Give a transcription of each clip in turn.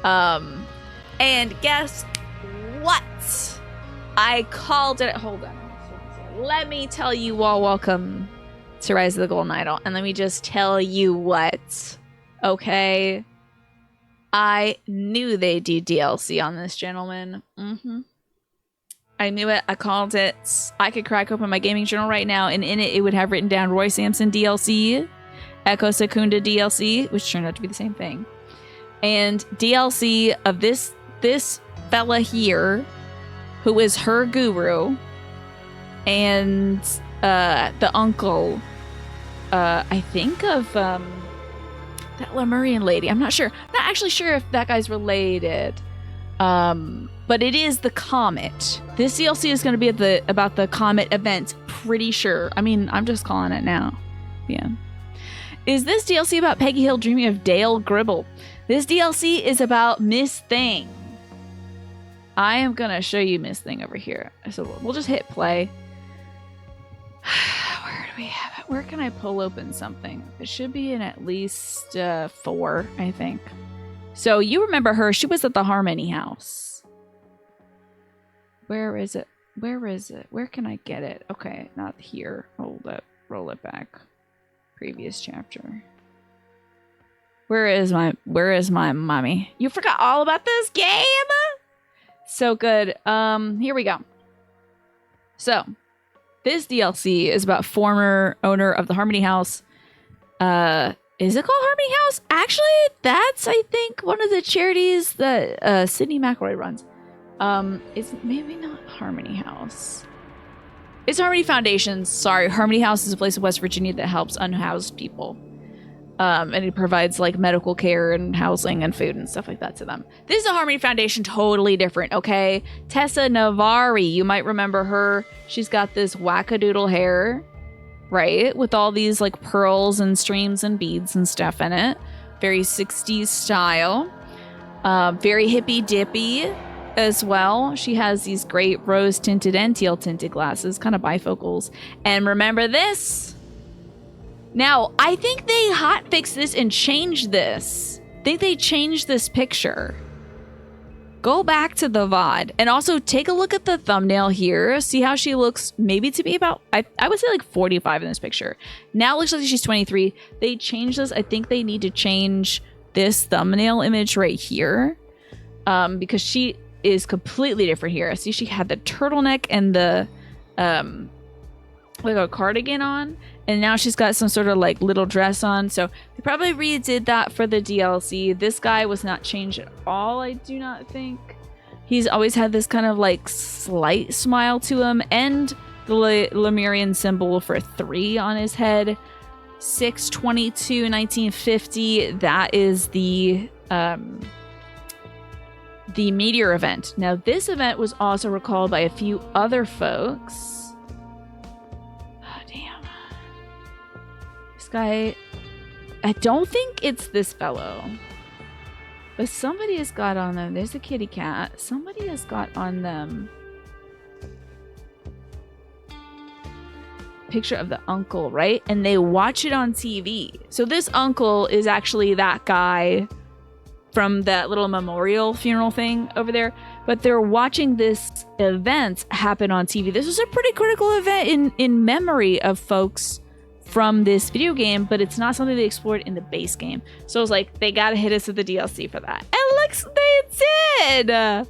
And guess what? I called it. Hold on. Let me tell you all, welcome to Rise of the Golden Idol. And let me just tell you what. Okay? I knew they'd do DLC on this, gentlemen. I knew it. I called it. I could crack open my gaming journal right now, and in it would have written down Roy Sampson DLC, Echo Secunda DLC, which turned out to be the same thing, and DLC of this fella here, who is her guru, and the uncle, I think of that Lemurian lady. I'm not sure. Not actually sure if that guy's related. But it is the Comet. This DLC is going to be about the Comet event. Pretty sure. I mean, I'm just calling it now. Yeah. Is this DLC about Peggy Hill dreaming of Dale Gribble? This DLC is about Miss Thing. I am going to show you Miss Thing over here. So we'll just hit play. Where do we have it? Where can I pull open something? It should be in at least 4, I think. So you remember her. She was at the Harmony House. Where is it? Where is it? Where can I get it? Okay, not here. Hold up. Roll it back. Previous chapter. Where is my mommy? You forgot all about this game? So good. Here we go. So, this DLC is about former owner of the Harmony House. Is it called Harmony House? Actually, that's, I think, one of the charities that Sydney McElroy runs. It's maybe not Harmony House. It's Harmony Foundation. Sorry, Harmony House is a place in West Virginia that helps unhoused people. And it provides like medical care and housing and food and stuff like that to them. This is a Harmony Foundation, totally different, okay? Tessa Navari, you might remember her. She's got this wackadoodle hair, right? With all these like pearls and streams and beads and stuff in it. Very 60s style. Very hippy dippy as well. She has these great rose tinted and teal tinted glasses, kind of bifocals. And remember this? Now, I think they hotfixed this and changed this. I think they changed this picture. Go back to the VOD and also take a look at the thumbnail here. See how she looks maybe to be about, I would say like 45 in this picture. Now it looks like she's 23. They changed this. I think they need to change this thumbnail image right here because she is completely different here. See, she had the turtleneck and the like a cardigan on, and now she's got some sort of like little dress on. So they probably redid that for the DLC. This guy was not changed at all, I do not think. He's always had this kind of like slight smile to him, and the Lemurian symbol for 3 on his head. 6/22/1950. That is the Meteor event. Now this event was also recalled by a few other folks. Guy, I don't think it's this fellow, but somebody has got on them. There's a kitty cat. Somebody has got on them picture of the uncle, right? And they watch it on TV. So this uncle is actually that guy from that little memorial funeral thing over there, but they're watching this event happen on TV. This was a pretty critical event in memory of folks from this video game, but it's not something they explored in the base game. So I was like, they gotta hit us with the DLC for that. And look, they did!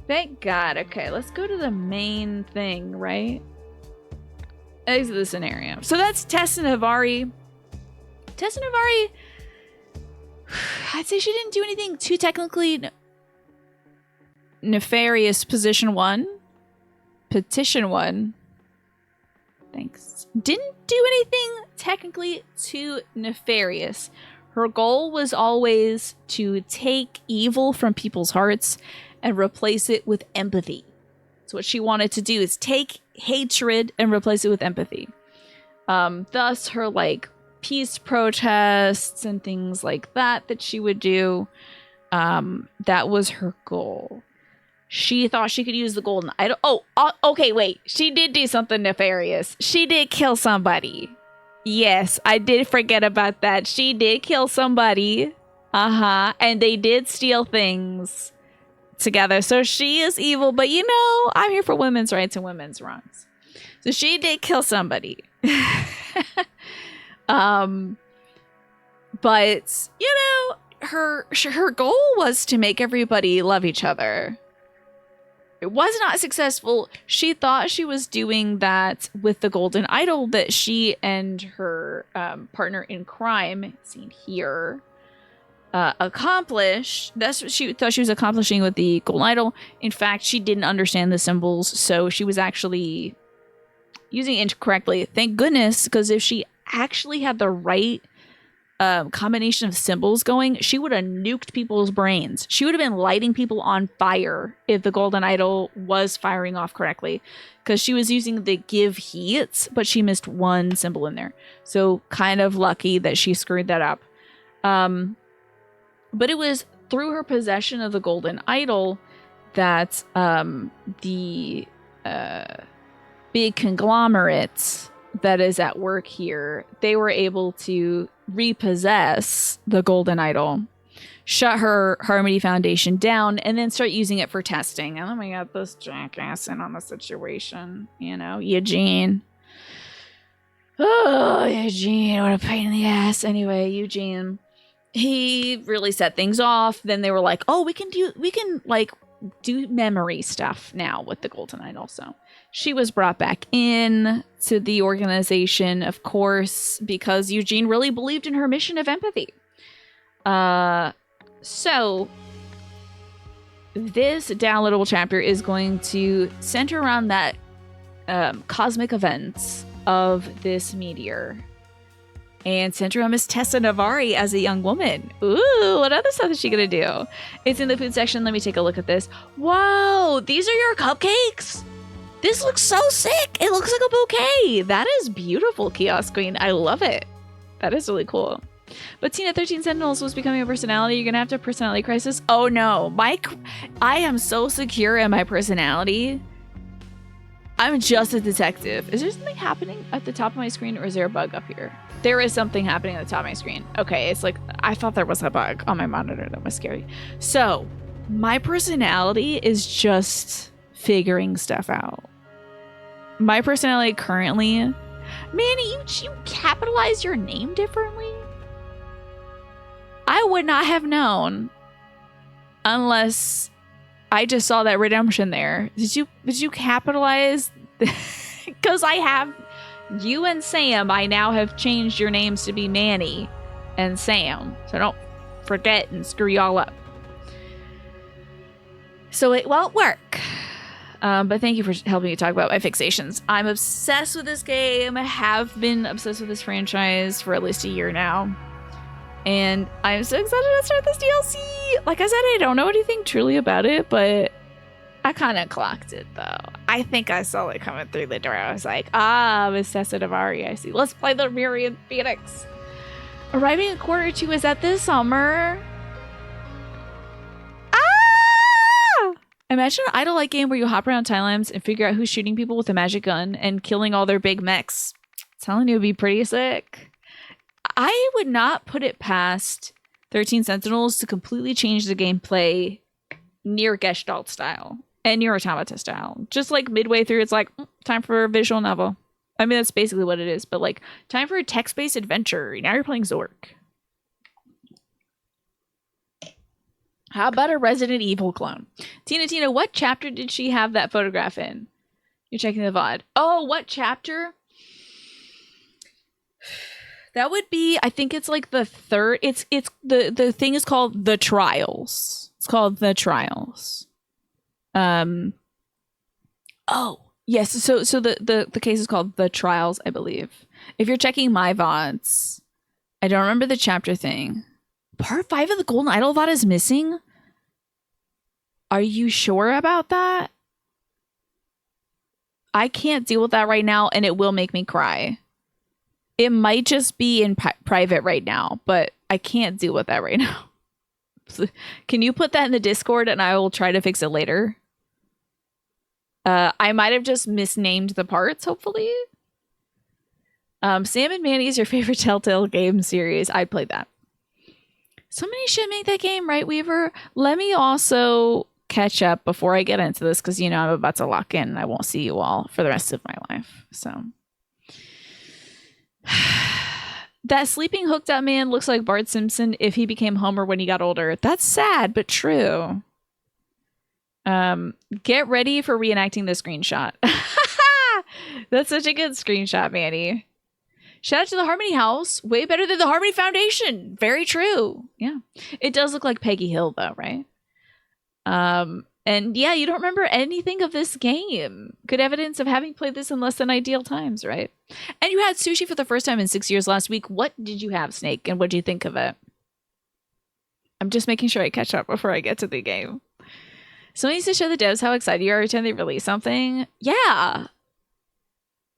Thank God. Okay, let's go to the main thing, right? Exit the scenario. So that's Tessa Navari. Tessa Navari, I'd say she didn't do anything too technically nefarious. Petition 1. Thanks. Didn't do anything technically too nefarious. Her goal was always to take evil from people's hearts and replace it with empathy. So what she wanted to do is take hatred and replace it with empathy. Thus her like peace protests and things like that she would do. That was her goal. She thought she could use the golden idol. Oh, okay, wait. She did do something nefarious. She did kill somebody. Yes, I did forget about that. She did kill somebody. And they did steal things together. So she is evil, but you know, I'm here for women's rights and women's wrongs. So she did kill somebody. But you know, her goal was to make everybody love each other. It was not successful. She thought she was doing that with the golden idol that she and her partner in crime, seen here, accomplished. That's what she thought she was accomplishing with the golden idol. In fact, she didn't understand the symbols, so she was actually using it incorrectly. Thank goodness, because if she actually had the right combination of symbols going, she would have nuked people's brains. She would have been lighting people on fire if the golden idol was firing off correctly, because she was using the give heat, but she missed one symbol in there. So kind of lucky that she screwed that up. But it was through her possession of the golden idol that the big conglomerate that is at work here, they were able to repossess the golden idol, shut her Harmony Foundation down, and then start using it for testing. And then we got this jackass in on the situation, you know, Eugene. Oh, Eugene, what a pain in the ass. Anyway, Eugene, he really set things off. Then they were like, oh, we can do memory stuff now with the golden idol. So she was brought back in to the organization, of course, because Eugene really believed in her mission of empathy. So this downloadable chapter is going to center around that cosmic events of this meteor, and center around Miss Tessa Navari as a young woman. Ooh, what other stuff is she gonna do? It's in the food section. Let me take a look at this. Wow, these are your cupcakes? This looks so sick. It looks like a bouquet. That is beautiful, Kiosk Queen. I love it. That is really cool. But Tina, 13 Sentinels was becoming a personality. You're going to have to have a personality crisis. Oh no, I am so secure in my personality. I'm just a detective. Is there something happening at the top of my screen, or is there a bug up here? There is something happening at the top of my screen. Okay, it's like, I thought there was a bug on my monitor. That was scary. So my personality is just figuring stuff out. My personality currently, Manny, you capitalize your name differently? I would not have known unless I just saw that redemption there. Did you capitalize? Because I have you and Sam. I now have changed your names to be Manny and Sam, so don't forget and screw y'all up. So it won't work. But thank you for helping me talk about my fixations. I'm obsessed with this game. I have been obsessed with this franchise for at least a year now. And I'm so excited to start this DLC. Like I said, I don't know anything truly about it, but I kind of clocked it, though. I think I saw it coming through the door. I was like, Miss Tessa Navari, I see. Let's play the Lemurian Phoenix. Arriving in Q2, is that this summer? Imagine an idol-like game where you hop around timelines and figure out who's shooting people with a magic gun and killing all their big mechs. I'm telling you, it'd be pretty sick. I would not put it past 13 Sentinels to completely change the gameplay near Gestalt style and near Automata style. Just like midway through, it's like, time for a visual novel. I mean, that's basically what it is, but like, time for a text-based adventure. Now you're playing Zork. How about a Resident Evil clone? Tina, what chapter did she have that photograph in? You're checking the VOD. Oh, what chapter? That would be, I think it's like the third. It's the thing is called The Trials. It's called The Trials. Oh, yes. So the case is called The Trials, I believe. If you're checking my VODs, I don't remember the chapter thing. Part 5 of the Golden Idol VOD is missing? Are you sure about that? I can't deal with that right now, and it will make me cry. It might just be in private right now, but I can't deal with that right now. Can you put that in the Discord, and I will try to fix it later? I might have just misnamed the parts, hopefully. Sam and Manny is your favorite Telltale game series. I played that. Somebody should make that game, right, Weaver? Let me also catch up before I get into this, because, you know, I'm about to lock in and I won't see you all for the rest of my life. So that sleeping hooked up man looks like Bart Simpson if he became Homer when he got older. That's sad, but true. Get ready for reenacting the screenshot. That's such a good screenshot, Manny. Shout out to the Harmony House. Way better than the Harmony Foundation. Very true. Yeah. It does look like Peggy Hill, though, right? And yeah, you don't remember anything of this game. Good evidence of having played this in less than ideal times, right? And you had sushi for the first time in 6 years last week. What did you have, Snake? And what did you think of it? I'm just making sure I catch up before I get to the game. Someone needs to show the devs how excited you are every time they release something. Yeah.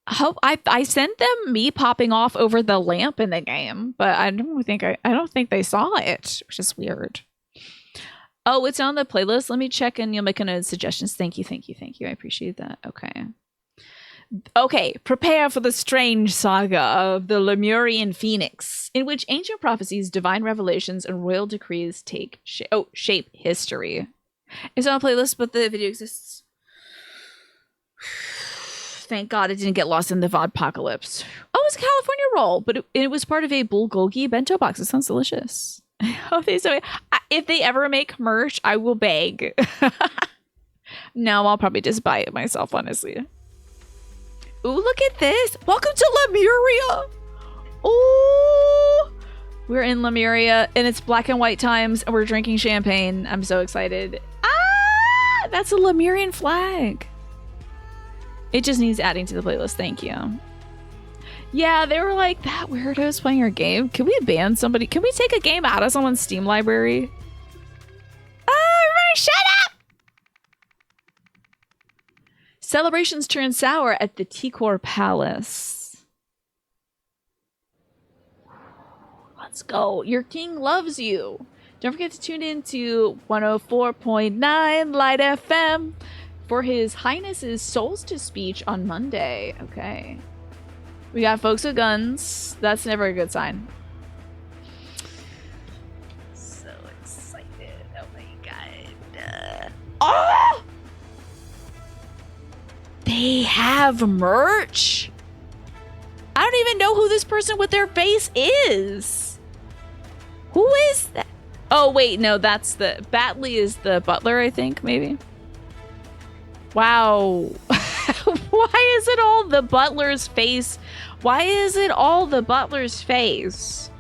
I sent them me popping off over the lamp in the game, but I don't think they saw it, which is weird. Oh, it's on the playlist. Let me check and you'll make a note of suggestions. Thank you. I appreciate that. Okay, prepare for the strange saga of the Lemurian Phoenix, in which ancient prophecies, divine revelations, and royal decrees take shape history. It's on a playlist, but the video exists. Thank God it didn't get lost in the vodpocalypse. Oh, it's a California roll, but it was part of a bulgogi bento box. It sounds delicious. If they ever make merch, I will beg. No, I'll probably just buy it myself, honestly. Ooh, look at this. Welcome to Lemuria. Ooh. We're in Lemuria, and it's black and white times, and we're drinking champagne. I'm so excited. Ah, that's a Lemurian flag. It just needs adding to the playlist. Thank you. Yeah, they were like, that weirdo's playing our game. Can we ban somebody? Can we take a game out of someone's Steam library? Oh, everybody shut up! Celebrations turn sour at the Tikor Palace. Let's go. Your king loves you. Don't forget to tune in to 104.9 Light FM for His Highness's Souls to Speech on Monday. Okay. We got folks with guns. That's never a good sign. So excited. Oh my god. Oh! They have merch? I don't even know who this person with their face is. Who is that? Oh, wait. No, that's the... Batley is the butler, I think, maybe. Wow. Why is it all the butler's face? Why is it all the butler's face?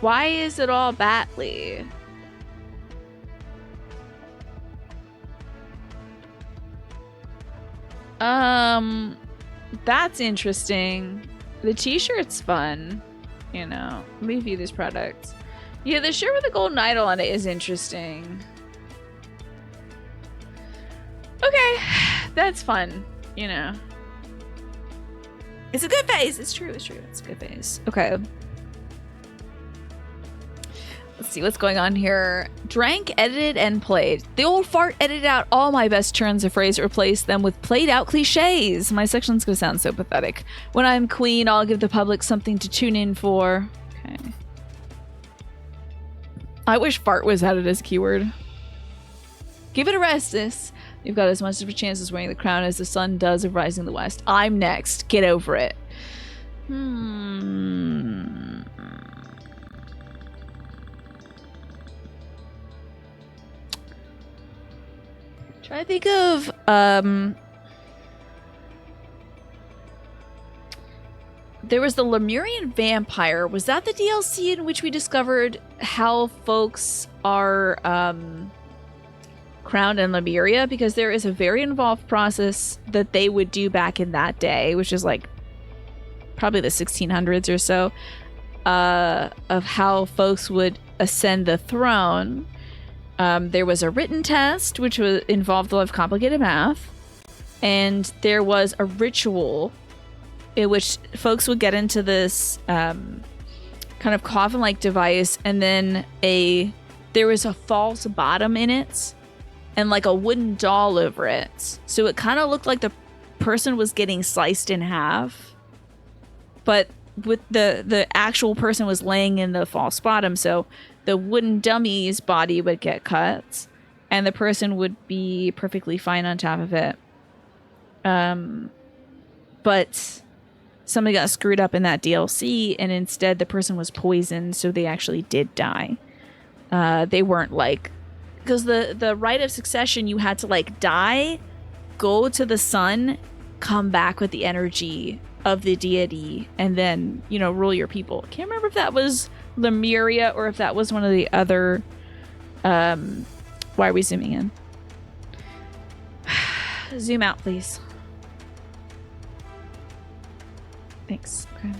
Why is it all Batley? That's interesting. The t-shirt's fun. You know, let me view this product. Yeah, the shirt with the golden idol on it is interesting. Okay, that's fun, you know. It's a good face. It's true. It's a good face. Okay. Let's see what's going on here. Drank, edited, and played. The old fart edited out all my best turns of phrase, replaced them with played out cliches. My section's gonna sound so pathetic. When I'm queen, I'll give the public something to tune in for. Okay. I wish fart was added as a keyword. Give it a rest, sis. You've got as much of a chance as wearing the crown as the sun does of rising in the west. I'm next. Get over it. Try to think of there was the Lemurian vampire. Was that the DLC in which we discovered how folks are crowned in Lemuria? Because there is a very involved process that they would do back in that day, which is like probably the 1600s or so, of how folks would ascend the throne. There was a written test, which involved a lot of complicated math, and there was a ritual in which folks would get into this kind of coffin-like device, and then there was a false bottom in it, and like a wooden doll over it. So it kind of looked like the person was getting sliced in half, but with the actual person was laying in the false bottom, so the wooden dummy's body would get cut and the person would be perfectly fine on top of it. But something got screwed up in that DLC, and instead the person was poisoned, so they actually did die. They weren't like, because the rite of succession, you had to like die, go to the sun, come back with the energy of the deity, and then, you know, rule your people. Can't remember if that was Lemuria or if that was one of the other. Why are we zooming in? Zoom out, please. Thanks. Okay.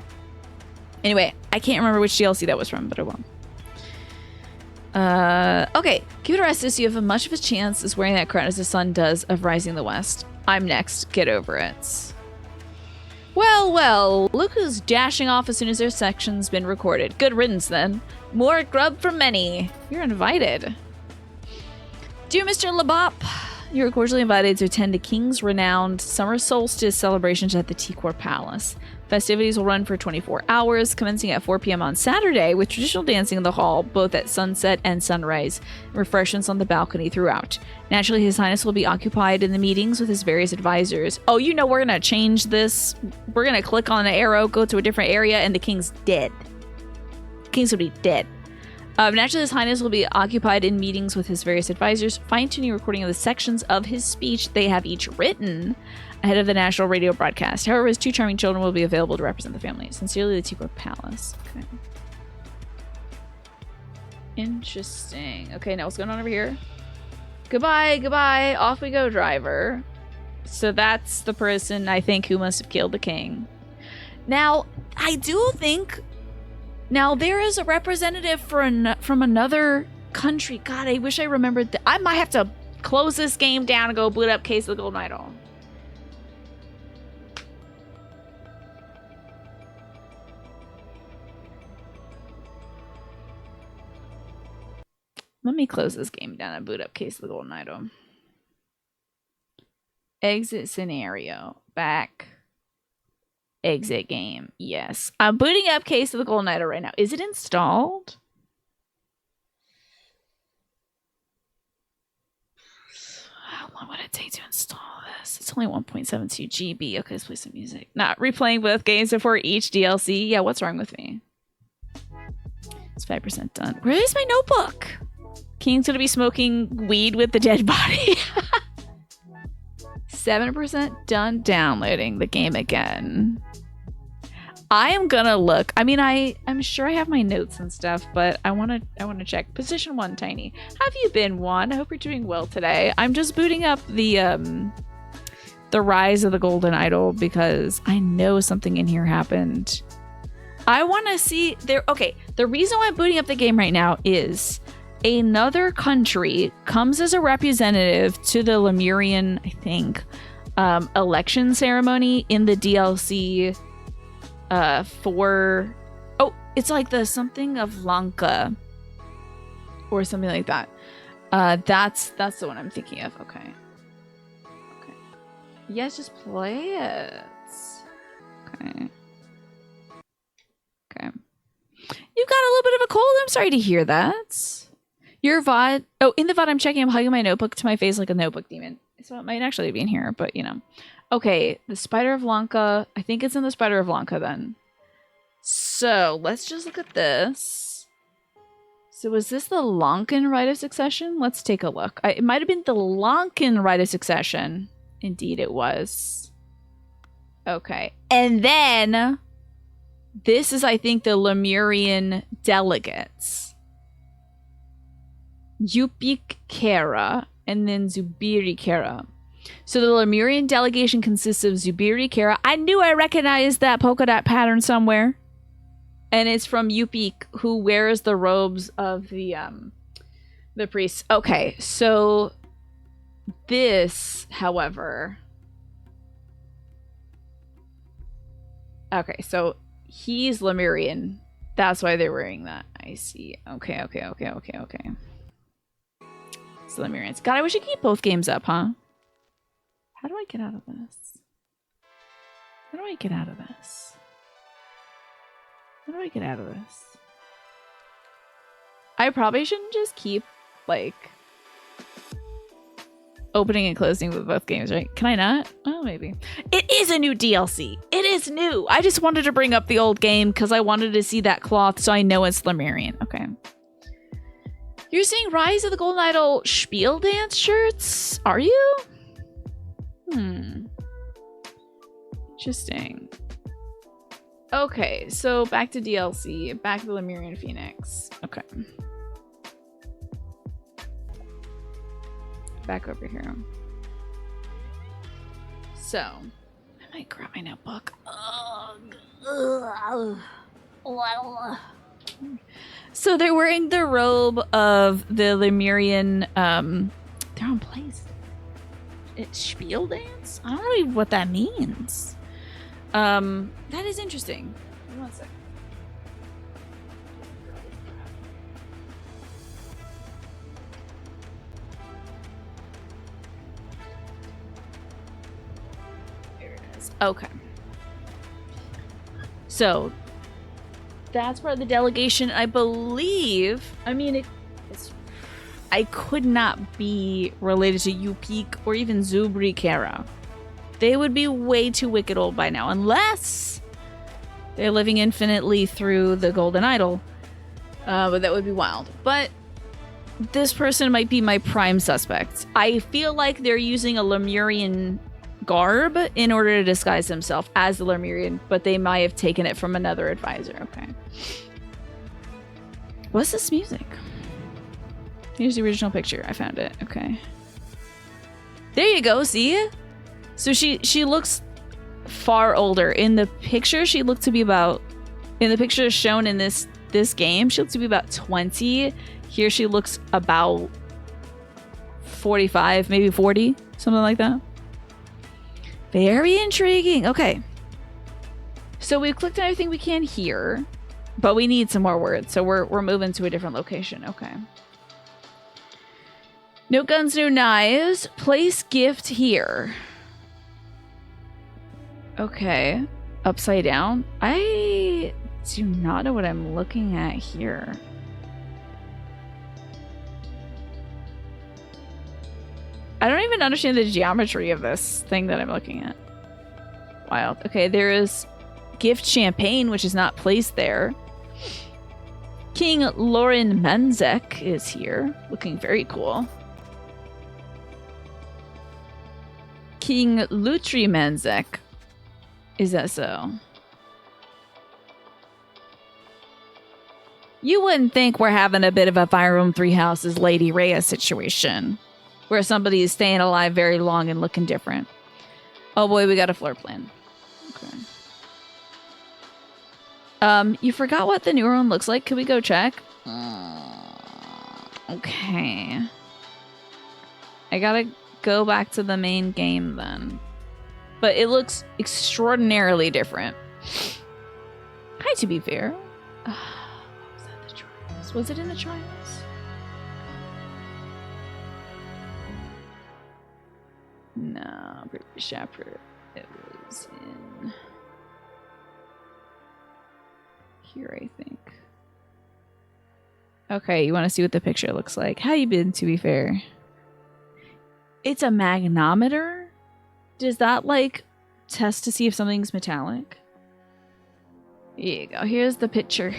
Anyway, I can't remember which DLC that was from, but I won't. Okay. Keep it rested so you have as much of a chance as wearing that crown as the sun does of rising in the west. I'm next. Get over it. Well, well. Look who's dashing off as soon as their section's been recorded. Good riddance, then. More grub for many. You're invited. Dear Mr. Labop, you're cordially invited to attend the King's renowned summer solstice celebrations at the Tikor Palace. Festivities will run for 24 hours, commencing at 4 p.m. on Saturday, with traditional dancing in the hall, both at sunset and sunrise, and refreshments on the balcony throughout. Naturally, His Highness will be occupied in the meetings with his various advisors. Oh, you know, we're going to change this. We're going to click on the arrow, go to a different area, and the King's dead. The King's will be dead. Naturally, His Highness will be occupied in meetings with his various advisors, fine-tuning recording of the sections of his speech they have each written ahead of the national radio broadcast. However, his two charming children will be available to represent the family. Sincerely, the Tikor Palace. Okay. Interesting. Okay, now what's going on over here? Goodbye, goodbye. Off we go, driver. So that's the person, I think, who must have killed the king. Now, I do think... Now, there is a representative from another country. God, I wish I remembered that. I might have to close this game down and go boot up Case of the Golden Idol. Let me close this game down and boot up Case of the Golden Idol. Exit scenario. Back. Exit game. Yes. I'm booting up Case of the Golden Idol right now. Is it installed? How long would it take to install this? It's only 1.72 GB. Okay, let's play some music. Not replaying both games before each DLC. Yeah, what's wrong with me? It's 5% done. Where is my notebook? King's gonna be smoking weed with the dead body. 7% done downloading the game again. I am gonna look. I mean, I'm sure I have my notes and stuff, but I wanna check. Position 1, Tiny. Have you been, Juan? I hope you're doing well today. I'm just booting up the Rise of the Golden Idol because I know something in here happened. I want to see there. Okay, the reason why I'm booting up the game right now is another country comes as a representative to the Lemurian, I think, election ceremony in the DLC. It's like the something of Lanka or something like that. That's the one I'm thinking of. Okay. Yes, just play it. Okay. You've got a little bit of a cold. I'm sorry to hear that. Your VOD. Oh, in the VOD, I'm checking. I'm hugging my notebook to my face like a notebook demon. So it might actually be in here, but you know. Okay, the Spider of Lanka. I think it's in the Spider of Lanka then. So let's just look at this. So was this the Lankan Rite of Succession? Let's take a look. It might have been the Lankan Rite of Succession. Indeed it was. Okay. And then this is, I think, the Lemurian delegates. Yupik Kera and then Zubiri Kera. So the Lemurian delegation consists of Zubiri Kera. I knew I recognized that polka dot pattern somewhere. And it's from Yupik, who wears the robes of the priests. Okay, so this, however... Okay, so he's Lemurian. That's why they're wearing that. I see. Okay. It's Lemurians. God, I wish I could keep both games up, huh? How do I get out of this? How do I get out of this? How do I get out of this? I probably shouldn't just keep, like, opening and closing with both games, right? Can I not? Oh, maybe. It is a new DLC. It is new. I just wanted to bring up the old game because I wanted to see that cloth so I know it's Lemurian. Okay. You're seeing Rise of the Golden Idol Spiel Dance shirts? Are you? Interesting. Okay, so back to DLC. Back to Lemurian Phoenix. Okay. Back over here. So, I might grab my notebook. So they're wearing the robe of the Lemurian, they're on place. It's Spiel Dance? I don't know what that means. That is interesting. One second. Okay. So that's part of the delegation, I believe. I mean, I could not be related to Yupik or even Zubri Kara. They would be way too wicked old by now, unless they're living infinitely through the Golden Idol. But that would be wild. But this person might be my prime suspect. I feel like they're using a Lemurian garb in order to disguise himself as the Lemurian, but they might have taken it from another advisor. Okay. What's this music? Here's the original picture. I found it. Okay. There you go. See? So she looks far older. In the picture, she looked to be about... In the picture shown in this game, she looked to be about 20. Here she looks about 45, maybe 40. Something like that. Very intriguing. Okay. So we've clicked on everything we can here, but we need some more words. So we're moving to a different location. Okay. No guns, no knives. Place gift here. Okay. Upside down. I do not know what I'm looking at here. I don't even understand the geometry of this thing that I'm looking at. Wild. Okay, there is gift champagne, which is not placed there. King Loren Menzek is here, looking very cool. King Lutri Menzek. Is that so? You wouldn't think we're having a bit of a Fire Room 3 Houses Lady Rhea situation, where somebody is staying alive very long and looking different. Oh boy, we got a floor plan. Okay. You forgot what the neuron looks like? Could we go check? Okay. I gotta go back to the main game then. But it looks extraordinarily different. Hi, to be fair. Was that the trials? Was it in the trials? No, previous chapter. It was in here, I think. Okay, you want to see what the picture looks like? How you been, to be fair? It's a magnometer? Does that, like, test to see if something's metallic? Here you go. Here's the picture.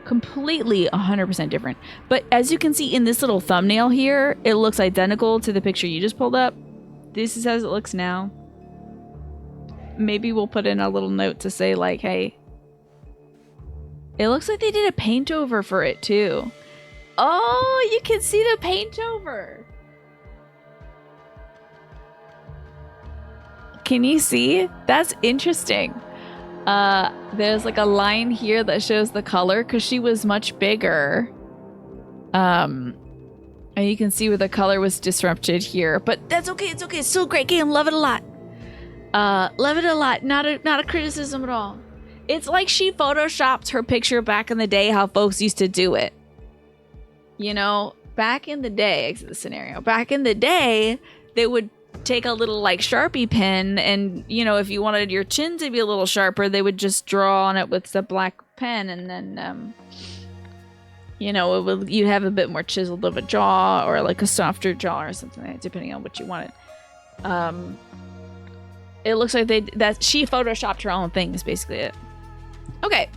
Completely 100% different. But as you can see in this little thumbnail here, it looks identical to the picture you just pulled up. This is as it looks now. Maybe we'll put in a little note to say, like, hey, it looks like they did a paint over for it too. Oh, you can see the paint over. Can you see? That's interesting. There's like a line here that shows the color because she was much bigger. And you can see where the color was disrupted here, but that's okay. It's okay. It's still a great game. Love it a lot. Love it a lot. Not a criticism at all. It's like she photoshopped her picture back in the day, how folks used to do it. You know, back in the day, exit the scenario. Back in the day, they would take a little like Sharpie pen and, you know, if you wanted your chin to be a little sharper, they would just draw on it with the black pen and then, you know, you'd have a bit more chiseled of a jaw or like a softer jaw or something like that, depending on what you wanted. It looks like she photoshopped her own thing is basically it. Okay.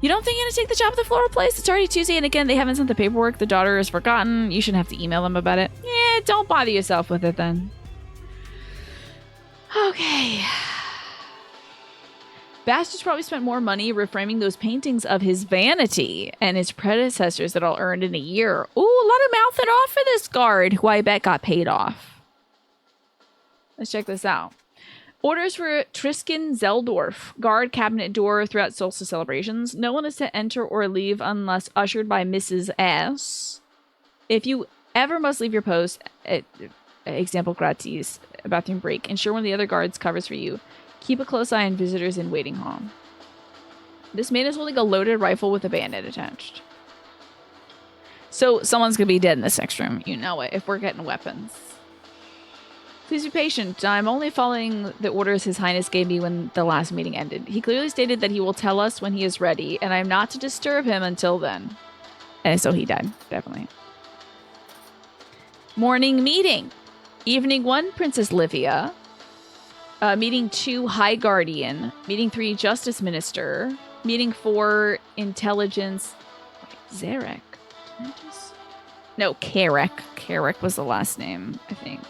You don't think you're gonna take the job at the floral place? It's already Tuesday, and again, they haven't sent the paperwork. The daughter is forgotten. You shouldn't have to email them about it. Yeah, don't bother yourself with it then. Okay. Bastard's probably spent more money reframing those paintings of his vanity and his predecessors that all earned in a year. Ooh, a lot of mouthing off for this guard, who I bet got paid off. Let's check this out. Orders for Triskin Zeldorf. Guard cabinet door throughout solstice celebrations. No one is to enter or leave unless ushered by Mrs. S. If you ever must leave your post, example gratis, bathroom break, ensure one of the other guards covers for you. Keep a close eye on visitors in waiting hall. This man is holding a loaded rifle with a bayonet attached. So someone's going to be dead in this next room. You know it, if we're getting weapons. Please be patient. I'm only following the orders His Highness gave me when the last meeting ended. He clearly stated that he will tell us when he is ready, and I'm not to disturb him until then. And so he died, definitely. Morning meeting. Evening 1, Princess Livia. Meeting 2, High Guardian. Meeting 3, Justice Minister. Meeting 4, Intelligence. Zarek. No, Karek. Karek was the last name, I think.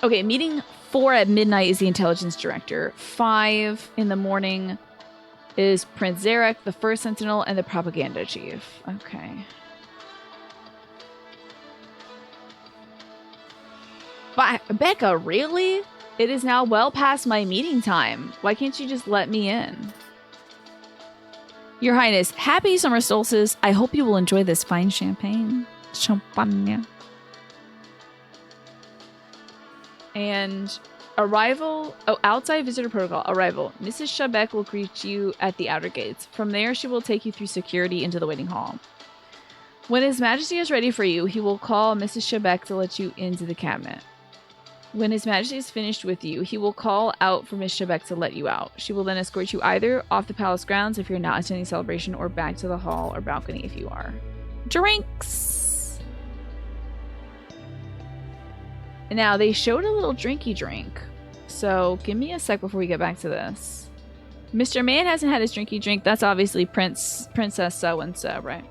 Okay, meeting 4 at midnight is the intelligence director. 5 in the morning is Prince Zarek, the first sentinel, and the propaganda chief. Okay. But Becca, really? It is now well past my meeting time. Why can't you just let me in? Your Highness, happy summer solstice. I hope you will enjoy this fine champagne. Champagne. And arrival, outside visitor protocol, arrival. Mrs. Shebeck will greet you at the outer gates. From there, she will take you through security into the waiting hall. When His Majesty is ready for you, he will call Mrs. Shebeck to let you into the cabinet. When His Majesty is finished with you, he will call out for Miss Shebeck to let you out. She will then escort you either off the palace grounds if you're not attending celebration or back to the hall or balcony if you are. Drinks! Now, they showed a little drinky drink. So, give me a sec before we get back to this. Mr. Man hasn't had his drinky drink. That's obviously Princess so-and-so, right?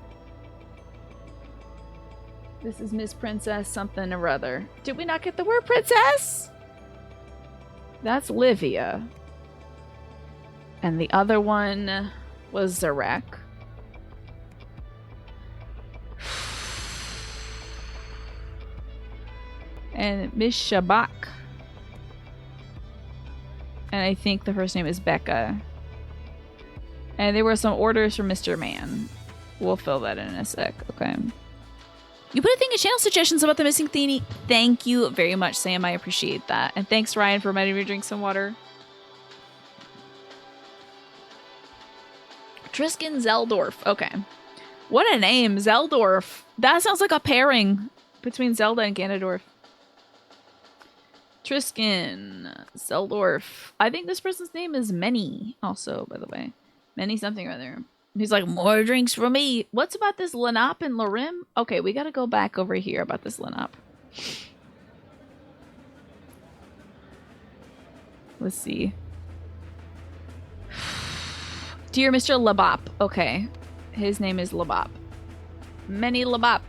This is Miss Princess something or other. Did we not get the word princess? That's Livia. And the other one was Zarek. And Miss Shabak. And I think the first name is Becca. And there were some orders from Mr. Man. We'll fill that in a sec, okay. You put a thing in channel suggestions about the missing Theany. Thank you very much, Sam. I appreciate that. And thanks, Ryan, for reminding me to drink some water. Triskin Zeldorf. Okay. What a name, Zeldorf. That sounds like a pairing between Zelda and Ganondorf. Triskin Zeldorf. I think this person's name is Many, also, by the way. Many something or other. He's like, more drinks for me. What's about this Lenop and Larim? Okay, we gotta go back over here about this Lenop. Let's see. Dear Mr. Labop. Okay. His name is Labop. Many Labop.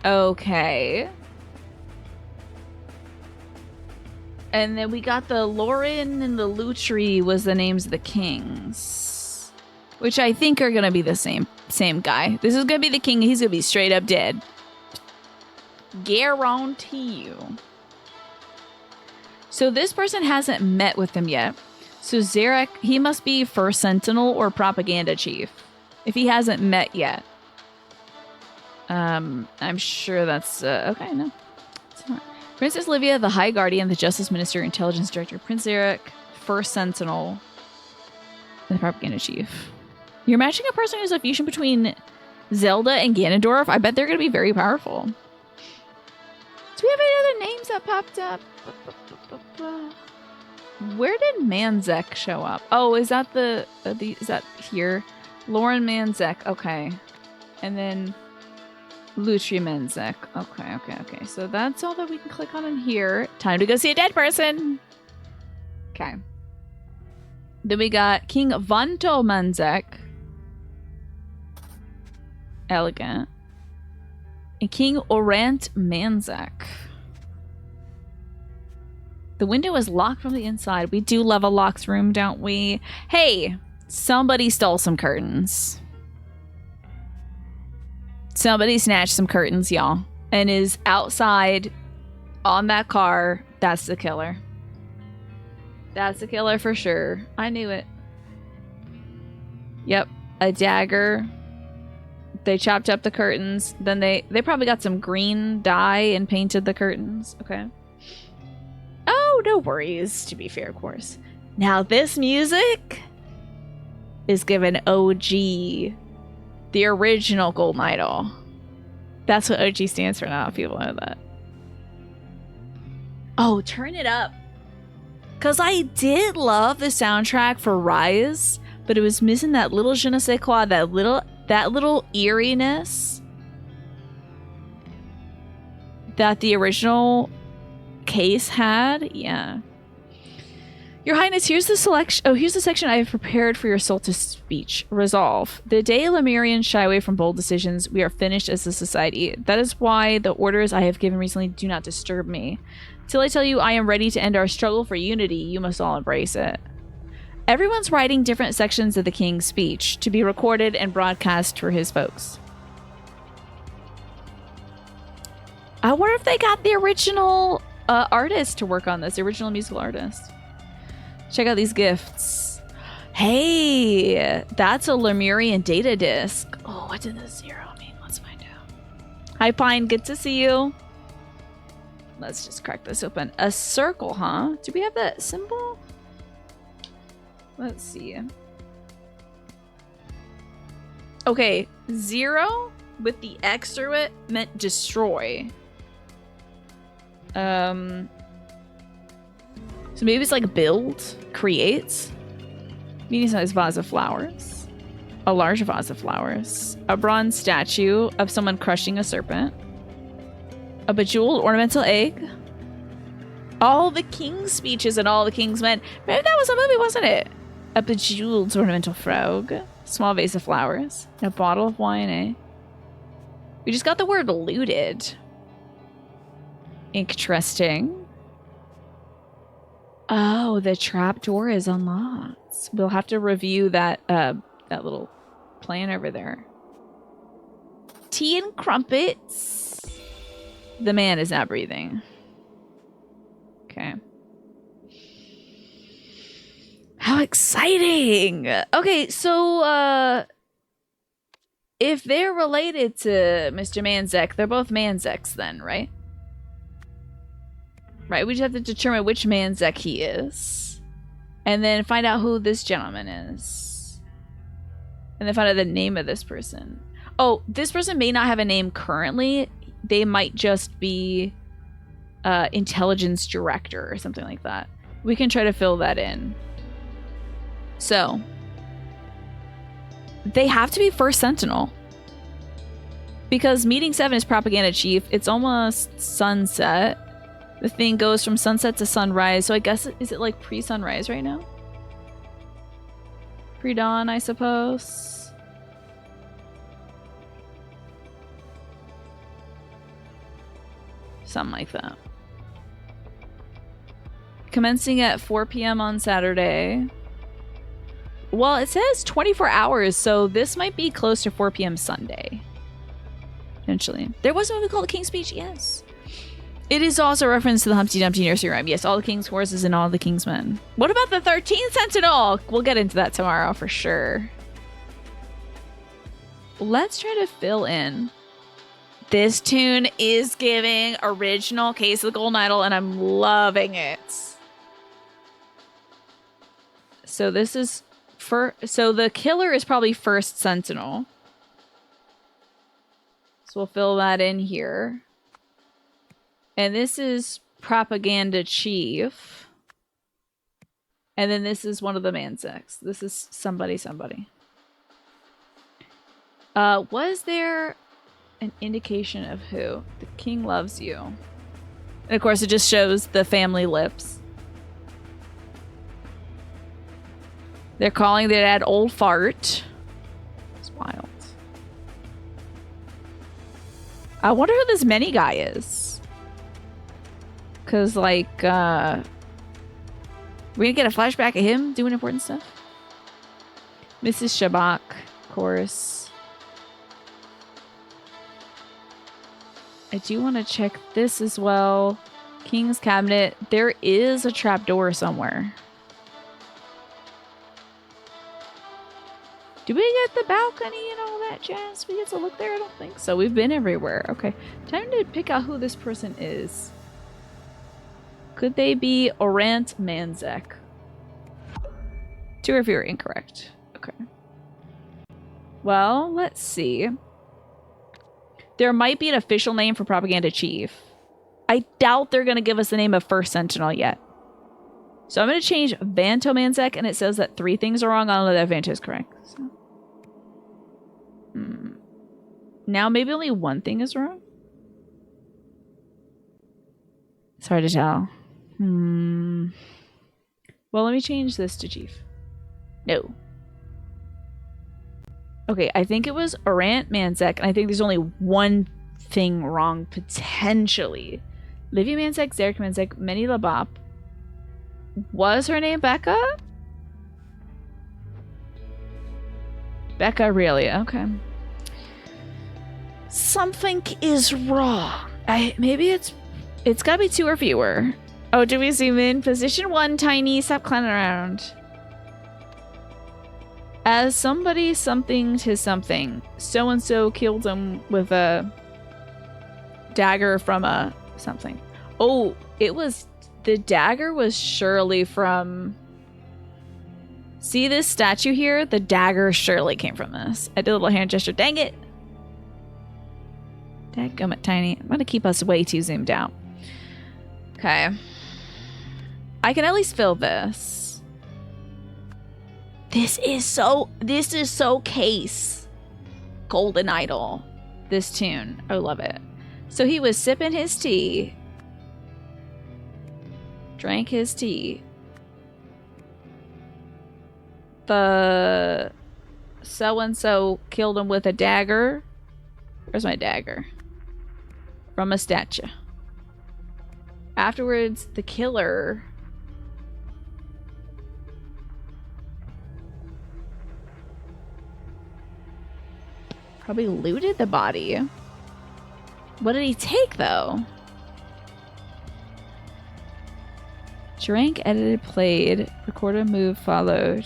Okay. And then we got the Lauren and the Lutri was the names of the kings. Which I think are going to be the same guy. This is going to be the king. He's going to be straight up dead. Guarantee you. So this person hasn't met with them yet. So Zarek, he must be first sentinel or propaganda chief. If he hasn't met yet. I'm sure that's... okay, no. It's not. Princess Livia, the High Guardian, the Justice Minister, Intelligence Director, Prince Zarek, First Sentinel, and the Propaganda Chief. You're matching a person who's a fusion between Zelda and Ganondorf. I bet they're going to be very powerful. that popped up. Where did Manzek show up? Oh, is that is that here? Lauren Manzek. Okay. And then Lutri Manzek. Okay. So that's all that we can click on in here. Time to go see a dead person. Okay. Then we got King Vanto Manzek. Elegant. And King Orant Manzek. The window is locked from the inside. We do love a locked room, don't we? Hey, somebody stole some curtains. Somebody snatched some curtains, y'all. And is outside on that car. That's the killer. That's the killer for sure. I knew it. Yep. A dagger. They chopped up the curtains. Then they probably got some green dye and painted the curtains. Okay. Oh, no worries, to be fair, of course. Now this music is given OG, the original Golden Idol. That's what OG stands for now, if people know that. Oh, turn it up. Because I did love the soundtrack for Rise, but it was missing that little je ne sais quoi, that little eeriness that the original case had. Yeah. Your Highness, here's the selection. Oh, here's the section I have prepared for your Solstice speech. Resolve. The day Lemurians shy away from bold decisions, we are finished as a society. That is why the orders I have given recently do not disturb me. Till I tell you I am ready to end our struggle for unity, you must all embrace it. Everyone's writing different sections of the king's speech to be recorded and broadcast for his folks. I wonder if they got the original artist to work on this, the original musical artist. Check out these gifts. Hey, that's a Lemurian data disc. Oh, what did the 0 mean? Let's find out. Hi, Pine. Good to see you. Let's just crack this open. A circle, huh? Do we have that symbol? Let's see. Okay, 0 with the X through it meant destroy. So maybe it's like build, create. Medium-sized vase of flowers. A large vase of flowers. A bronze statue of someone crushing a serpent. A bejeweled ornamental egg. All the king's speeches and all the king's men. Maybe that was a movie, wasn't it? A bejeweled ornamental frog. Small vase of flowers. And a bottle of wine, eh? We just got the word looted. Interesting. Oh, the trap door is unlocked. We'll have to review that that little plan over there. Tea and crumpets. The man is not breathing. Okay. How exciting! Okay, so if they're related to Mr. Manzek, they're both Manzeks then, right? Right, we just have to determine which Manzek he is. And then find out who this gentleman is. And then find out the name of this person. Oh, this person may not have a name currently. They might just be intelligence director or something like that. We can try to fill that in. So, they have to be first sentinel. Because meeting 7 is propaganda chief. It's almost sunset. The thing goes from sunset to sunrise. So I guess, is it like pre-sunrise right now? Pre-dawn, I suppose. Something like that. Commencing at 4 p.m. on Saturday. Well, it says 24 hours, so this might be close to 4 p.m. Sunday. Potentially. There was a movie called The King's Speech, yes. It is also a reference to the Humpty Dumpty nursery rhyme. Yes, all the king's horses and all the king's men. What about the 13th Sentinel? We'll get into that tomorrow for sure. Let's try to fill in. This tune is giving original Case of the Golden Idol, and I'm loving it. So this is so the killer is probably first sentinel. So we'll fill that in here. And this is propaganda chief. And then this is one of the Mansex. This is somebody. Was there an indication of who? The king loves you. And of course, it just shows the family lips. They're calling their dad old fart. It's wild. I wonder who this many guy is. Because, like, we're gonna get a flashback of him doing important stuff. Mrs. Shabak, of course. I do want to check this as well. King's cabinet. There is a trapdoor somewhere. Do we get the balcony and all that jazz? We get to look there? I don't think so. We've been everywhere. Okay. Time to pick out who this person is. Could they be Orant Manzek? 2 or fewer incorrect. Okay. Well, let's see. There might be an official name for Propaganda Chief. I doubt they're going to give us the name of First Sentinel yet. So I'm going to change Vanto Manzek, and it says that 3 things are wrong. I don't know that Vanto is correct. So. Now maybe only 1 thing is wrong? It's hard to tell. Well, let me change this to Chief. No. Okay, I think it was Orant Manzek, and I think there's only 1 thing wrong, potentially. Livia Manzek, Zarek Manzek, Meni Labop. Was her name Becca? Becca Aurelia, okay. Something is wrong. Maybe it's gotta be 2 or fewer. Oh, do we zoom in? Position 1, Tiny, stop clowning around. As somebody something to something, so-and-so killed him with a dagger from a something. Oh, it was... The dagger was surely from... See this statue here? The dagger surely came from this. I did a little hand gesture. Dang it! Dadgummit, Tiny. I'm gonna keep us way too zoomed out. Okay. I can at least fill this. This is so Case. Golden Idol. This tune. I love it. So he was sipping his tea. Drank his tea. The so-and-so killed him with a dagger. Where's my dagger? From a statue. Afterwards, the killer... probably looted the body. What did he take, though? Drank, edited, played, recorded, moved, followed.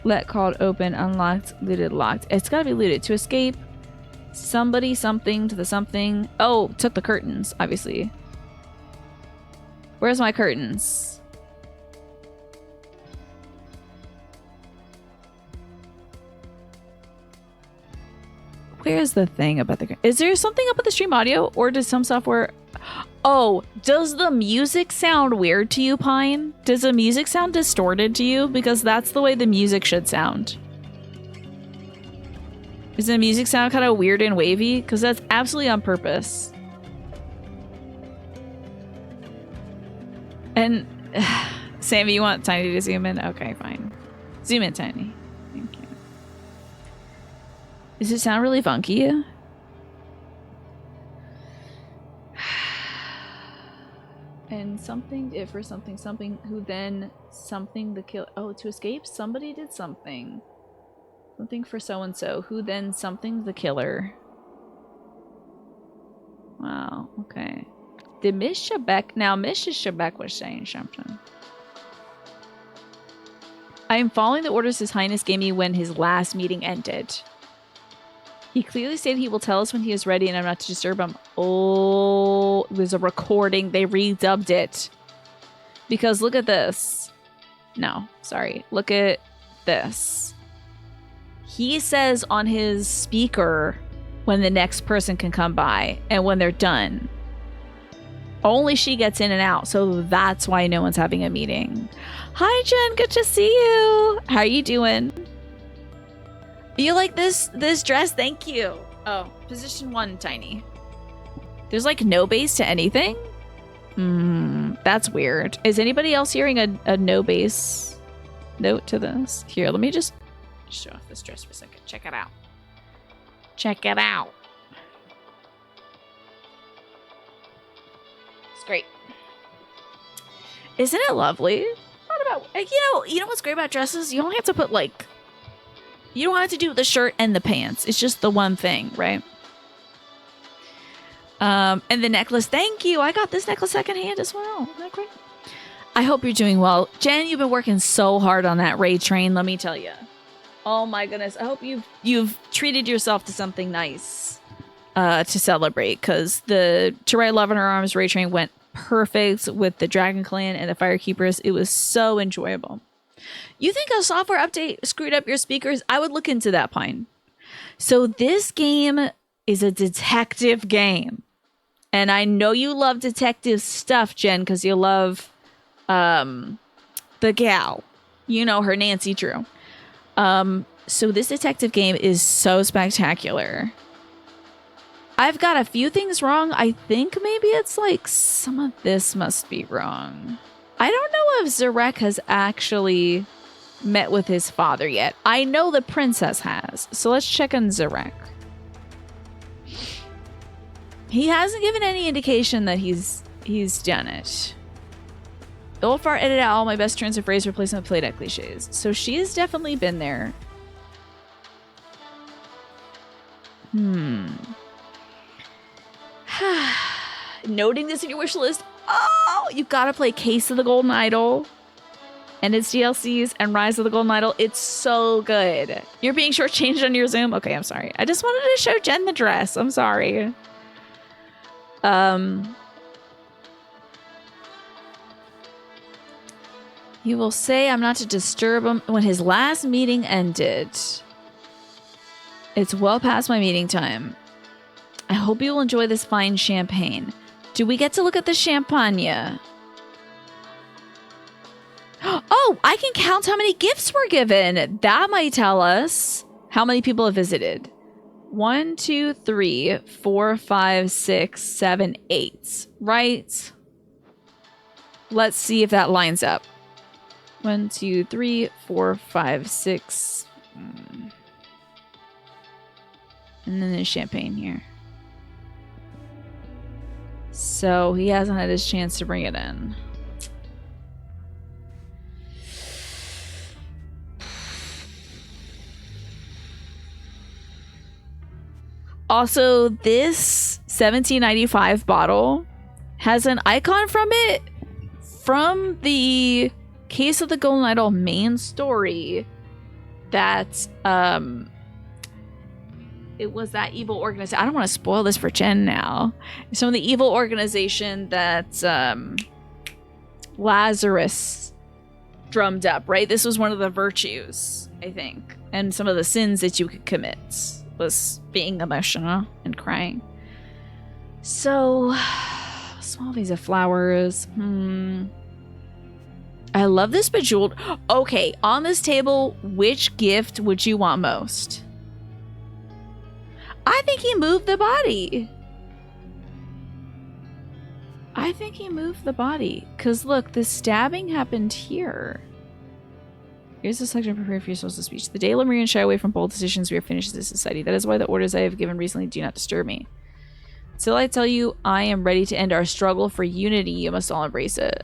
Let, called, open, unlocked, looted, locked. It's gotta be looted. To escape, somebody, something, to the something. Oh, took the curtains, obviously. Where's my curtains? Where's the thing about the... Is there something up with the stream audio? Or does some software... Oh, does the music sound weird to you, Pine? Does the music sound distorted to you? Because that's the way the music should sound. Does the music sound kind of weird and wavy? Because that's absolutely on purpose. And... Sammy, you want Tiny to zoom in? Okay, fine. Zoom in, Tiny. Thank you. Does it sound really funky? And something, if for something, something, who then, something, the kill, oh, to escape, somebody did something. Something for so-and-so, who then, something, the killer. Wow, okay. Did Miss Shebeck, now Mrs. Shebeck was saying something. I am following the orders His Highness gave me when his last meeting ended. He clearly stated he will tell us when he is ready and I'm not to disturb him. Oh, it was a recording. They redubbed it. Because look at this. No, sorry. Look at this. He says on his speaker when the next person can come by and when they're done. Only she gets in and out, so that's why no one's having a meeting. Hi, Jen. Good to see you. How are you doing? You like this dress? Thank you. Oh, position 1, tiny. There's like no base to anything? That's weird. Is anybody else hearing a no base note to this? Here, let me just show off this dress for a second. Check it out. Check it out. It's great. Isn't it lovely? What about, you know what's great about dresses? You don't have to put like, you don't have to do the shirt and the pants. It's just the one thing, right? And the necklace. Thank you. I got this necklace secondhand as well. Isn't that great? I hope you're doing well. Jen, you've been working so hard on that raid train, let me tell you. Oh my goodness. I hope you've treated yourself to something nice to celebrate, because the To Write Love in Her Arms raid train went perfect with the Dragon Clan and the Firekeepers. It was so enjoyable. You think a software update screwed up your speakers? I would look into that, Pine. So this game is a detective game. And I know you love detective stuff, Jen, because you love the gal. You know her, Nancy Drew. So this detective game is so spectacular. I've got a few things wrong. I think maybe it's like some of this must be wrong. I don't know if Zarek has actually met with his father yet. I know the princess has. So let's check on Zarek. He hasn't given any indication that he's done it. Ilfar edited out all my best turns of phrase replacement with playdeck cliches. So she has definitely been there. Noting this in your wish list. Oh, you gotta play Case of the Golden Idol and its DLCs and Rise of the Golden Idol. It's so good. You're being shortchanged on your Zoom? Okay, I'm sorry. I just wanted to show Jen the dress. I'm sorry. You will say I'm not to disturb him when his last meeting ended. It's well past my meeting time. I hope you will enjoy this fine champagne. Do we get to look at the champagne? Oh, I can count how many gifts were given. That might tell us how many people have visited. 1, 2, 3, 4, 5, 6, 7, 8. Right? Let's see if that lines up. 1, 2, 3, 4, 5, 6. And then there's champagne here. So he hasn't had his chance to bring it in. Also, this 1795 bottle has an icon from it from the Case of the Golden Idol main story that it was that evil organization. I don't want to spoil this for Jen now. Some of the evil organization that Lazarus drummed up, right? This was one of the virtues, I think. And some of the sins that you could commit was being emotional and crying. So, small vase of flowers. I love this bejeweled. Okay, on this table, which gift would you want most? I think he moved the body. I think he moved the body. Because look, the stabbing happened here. Here's a section prepared for your social speech. The day Lemurian shy away from bold decisions, we are finished as a society. That is why the orders I have given recently do not disturb me. Till I tell you I am ready to end our struggle for unity, you must all embrace it.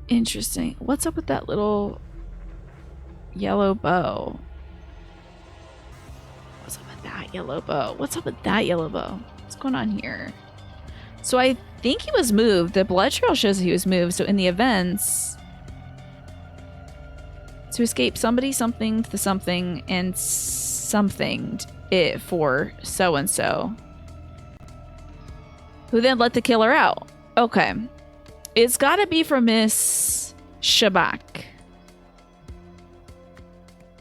Interesting. What's up with that little yellow bow? What's up with that yellow bow? What's up with that yellow bow? What's going on here? So I think he was moved. The blood trail shows that he was moved. So in the events, to escape somebody, something, to something, and something it for so-and-so. Who then let the killer out. Okay. It's gotta be for Miss Shabak.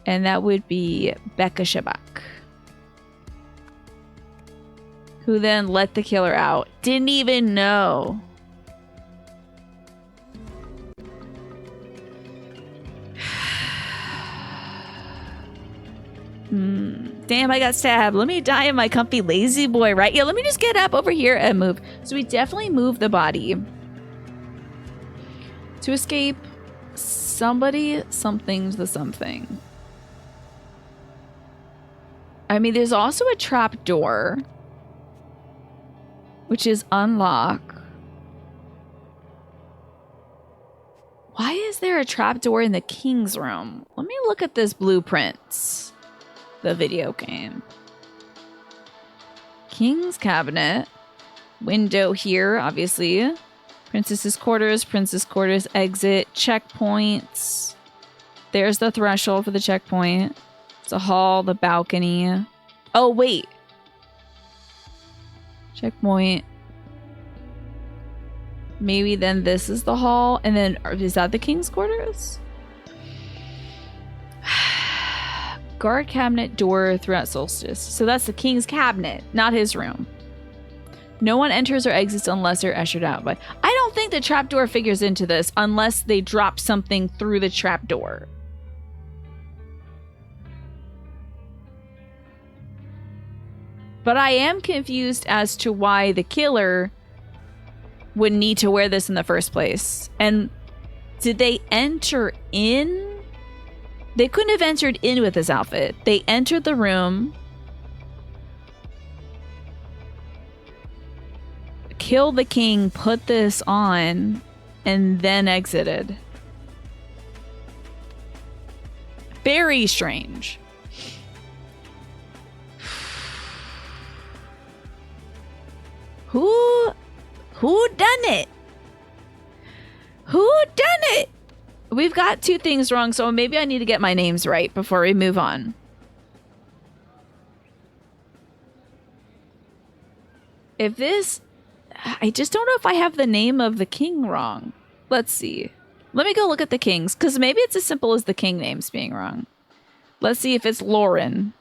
And that would be Becca Shabak. who then let the killer out. Didn't even know. Damn, I got stabbed. Let me die in my comfy lazy boy, right? Yeah, let me just get up over here and move. So we definitely move the body. To escape somebody, something's the something. I mean, there's also a trap door, which is unlock. Why is there a trap door in the king's room? Let me look at this blueprint. The video game. King's cabinet. Window here, obviously. Princess's quarters, exit, checkpoints. There's the threshold for the checkpoint. It's a hall, the balcony. Oh, wait. Checkpoint. Maybe then this is the hall. And then, is that the king's quarters? Guard cabinet door throughout solstice. So that's the king's cabinet, not his room. No one enters or exits unless they're ushered out. But I don't think the trapdoor figures into this unless they drop something through the trapdoor. But I am confused as to why the killer would need to wear this in the first place. And did they enter in? They couldn't have entered in with this outfit. They entered the room, killed the king, put this on, and then exited. Very strange. Who done it? Who done it? We've got two things wrong, so maybe I need to get my names right before we move on. If this... I just don't know if I have the name of the king wrong. Let's see. Let me go look at the kings, because maybe it's as simple as the king names being wrong. Let's see if it's Lauren.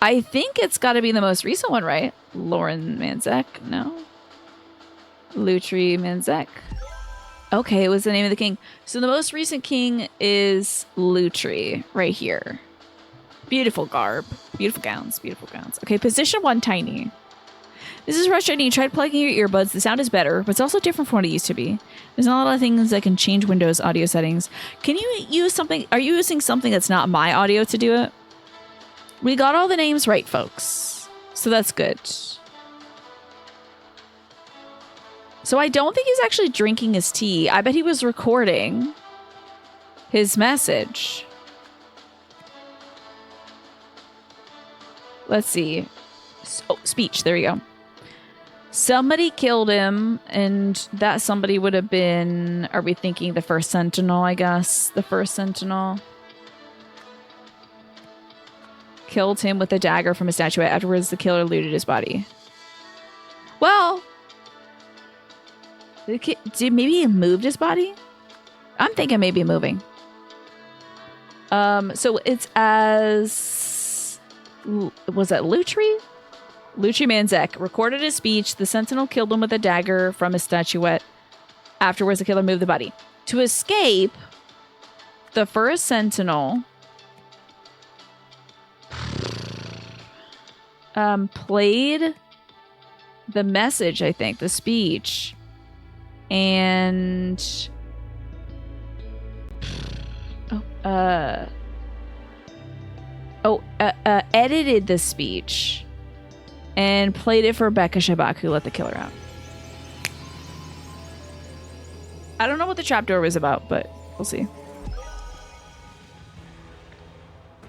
I think it's got to be the most recent one, right? Lauren Manzek? No. Lutri Manzek. Okay, it was the name of the king. So the most recent king is Lutri, right here. Beautiful garb. Beautiful gowns. Beautiful gowns. Okay, position 1, tiny. This is frustrating. You tried plugging your earbuds. The sound is better, but it's also different from what it used to be. There's not a lot of things that can change Windows audio settings. Can you use something? Are you using something that's not my audio to do it? We got all the names right, folks. So that's good. So I don't think he's actually drinking his tea. I bet he was recording his message. Let's see. Oh, speech. There we go. Somebody killed him, and that somebody would have been... Are we thinking the first sentinel, I guess? The first sentinel. Killed him with a dagger from a statuette. Afterwards, the killer looted his body. Well... maybe he moved his body? I'm thinking maybe moving. So it's as... Was that Lutri? Lutri Manzek recorded his speech. The sentinel killed him with a dagger from a statuette. Afterwards, the killer moved the body. To escape, the first sentinel played the message, I think, the speech, and edited the speech and played it for Becca Shabak, who let the killer out. I don't know what the trapdoor was about, but we'll see.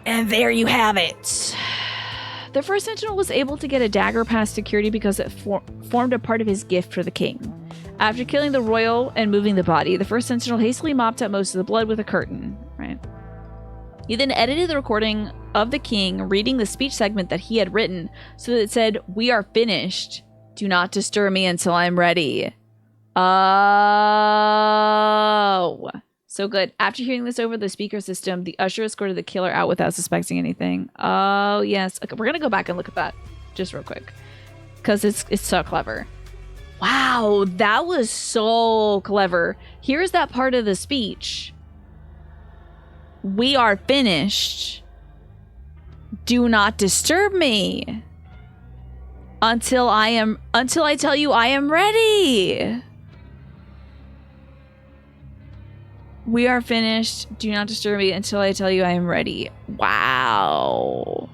And there you have it. The first sentinel was able to get a dagger past security because it formed a part of his gift for the king. After killing the royal and moving the body, the first sentinel hastily mopped up most of the blood with a curtain. Right. He then edited the recording of the king reading the speech segment that he had written so that it said, "We are finished. Do not disturb me until I'm ready." Oh. So good. After hearing this over the speaker system, the usher escorted the killer out without suspecting anything. Oh, yes. Okay, we're going to go back and look at that just real quick. Because it's so clever. Wow, that was so clever. Here's that part of the speech. We are finished. Do not disturb me. Until I tell you I am ready. We are finished. Do not disturb me until I tell you I am ready. Wow.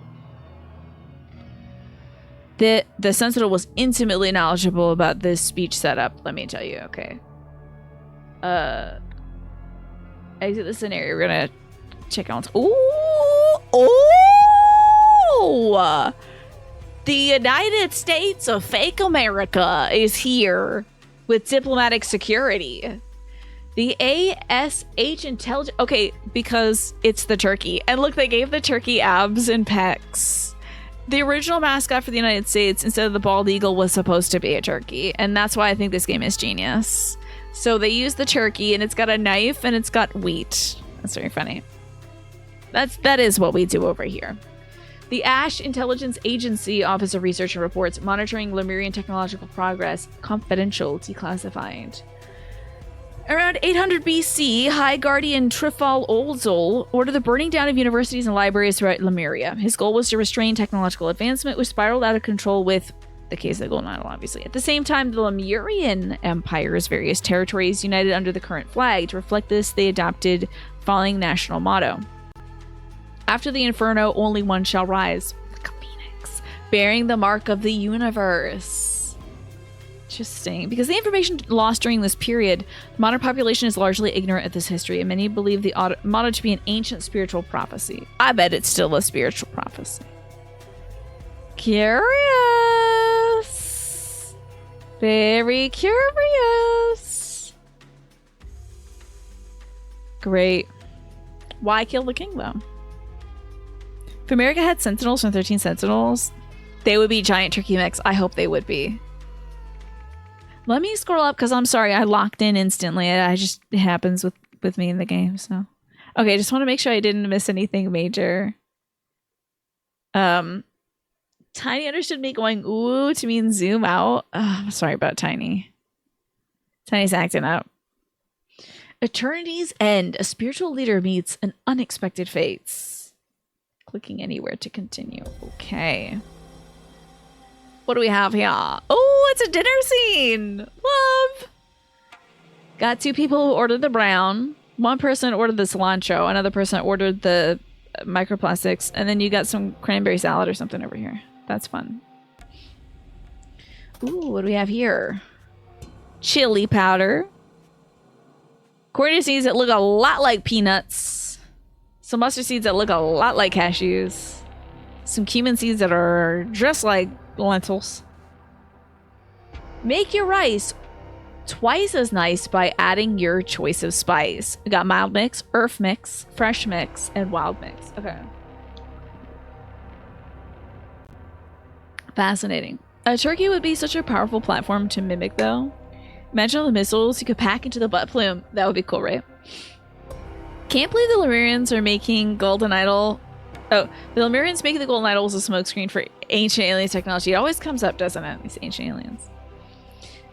The Sentinel was intimately knowledgeable about this speech setup, let me tell you. Okay. Exit the scenario. We're gonna check out. Ooh! Oh! The United States of fake America is here with diplomatic security. The ASH intelligence. Okay, because it's the turkey. And look, they gave the turkey abs and pecs. The original mascot for the United States, instead of the bald eagle, was supposed to be a turkey. And that's why I think this game is genius. So they use the turkey, and it's got a knife, and it's got wheat. That's very funny. That is what we do over here. The ASH Intelligence Agency Office of Research and Reports, monitoring Lemurian technological progress, confidential, declassified. Around 800 BC, High Guardian Trifal Oldzol ordered the burning down of universities and libraries throughout Lemuria. His goal was to restrain technological advancement, which spiraled out of control with the case of the Golden Idol, obviously. At the same time, the Lemurian Empire's various territories united under the current flag. To reflect this, they adopted the following national motto. After the inferno, only one shall rise, like a phoenix, bearing the mark of the universe. Interesting. Because the information lost during this period, the modern population is largely ignorant of this history, and many believe the motto to be an ancient spiritual prophecy. I bet it's still a spiritual prophecy. Curious. Very curious. Great. Why kill the king, though? If America had Sentinels from 13 Sentinels, they would be giant turkey mechs. I hope they would be. Let me scroll up because I'm sorry, I locked in instantly. It happens with me in the game, so. Okay, just want to make sure I didn't miss anything major. Tiny understood me going ooh to mean zoom out. I'm sorry about Tiny. Tiny's acting up. Eternity's End. A spiritual leader meets an unexpected fates. Clicking anywhere to continue. Okay. What do we have here? Oh, it's a dinner scene. Love. Got two people who ordered the brown. One person ordered the cilantro. Another person ordered the microplastics. And then you got some cranberry salad or something over here. That's fun. Ooh, what do we have here? Chili powder. Corn seeds that look a lot like peanuts. Some mustard seeds that look a lot like cashews. Some cumin seeds that are just like lentils. Make your rice twice as nice by adding your choice of spice. We got mild mix, earth mix, fresh mix, and wild mix. Okay. Fascinating. A turkey would be such a powerful platform to mimic, though. Imagine all the missiles you could pack into the butt plume. That would be cool, right? Can't believe the Lemurians are making Golden Idol. Oh, the Lemurians making the Golden Idol was a smokescreen for ancient alien technology. It always comes up, doesn't it? These ancient aliens.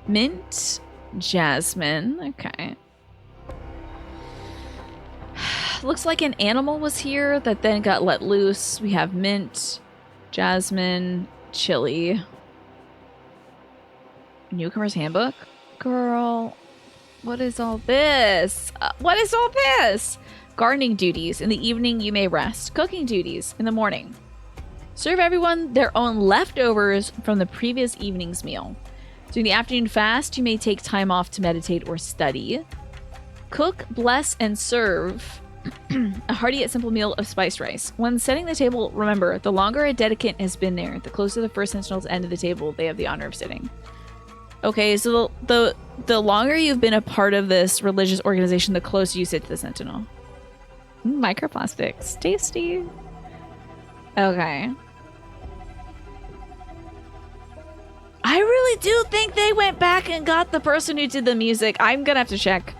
Mint, jasmine. Okay. Looks like an animal was here that then got let loose. We have mint, jasmine, chili. Newcomer's Handbook? Girl, what is all this? What is all this? Gardening duties. In the evening, you may rest. Cooking duties. In the morning. Serve everyone their own leftovers from the previous evening's meal. During the afternoon fast, you may take time off to meditate or study. Cook, bless, and serve a hearty yet simple meal of spiced rice. When setting the table, remember, the longer a dedicant has been there, the closer the first sentinel's end of the table they have the honor of sitting. Okay, so the longer you've been a part of this religious organization, the closer you sit to the sentinel. Microplastics. Tasty. Okay. I really do think they went back and got the person who did the music. I'm gonna have to check.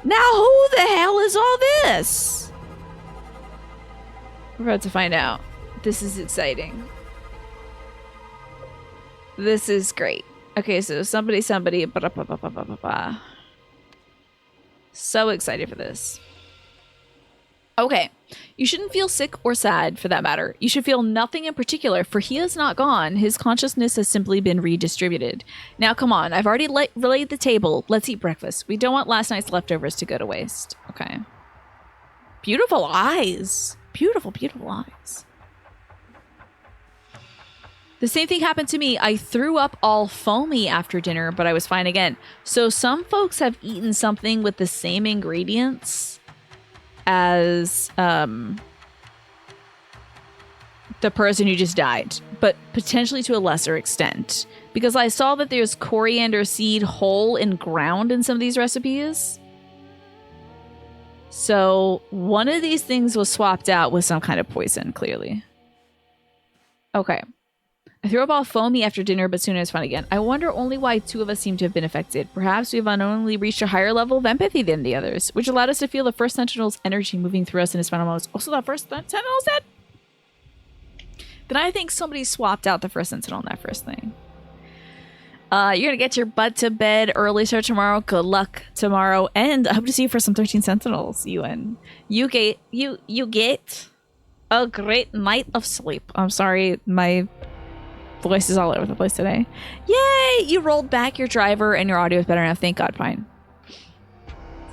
Now who the hell is all this? We're about to find out. This is exciting. This is great. Okay, so somebody. So excited for this. Okay, you shouldn't feel sick or sad for that matter. You should feel nothing in particular, for he is not gone. His consciousness has simply been redistributed. Now, come on, I've already relayed the table. Let's eat breakfast. We don't want last night's leftovers to go to waste. Okay. Beautiful eyes. Beautiful, beautiful eyes. The same thing happened to me. I threw up all foamy after dinner, but I was fine again. So some folks have eaten something with the same ingredients as the person who just died, but potentially to a lesser extent. Because I saw that there's coriander seed whole and ground in some of these recipes. So one of these things was swapped out with some kind of poison, clearly. Okay. I threw up all foamy after dinner, but soon I was fine again. I wonder only why 2 of us seem to have been affected. Perhaps we have unknowingly reached a higher level of empathy than the others, which allowed us to feel the first sentinel's energy moving through us in his final moments. Also, that first sentinel's dead? Then I think somebody swapped out the first sentinel in that first thing. You're gonna get your butt to bed early, so tomorrow. Good luck tomorrow, and I hope to see you for some 13 sentinels, Ewan. You get a great night of sleep. I'm sorry, my voice is all over the place today. Yay! You rolled back your driver and your audio is better now. Thank God. Fine.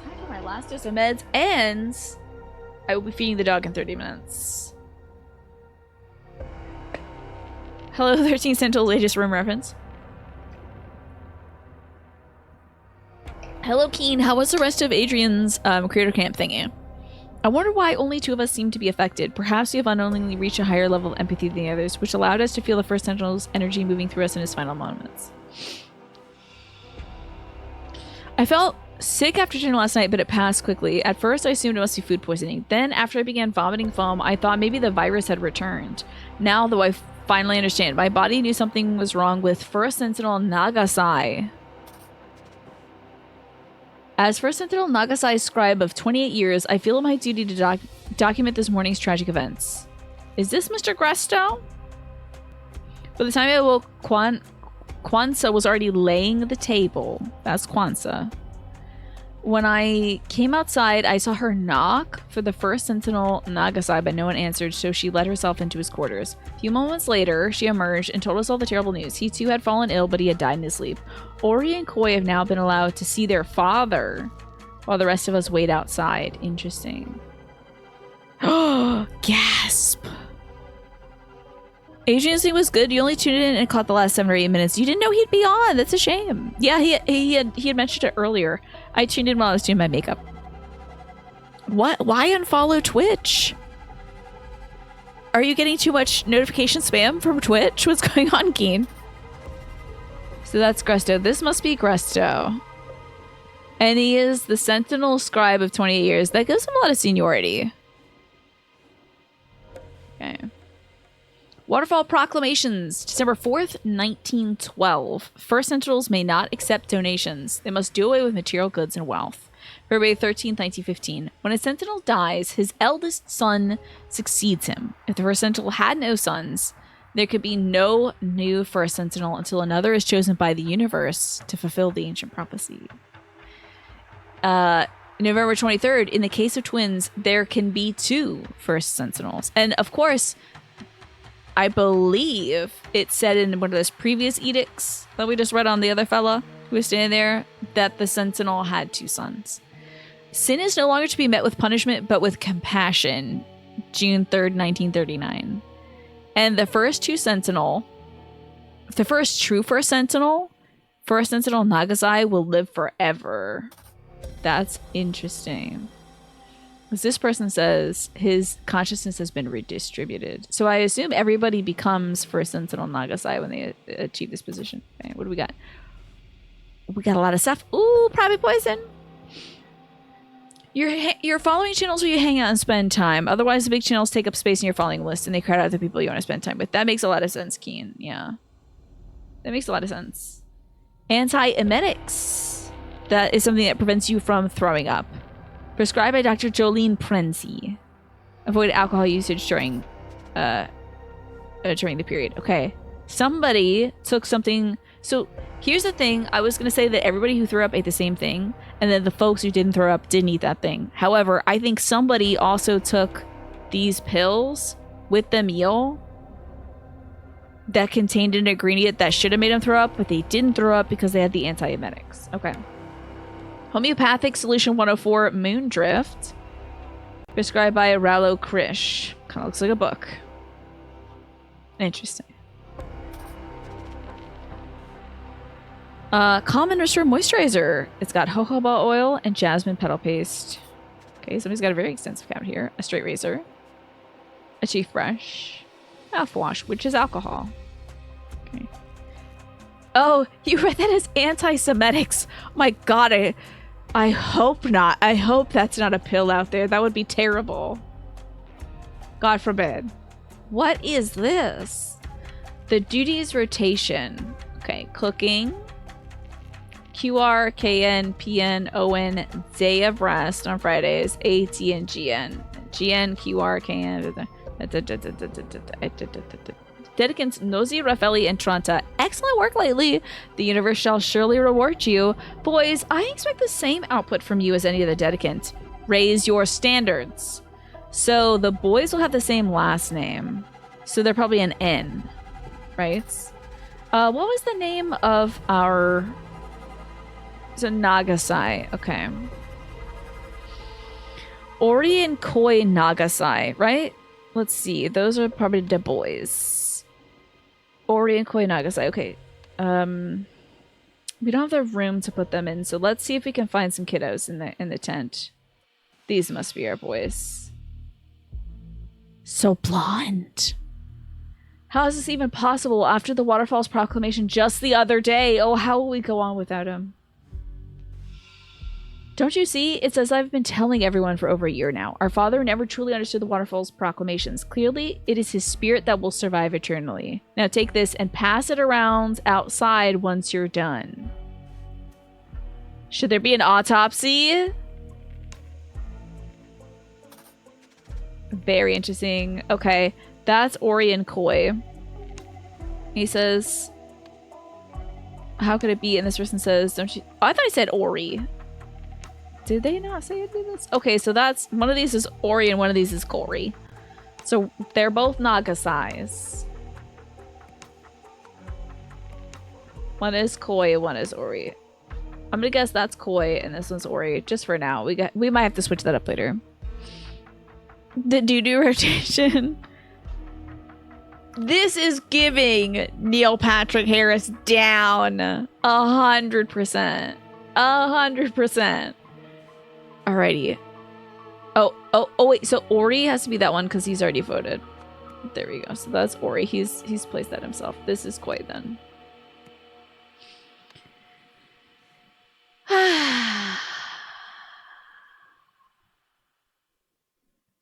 Time for my last dose of meds, and I will be feeding the dog in 30 minutes. Hello, 13 Sentinels Aegis room reference. Hello, Keen. How was the rest of Adrian's creator camp thingy? I wonder why only 2 of us seem to be affected. Perhaps we have unknowingly reached a higher level of empathy than the others, which allowed us to feel the first sentinel's energy moving through us in his final moments. I felt sick after dinner last night, but it passed quickly. At first, I assumed it must be food poisoning. Then, after I began vomiting foam, I thought maybe the virus had returned. Now, though, I finally understand. My body knew something was wrong with First Sentinel Nagasai. As First Sentinel Nagasai's scribe of 28 years, I feel it my duty to document this morning's tragic events. Is this Mr. Gresto? By the time I awoke, Kwanzaa was already laying the table. That's Kwanzaa. When I came outside, I saw her knock for the First Sentinel Nagasai, but no one answered, so she let herself into his quarters. A few moments later, she emerged and told us all the terrible news. He too had fallen ill, but he had died in his sleep. Ori and Koi have now been allowed to see their father, while the rest of us wait outside. Interesting. Gasp! Adrian's thing was good. You only tuned in and caught the last 7 or 8 minutes. You didn't know he'd be on. That's a shame. Yeah, he had mentioned it earlier. I tuned in while I was doing my makeup. What? Why unfollow Twitch? Are you getting too much notification spam from Twitch? What's going on, Keen? So that's Gresto. This must be Gresto. And he is the Sentinel Scribe of 28 years. That gives him a lot of seniority. Okay. Waterfall Proclamations, December 4th, 1912. First Sentinels may not accept donations. They must do away with material goods and wealth. February 13th, 1915. When a Sentinel dies, his eldest son succeeds him. If the First Sentinel had no sons, there could be no new First Sentinel until another is chosen by the universe to fulfill the ancient prophecy. November 23rd, in the case of twins, there can be 2 First Sentinels. And of course, I believe it said in one of those previous edicts that we just read on the other fella who was standing there that the Sentinel had 2 sons. Sin is no longer to be met with punishment, but with compassion. June 3rd, 1939. And the first true Sentinel First Sentinel Nagasai, will live forever. That's interesting. As this person says, his consciousness has been redistributed. So I assume everybody becomes First Sentinel Nagasai when they achieve this position. Okay, what do we got? We got a lot of stuff. Ooh, probably poison. You're following channels where you hang out and spend time. Otherwise, the big channels take up space in your following list and they crowd out the people you want to spend time with. That makes a lot of sense, Keen. Yeah. That makes a lot of sense. Anti-emetics. that is something that prevents you from throwing up. Prescribed by Dr. Jolene Prenzi. Avoid alcohol usage during the period. Okay. Somebody took something. So here's the thing. I was going to say that everybody who threw up ate the same thing, and then the folks who didn't throw up didn't eat that thing. However, I think somebody also took these pills with the meal that contained an ingredient that should have made them throw up, but they didn't throw up because they had the antiemetics. Okay. Homeopathic Solution 104, Moondrift. Prescribed by Rallo Krish. Kind of looks like a book. Interesting. Common Restore Moisturizer. It's got jojoba oil and jasmine petal paste. Okay, somebody's got a very extensive cabinet here. A straight razor. A chief brush. Mouthwash, which is alcohol. Okay. Oh, you read that as anti-Semitics. My god, I hope not. I hope that's not a pill out there. That would be terrible. God forbid. What is this? The duties rotation. Okay, cooking. QR, KN, PN, ON, day of rest on Fridays, AT and GN. GN, QR, KN. Dedicants Nosy, Raffelli, and Tranta. Excellent work lately. The universe shall surely reward you. Boys, I expect the same output from you as any of the Dedicants. Raise your standards. So the boys will have the same last name. So they're probably an N, right? What was the name of our... So Nagasai. Okay. Ori and Koi Nagasai, right? Let's see. Those are probably the boys. Ori and Koi Nagasai. Okay. We don't have the room to put them in, so let's see if we can find some kiddos in the tent. These must be our boys. So blonde. How is this even possible after the Waterfalls proclamation just the other day? Oh, how will we go on without him? Don't you see? It's as I've been telling everyone for over a year now. Our father never truly understood the Waterfall's proclamations. Clearly, it is his spirit that will survive eternally. Now take this and pass it around outside once you're done. Should there be an autopsy? Very interesting. Okay, that's Ori and Koi. He says, how could it be? And this person says, don't you... Oh, I thought I said Ori. Did they not say it did this? Okay, so that's... One of these is Ori and one of these is Kori. So they're both Nagasais. One is Koi, one is Ori. I'm gonna guess that's Koi and this one's Ori, just for now. We might have to switch that up later. The doo-doo rotation. This is giving Neil Patrick Harris down 100%. 100%. Alrighty. Oh, wait. So Ori has to be that one because he's already voted. There we go. So that's Ori. He's placed that himself. This is Koi then.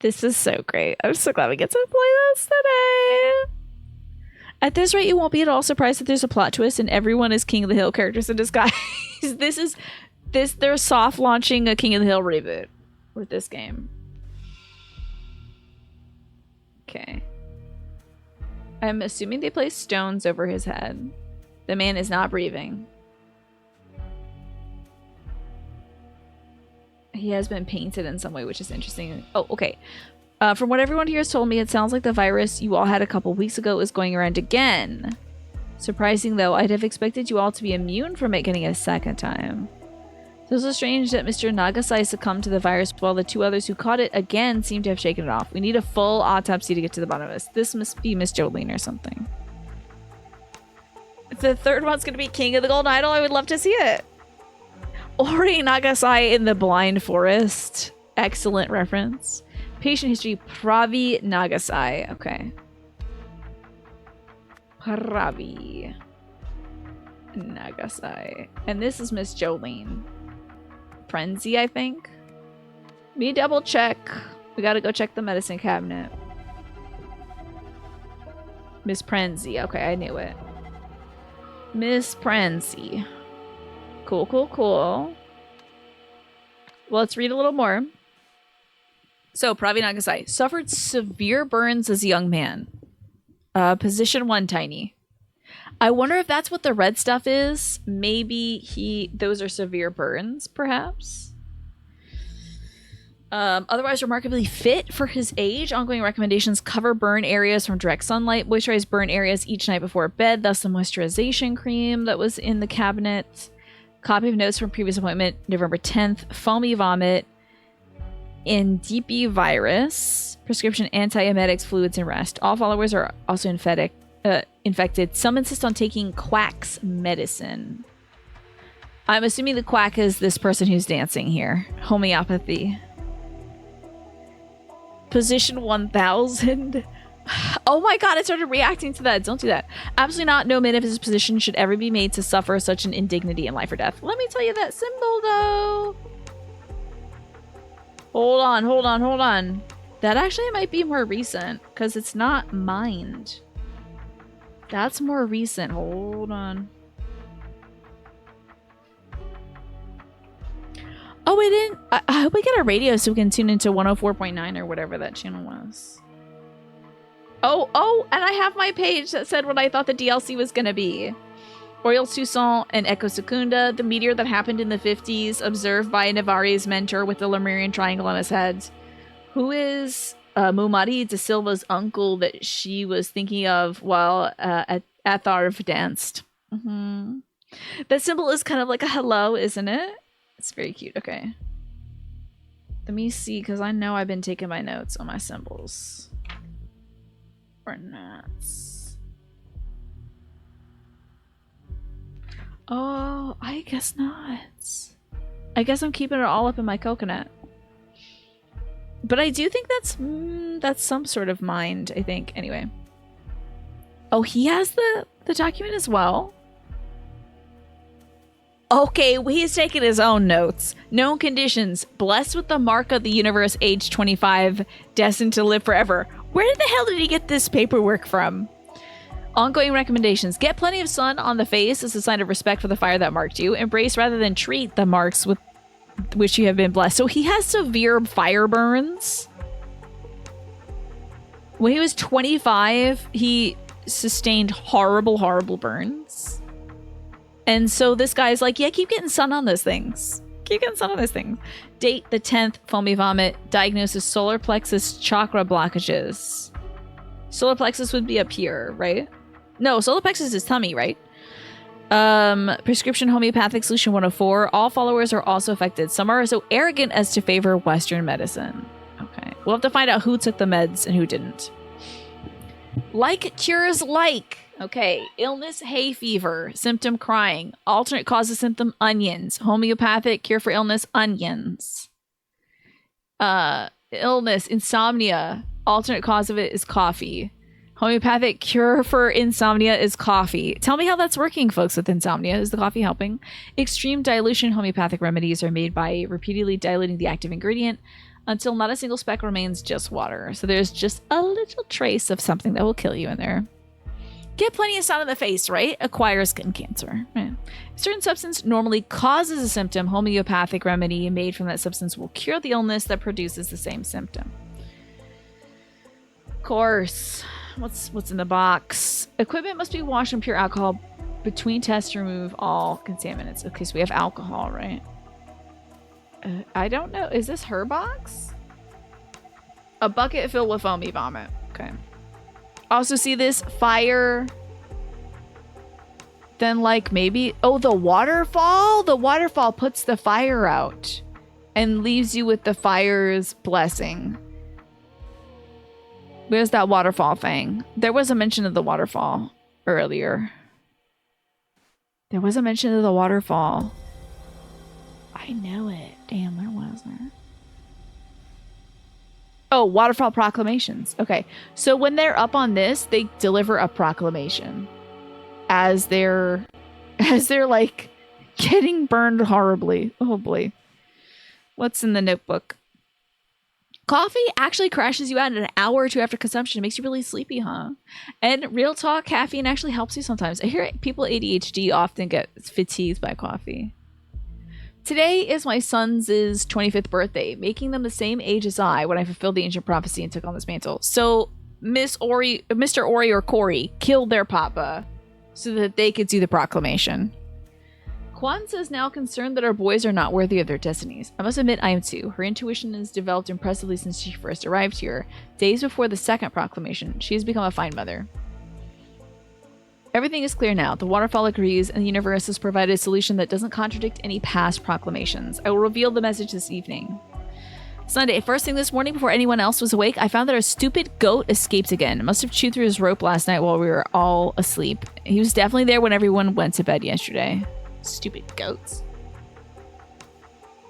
This is so great. I'm so glad we get to play this today. At this rate, you won't be at all surprised that there's a plot twist and everyone is King of the Hill characters in disguise. They're soft launching a King of the Hill reboot with this game. Okay. I'm assuming they place stones over his head. The man is not breathing. He has been painted in some way, which is interesting. Oh, okay. From what everyone here has told me, it sounds like the virus you all had a couple weeks ago is going around again. Surprising, though. I'd have expected you all to be immune from it getting a second time. So it's so strange that Mr. Nagasai succumbed to the virus while the two others who caught it again seem to have shaken it off. We need a full autopsy to get to the bottom of this. This must be Miss Jolene or something. If the third one's going to be King of the Golden Idol, I would love to see it. Ori Nagasai in the Blind Forest. Excellent reference. Patient history, Pravi Nagasai. Okay. Pravi Nagasai. And this is Miss Jolene Prenzi, I think. Me double check. We gotta go check the medicine cabinet. Miss Prenzi. Okay, I knew it. Miss Prenzi. Cool, cool, cool. Well, let's read a little more. So, Pravi Nagasai suffered severe burns as a young man. Position 1, tiny. I wonder if that's what the red stuff is. Maybe those are severe burns, perhaps. Otherwise remarkably fit for his age. Ongoing recommendations: cover burn areas from direct sunlight, moisturize burn areas each night before bed, thus the moisturization cream that was in the cabinet. Copy of notes from previous appointment, November 10th. Foamy vomit, Indipi virus, prescription antiemetics, fluids, and rest. All followers are also infected. Some insist on taking quack's medicine. I'm assuming the quack is this person who's dancing here. Homeopathy. Position 1000. Oh my god, I started reacting to that. Don't do that. Absolutely not. No man of his position should ever be made to suffer such an indignity in life or death. Let me tell you that symbol, though. Hold on. That actually might be more recent, because it's not mind. That's more recent. Hold on. Oh, we didn't. I hope we get a radio so we can tune into 104.9 or whatever that channel was. Oh, and I have my page that said what I thought the DLC was going to be. Oriol Toussaint and Echo Secunda, the meteor that happened in the 50s, observed by Navari's mentor with the Lemurian triangle on his head. Who is Mumari de Silva's uncle that she was thinking of while Atharv danced? Mm-hmm. That symbol is kind of like a hello, isn't it? It's very cute. Okay. Let me see, because I know I've been taking my notes on my symbols. Or not. Oh, I guess not. I guess I'm keeping it all up in my coconut. But I do think that's some sort of mind, I think. Anyway. Oh, he has the document as well. Okay, well, he's taking his own notes. Known conditions. Blessed with the mark of the universe, age 25, destined to live forever. Where the hell did he get this paperwork from? Ongoing recommendations. Get plenty of sun on the face as a sign of respect for the fire that marked you. Embrace rather than treat the marks with which you have been blessed. So he has severe fire burns. When he was 25, he sustained horrible, horrible burns. And so this guy's like, yeah, keep getting sun on those things. Keep getting sun on those things. Date the 10th, foamy vomit. Diagnosis, solar plexus chakra blockages. Solar plexus would be up here, right? No, solar plexus is tummy, right? Prescription homeopathic solution 104. All followers are also affected. Some are so arrogant as to favor Western medicine. Okay. We'll have to find out who took the meds and who didn't. Like cures like. Okay. Illness, hay fever. Symptom, crying. Alternate cause of symptom, onions. Homeopathic cure for illness, onions. Illness, insomnia. Alternate cause of it is coffee. Homeopathic cure for insomnia is coffee. Tell me how that's working, folks, with insomnia. Is the coffee helping? Extreme dilution homeopathic remedies are made by repeatedly diluting the active ingredient until not a single speck remains, just water. So there's just a little trace of something that will kill you in there. Get plenty of sun in the face, right? Acquire skin cancer. Right. A certain substance normally causes a symptom. Homeopathic remedy made from that substance will cure the illness that produces the same symptom. Of course. What's in the box? Equipment must be washed in pure alcohol between tests to remove all contaminants. Okay, so we have alcohol, right? I don't know. Is this her box? A bucket filled with foamy vomit. Okay. Also see this fire. Then like maybe, oh, the waterfall? The waterfall puts the fire out and leaves you with the fire's blessing. Where's that waterfall thing? There was a mention of the waterfall earlier. There was a mention of the waterfall. I know it. Damn, where was it? Oh, waterfall proclamations. Okay. So when they're up on this, they deliver a proclamation as they're like getting burned horribly. Oh boy. What's in the notebook? Coffee actually crashes you out an hour or two after consumption. It makes you really sleepy, huh? And real talk, caffeine actually helps you sometimes. I hear people with ADHD often get fatigued by coffee. Today is my son's 25th birthday, making them the same age as I when I fulfilled the ancient prophecy and took on this mantle. So Mr. Ori or Corey killed their papa so that they could do the proclamation. Kwanzaa is now concerned that our boys are not worthy of their destinies. I must admit I am too. Her intuition has developed impressively since she first arrived here. Days before the second proclamation, she has become a fine mother. Everything is clear now. The waterfall agrees, and the universe has provided a solution that doesn't contradict any past proclamations. I will reveal the message this evening. Sunday, first thing this morning before anyone else was awake, I found that our stupid goat escaped again. Must have chewed through his rope last night while we were all asleep. He was definitely there when everyone went to bed yesterday. Stupid goats.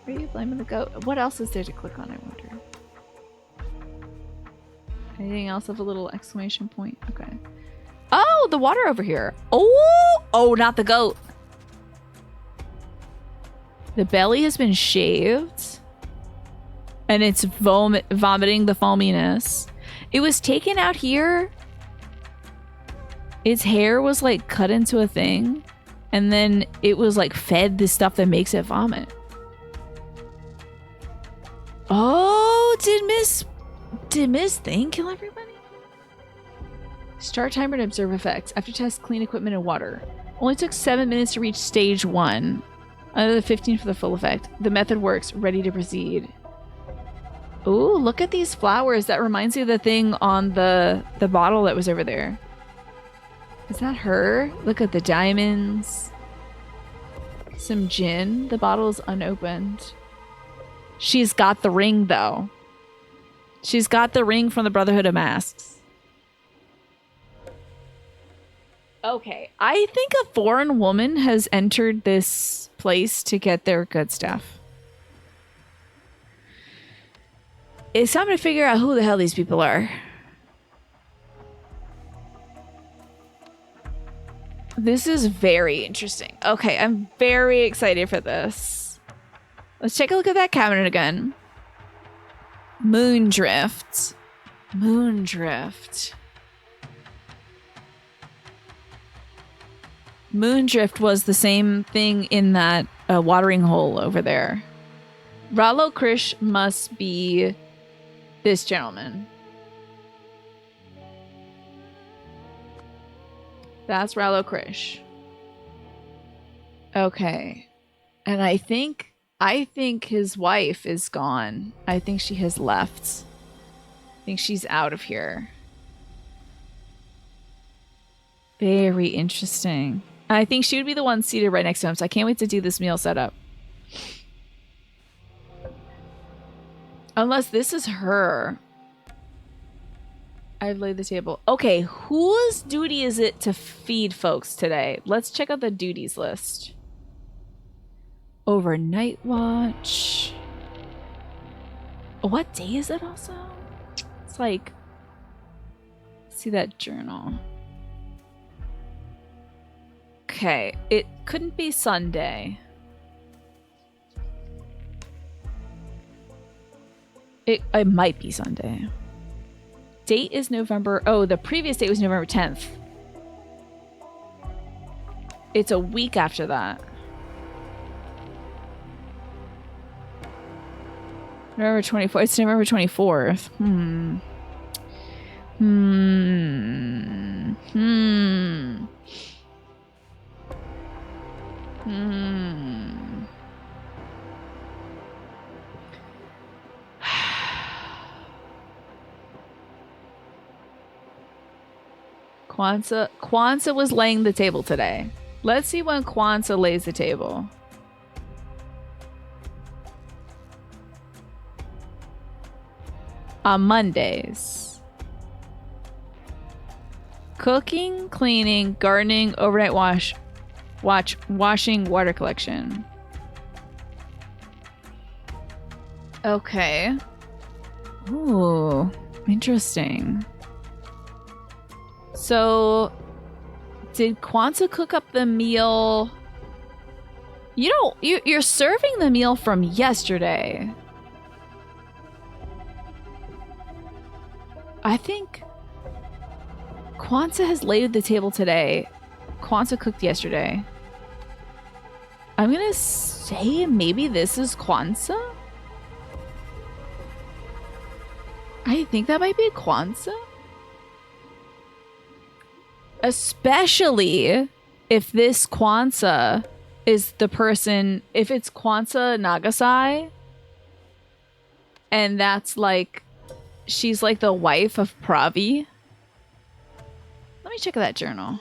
Are you blaming the goat? What else is there to click on, I wonder? Anything else of a little exclamation point? Okay. Oh, the water over here. Oh, not the goat. The belly has been shaved. And it's vomiting the foaminess. It was taken out here. Its hair was like cut into a thing. And then it was like fed the stuff that makes it vomit. Oh, did Miss Thing kill everybody? Start timer and observe effects. After test, clean equipment and water. Only took 7 minutes to reach stage 1. Another 15 for the full effect. The method works. Ready to proceed. Ooh, look at these flowers. That reminds me of the thing on the bottle that was over there. Is that her? Look at the diamonds. Some gin. The bottle is unopened. She's got the ring, though. She's got the ring from the Brotherhood of Masks. Okay, I think a foreign woman has entered this place to get their good stuff. It's time to figure out who the hell these people are. This is very interesting. Okay, I'm very excited for this. Let's take a look at that cabinet again. Moondrift. Moondrift. Moondrift was the same thing in that watering hole over there. Ralo Krish must be this gentleman. That's Ralo Krish. Okay. And I think his wife is gone. I think she has left. I think she's out of here. Very interesting. I think she would be the one seated right next to him, so I can't wait to do this meal setup. Unless this is her. I've laid the table. Okay, whose duty is it to feed folks today? Let's check out the duties list. Overnight watch. What day is it also? It's like... see that journal. Okay, it couldn't be Sunday. It might be Sunday. Date is November... oh, the previous date was November 10th. It's a week after that. November 24th. It's November 24th. Kwanzaa was laying the table today. Let's see when Kwanzaa lays the table. On Mondays. Cooking, cleaning, gardening, overnight washing, water collection. Okay. Ooh, interesting. So, did Kwanzaa cook up the meal? You're serving the meal from yesterday. I think Kwanzaa has laid the table today. Kwanzaa cooked yesterday. I'm gonna say maybe this is Kwanzaa? I think that might be Kwanzaa. Especially if this Kwanzaa is the person, if it's Kwanzaa Nagasai, and that's like, she's like the wife of Pravi. Let me check that journal.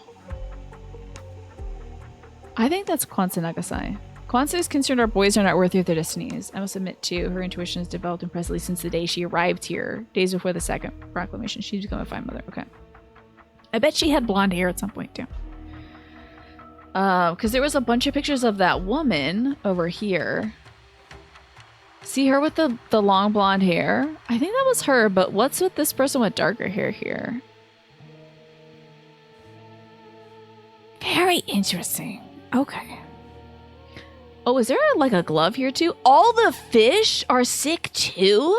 I think that's Kwanzaa Nagasai. Kwanzaa is concerned our boys are not worthy of their destinies. I must admit, too, her intuition has developed impressively since the day she arrived here, days before the second proclamation. She'd become a fine mother. Okay. I bet she had blonde hair at some point, too. Because there was a bunch of pictures of that woman over here. See her with the long blonde hair? I think that was her, but what's with this person with darker hair here? Very interesting. Okay. Oh, is there like a glove here too? All the fish are sick too?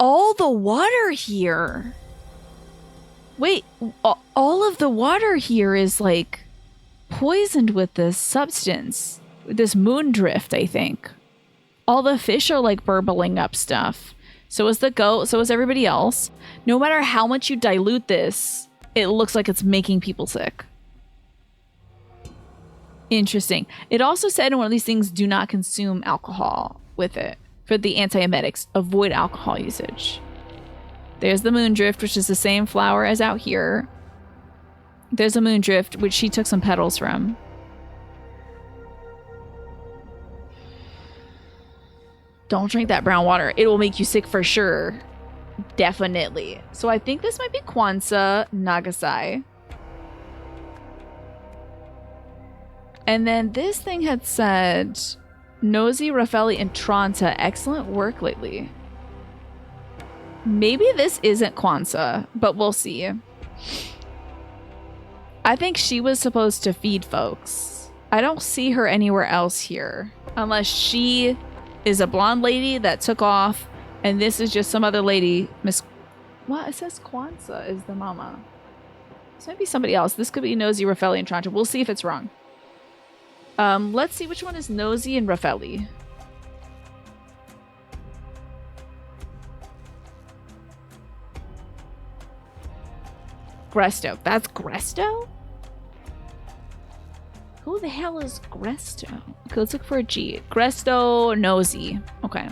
All the water here. Wait, all of the water here is like poisoned with this substance. This moon drift, I think. All the fish are like burbling up stuff. So is the goat, so is everybody else. No matter how much you dilute this, it looks like it's making people sick. Interesting. It also said in one of these things, do not consume alcohol with it. For the antiemetics, avoid alcohol usage. There's the moon drift, which is the same flower as out here. There's a moon drift, which she took some petals from. Don't drink that brown water. It will make you sick for sure. Definitely. So I think this might be Kwanzaa Nagasai. And then this thing had said, Nosy, Raffelli, and Tranta, excellent work lately. Maybe this isn't Kwanzaa, but we'll see. I think she was supposed to feed folks. I don't see her anywhere else here. Unless she is a blonde lady that took off, and this is just some other lady. Miss... What? It says Kwanzaa is the mama. This might be somebody else. This could be Nosy, Raffelli, and Tranta. We'll see if it's wrong. Let's see which one is Nosy and Raffelli. Gresto. That's Gresto? Who the hell is Gresto? Okay, let's look for a G. Gresto Nosy. Okay.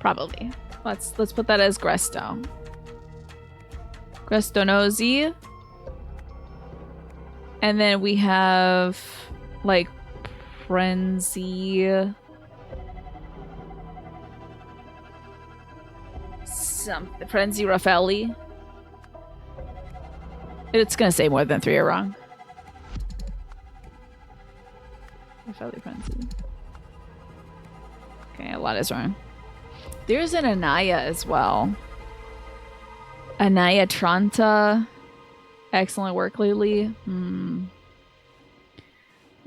Probably. Let's put that as Gresto. Gresto Nosy. And then we have like Frenzy. Frenzy Raffelli. It's gonna say more than 3 are wrong. Raffelli Frenzy. Okay, a lot is wrong. There's an Anaya as well. Anaya Tranta. Excellent work lately. Who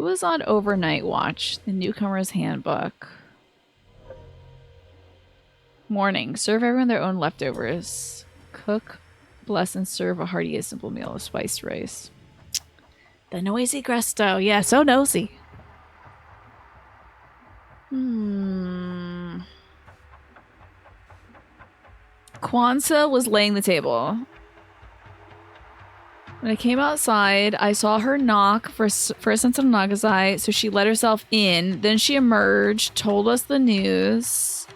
is on overnight watch? The Newcomer's Handbook. Morning. Serve everyone their own leftovers. Cook, bless, and serve a hearty, simple meal of spiced rice. The noisy Gresto. Yeah, so nosy. Kwanzaa was laying the table. When I came outside, I saw her knock for a sense of Nagasai, so she let herself in. Then she emerged, told us the news.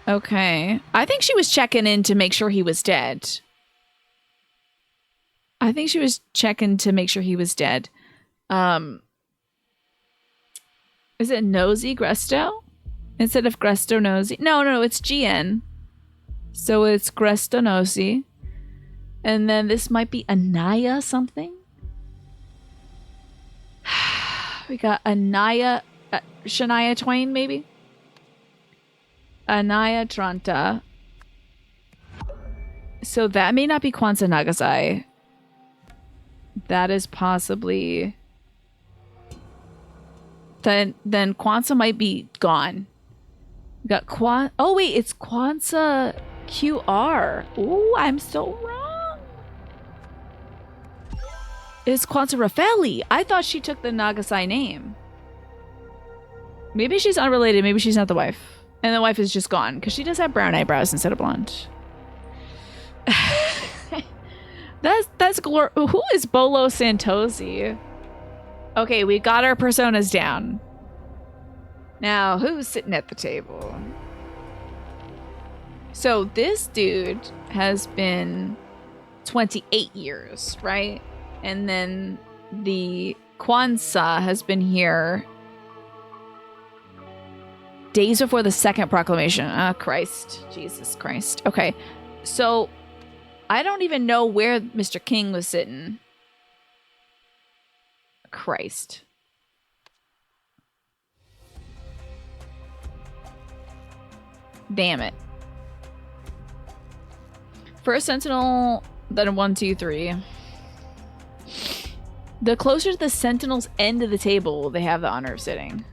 Okay. I think she was checking in to make sure he was dead. I think she was checking to make sure he was dead. Is it Nosy Gresto? Instead of Gresto Nosy? No, it's GN. So it's Gresto Nosy. And then this might be Anaya something. We got Anaya, Shania Twain maybe? Anaya Tranta. So that may not be Kwanzaa Nagasai. That is possibly... Then Kwanzaa might be gone. We got Oh wait, it's Kwanzaa QR. Ooh, I'm so wrong. is Kwanzaa Raffaelli. I thought she took the Nagasai name. Maybe she's unrelated. Maybe she's not the wife. And the wife is just gone because she does have brown eyebrows instead of blonde. That's who is Bolo Santosi? Okay, we got our personas down. Now, who's sitting at the table? So this dude has been 28 years, right? And then the Kwanzaa has been here days before the second proclamation. Ah, Christ. Jesus Christ. Okay. So I don't even know where Mr. King was sitting. Christ. Damn it. First Sentinel, then 1, 2, 3. The closer to the Sentinel's end of the table, they have the honor of sitting.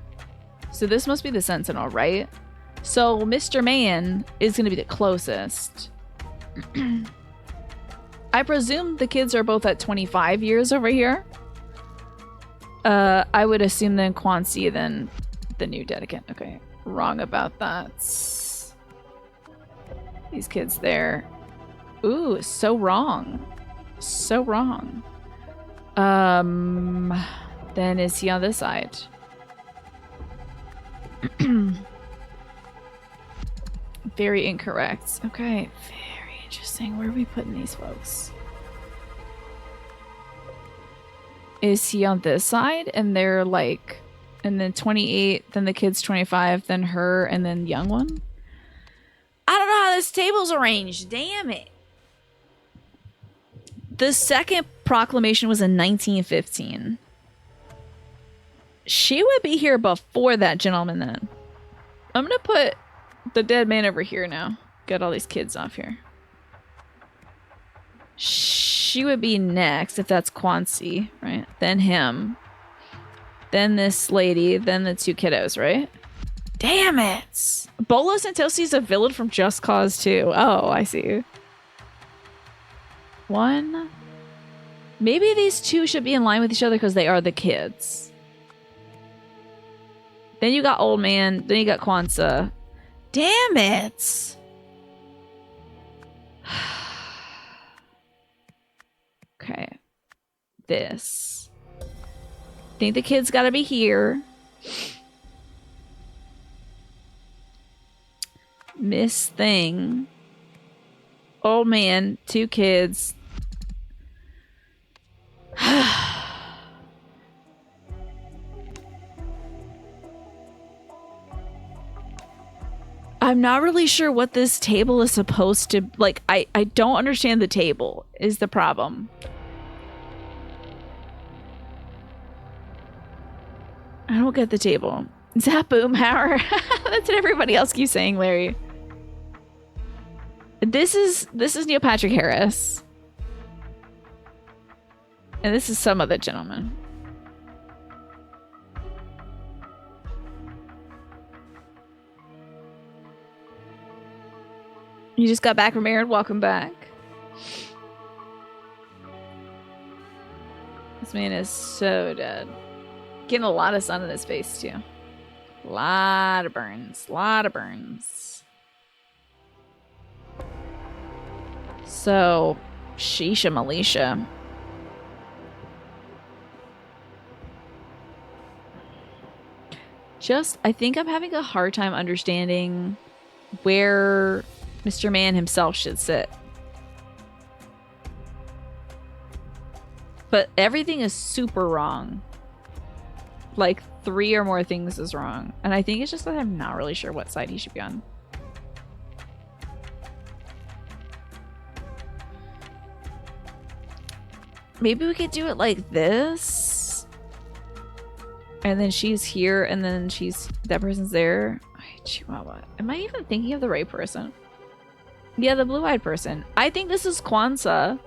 So this must be the Sentinel, right? So Mr. Man is going to be the closest. I presume the kids are both at 25 years over here. I would assume then Kwanzaa, then the new dedicant. Okay, wrong about that. These kids there. Ooh, so wrong. So wrong. Then is he on this side? Very incorrect. Okay, very interesting. Where are we putting these folks? Is he on this side? And they're like, and then 28, then the kid's 25, then her, and then young one? I don't know how this table's arranged. Damn it. The second proclamation was in 1915. She would be here before that gentleman then. I'm going to put the dead man over here now. Get all these kids off here. She would be next if that's Kwanzaa, right? Then him. Then this lady. Then the two kiddos, right? Damn it! Bolo Santosi's a villain from Just Cause 2. Oh, I see. One. Maybe these two should be in line with each other because they are the kids. Then you got Old Man. Then you got Kwanzaa. Damn it! Okay. This. Think the kids gotta be here. Miss Thing. Old Man. Two kids. I'm not really sure what this table is supposed to... Like, I don't understand the table, is the problem. I don't get the table. Zap Boomhauer. That's what everybody else keeps saying, Larry. This is Neil Patrick Harris. And this is some other gentleman. You just got back from Aaron. Welcome back. This man is so dead. Getting a lot of sun in his face, too. Lot of burns. Lot of burns. So, Shisha Malisha. I think I'm having a hard time understanding where Mr. Man himself should sit. But everything is super wrong. Like 3 or more things is wrong. And I think it's just that I'm not really sure what side he should be on. Maybe we could do it like this. And then she's here and then that person's there. Chihuahua. Am I even thinking of the right person? Yeah, the blue-eyed person. I think this is Kwanzaa.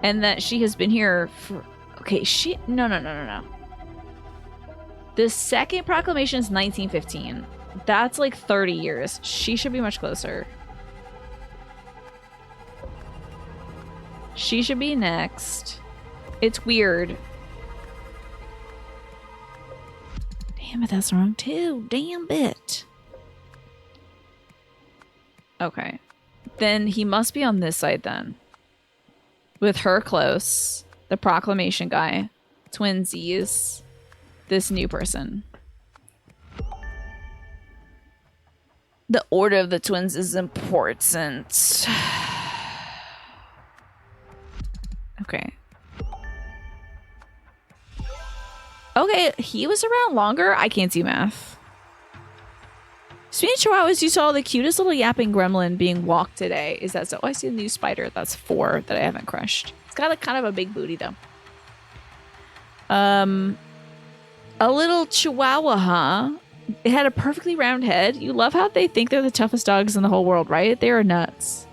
And that she has been here for... Okay, No. The second proclamation is 1915. That's like 30 years. She should be much closer. She should be next. It's weird. Damn it, that's wrong too. Damn it. Okay. Then he must be on this side then. With her close. The proclamation guy. Twinsies. This new person. The order of the twins is important. Okay. Okay, he was around longer? I can't see math. Speaking of chihuahuas, you saw the cutest little yapping gremlin being walked today. Is that so? Oh, I see a new spider. That's 4 that I haven't crushed. It's got a kind of a big booty though. A little chihuahua, huh? It had a perfectly round head. You love how they think they're the toughest dogs in the whole world, right? They are nuts.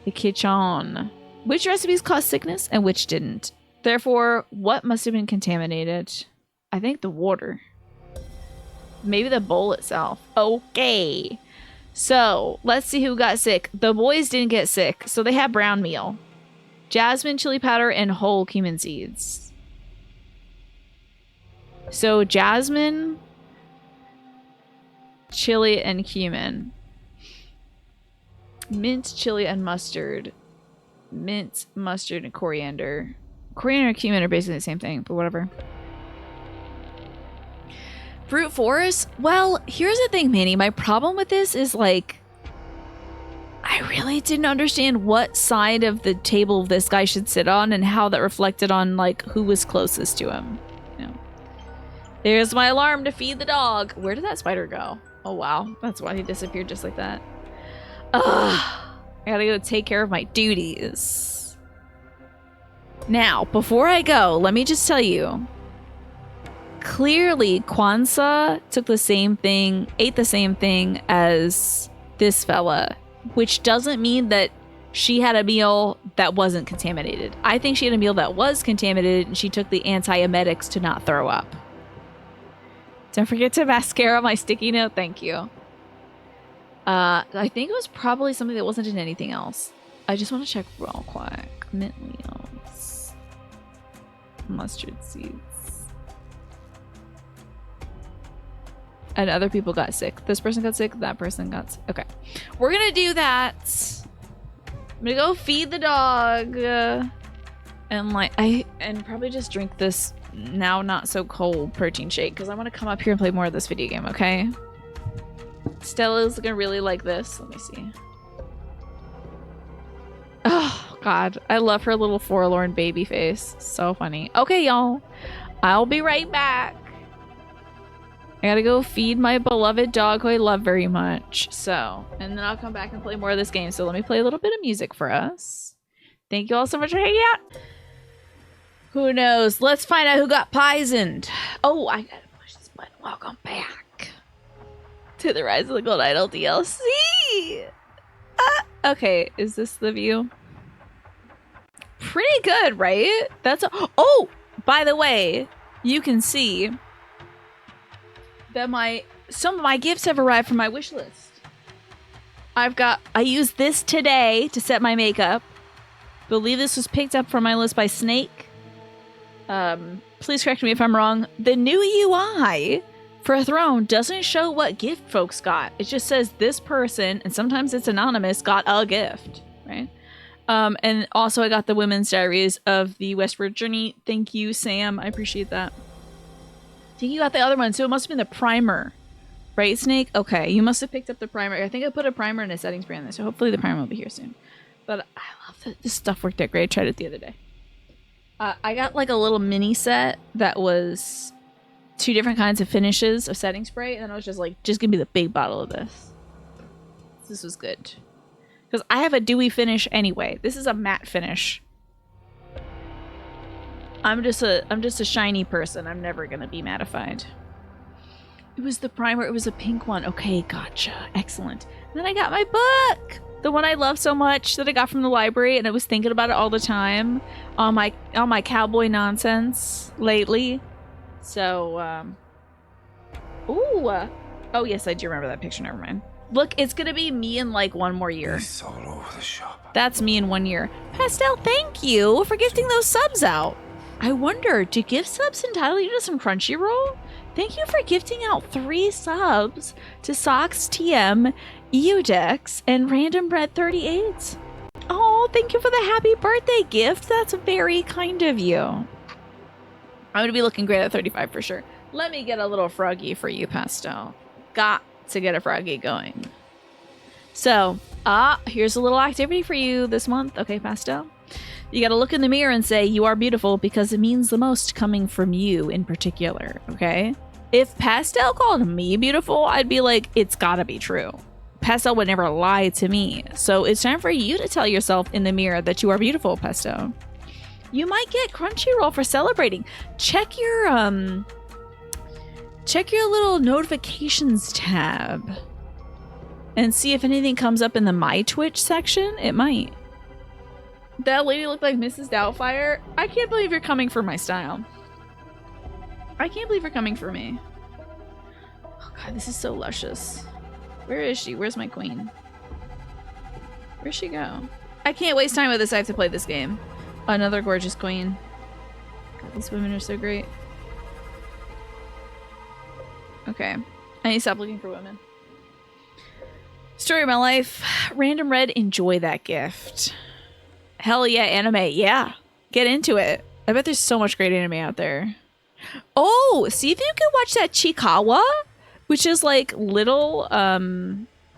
The kitchen. Which recipes caused sickness and which didn't? Therefore, what must have been contaminated? I think the water. Maybe the bowl itself. Okay. So, let's see who got sick. The boys didn't get sick, so they had brown meal. Jasmine, chili powder, and whole cumin seeds. So, jasmine, chili, and cumin. Mint, chili, and mustard. Mint, mustard, and coriander. Coriander and cumin are basically the same thing, but whatever. Brute force? Well, here's the thing, Manny. My problem with this is, like, I really didn't understand what side of the table this guy should sit on and how that reflected on, like, who was closest to him. You know. There's my alarm to feed the dog. Where did that spider go? Oh, wow. That's why he disappeared just like that. Ugh. I gotta go take care of my duties. Now, before I go, let me just tell you. Clearly, Kwanzaa took the same thing, ate the same thing as this fella, which doesn't mean that she had a meal that wasn't contaminated. I think she had a meal that was contaminated, and she took the antiemetics to not throw up. Don't forget to mascara my sticky note. Thank you. I think it was probably something that wasn't in anything else. I just want to check real quick. Mint meals. Mustard seeds. And other people got sick. This person got sick. That person got sick. Okay. We're going to do that. I'm going to go feed the dog. And probably just drink this now not so cold protein shake. Because I want to come up here and play more of this video game. Okay. Stella's gonna really like this. Let me see. Oh, God. I love her little forlorn baby face. So funny. Okay, y'all. I'll be right back. I gotta go feed my beloved dog who I love very much. So, and then I'll come back and play more of this game. So let me play a little bit of music for us. Thank you all so much for hanging out. Who knows? Let's find out who got poisoned. Oh, I gotta push this button. Welcome back to the Rise of the Gold Idol DLC. Okay, is this the view? Pretty good, right? That's oh, by the way, you can see that some of my gifts have arrived from my wish list. I used this today to set my makeup. Believe this was picked up from my list by Snake. Please correct me if I'm wrong. The new UI for a throne doesn't show what gift folks got. It just says this person, and sometimes it's anonymous, got a gift, right? And also I got the Women's Diaries of the Westward Journey. Thank you, Sam. I appreciate that. I think you got the other one, so it must have been the primer. Right, Snake? Okay, you must have picked up the primer. I think I put a primer and a setting spray on there, so hopefully the primer will be here soon. But I love that this stuff worked out great. I tried it the other day. I got like a little mini set that was 2 different kinds of finishes of setting spray, and then I was just like, just give me the big bottle of this. This was good. Because I have a dewy finish anyway. This is a matte finish. I'm just a shiny person. I'm never gonna be mattified. It was the primer. It was a pink one. Okay, gotcha. Excellent. And then I got my book, the one I love so much that I got from the library, and I was thinking about it all the time on my cowboy nonsense lately. So, ooh. Oh yes, I do remember that picture. Never mind. Look, it's gonna be me in like 1 more year. It's all over the shop. That's me in 1 year. Pastel, thank you for gifting those subs out. I wonder, do gift subs entitle you to some Crunchyroll? Thank you for gifting out 3 subs to Socks TM, Eudex, and Random Bread 38. Oh, thank you for the happy birthday gift. That's very kind of you. I'm gonna be looking great at 35 for sure. Let me get a little froggy for you, Pastel. Got to get a froggy going. So, here's a little activity for you this month. Okay, Pastel? You gotta look in the mirror and say, you are beautiful, because it means the most coming from you in particular, okay? If Pastel called me beautiful, I'd be like, it's gotta be true. Pastel would never lie to me. So it's time for you to tell yourself in the mirror that you are beautiful, Pastel. You might get Crunchyroll for celebrating. Check your little notifications tab and see if anything comes up in the My Twitch section. It might. That lady looked like Mrs. Doubtfire. I can't believe you're coming for my style. I can't believe you're coming for me. Oh god, this is so luscious. Where is she? Where's my queen? Where'd she go? I can't waste time with this. I have to play this game. Another gorgeous queen. God, these women are so great. Okay. I need to stop looking for women. Story of my life. Random Red, enjoy that gift. Hell yeah, anime. Yeah. Get into it. I bet there's so much great anime out there. Oh, see if you can watch that Chikawa, which is like little,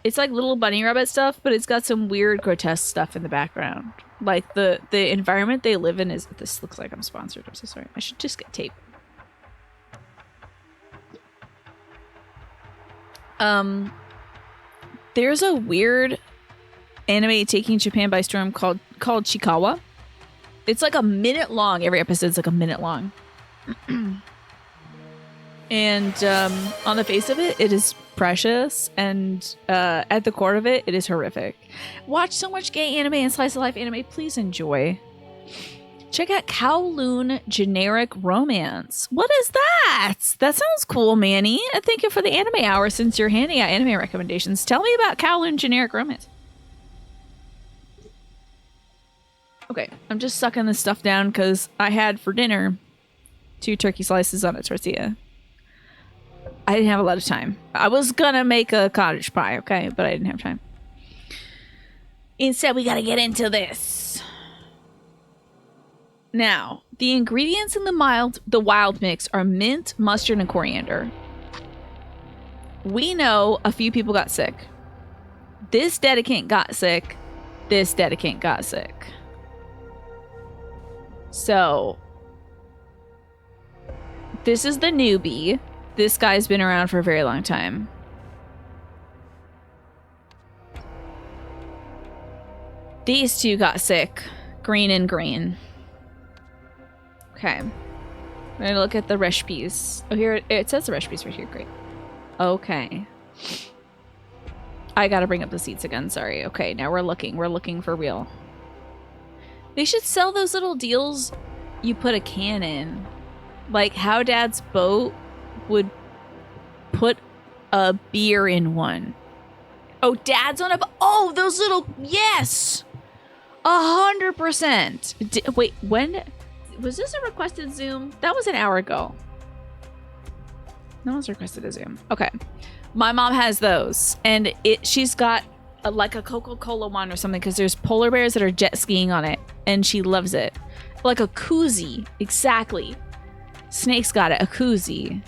it's like little bunny rabbit stuff, but it's got some weird grotesque stuff in the background. Like the environment they live in is, this looks like I'm sponsored. I'm so sorry. I should just get tape. There's a weird anime taking Japan by storm called Chikawa. It's like a minute long. Every episode's like a minute long. And on the face of it, it is precious, and at the core of it, it is horrific. Watch so much gay anime and slice of life anime. Please enjoy. Check out Kowloon Generic Romance. What is that? That sounds cool, Manny. And thank you for the anime hour since you're handing out anime recommendations. Tell me about Kowloon Generic Romance. Okay, I'm just sucking this stuff down because I had for dinner 2 turkey slices on a tortilla. I didn't have a lot of time. I was gonna make a cottage pie, okay? But I didn't have time. Instead, we gotta get into this. Now, the ingredients in the wild mix are mint, mustard, and coriander. We know a few people got sick. This dedicant got sick. This dedicant got sick. So, this is the newbie. This guy's been around for a very long time. These 2 got sick. Green and green. Okay. We're gonna look at the recipes. Oh, here it says the recipes right here. Great. Okay. I gotta bring up the seats again. Sorry. Okay, now we're looking. We're looking for real. They should sell those little deals you put a can in. Like How Dad's Boat would put a beer in one. Oh, Dad's on a... Oh, those little... Yes! 100%. Wait, when... Was this a requested Zoom? That was an hour ago. No one's requested a Zoom. Okay. My mom has those. And she's got like a Coca-Cola one or something because there's polar bears that are jet skiing on it. And she loves it. Like a koozie. Exactly. Snake's got it. A koozie.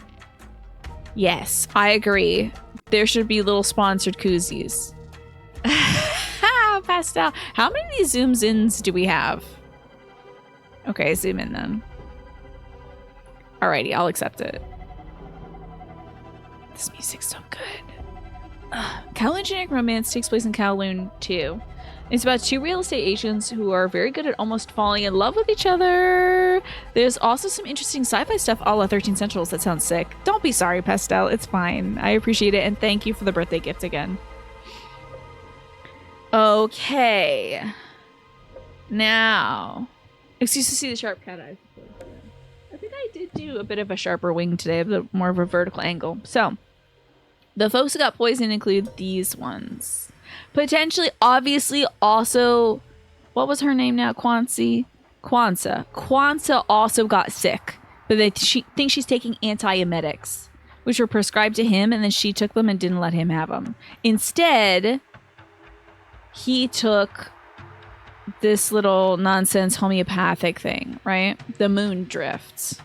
Yes, I agree. There should be little sponsored koozies. Pastel. How many of these zooms ins do we have? Okay, zoom in then. Alrighty, I'll accept it. This music's so good. Kowloon Generic Romance takes place in Kowloon 2. It's about 2 real estate agents who are very good at almost falling in love with each other. There's also some interesting sci-fi stuff a la 13 Centrals that sounds sick. Don't be sorry, Pastel. It's fine. I appreciate it, and thank you for the birthday gift again. Okay. Now... Excuse to see the sharp cat eyes. I think I did do a bit of a sharper wing today, a bit more of a vertical angle. So, The folks who got poisoned include these ones. Potentially, obviously, also, what was her name now? Kwanzaa. Kwanzaa also got sick, but she thinks she's taking antiemetics, which were prescribed to him, and then she took them and didn't let him have them. Instead, he took this little nonsense homeopathic thing, right? The moon drifts.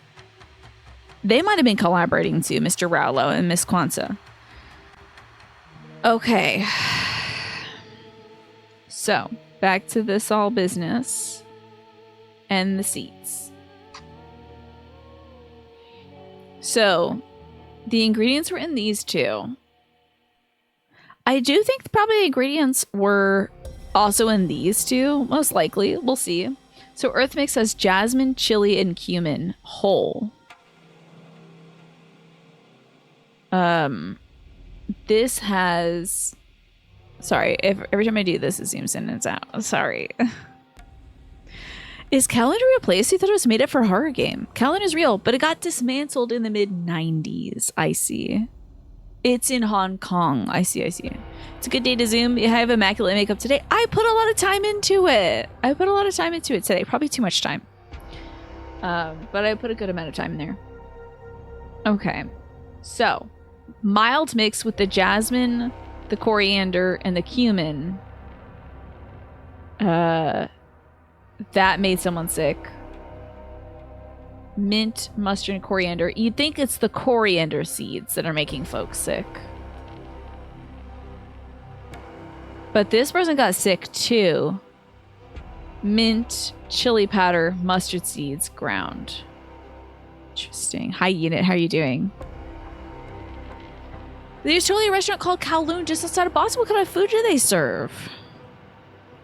They might have been collaborating too, Mr. Rowlow and Miss Kwanzaa. Okay. So, back to this all business and the seats. So, the ingredients were in these two. I do think probably the ingredients were also in these two, most likely. We'll see. So Earth Mix has jasmine, chili, and cumin whole. This has... Sorry, every time I do this, it seems in it's out. Sorry. Is Calendar a real place? I thought it was made up for a horror game. Calendar is real, but it got dismantled in the mid-90s. I see. It's in Hong Kong. I see. It's a good day to Zoom. I have immaculate makeup today. I put a lot of time into it. Today. Probably too much time. But I put a good amount of time in there. Okay. So, mild mix with the jasmine, the coriander, and the cumin. That made someone sick. Mint, mustard, and coriander. You'd think it's the coriander seeds that are making folks sick. But this person got sick too. Mint, chili powder, mustard seeds, ground. Interesting. Hi, Unit. How are you doing? There's totally a restaurant called Kowloon just outside of Boston. What kind of food do they serve?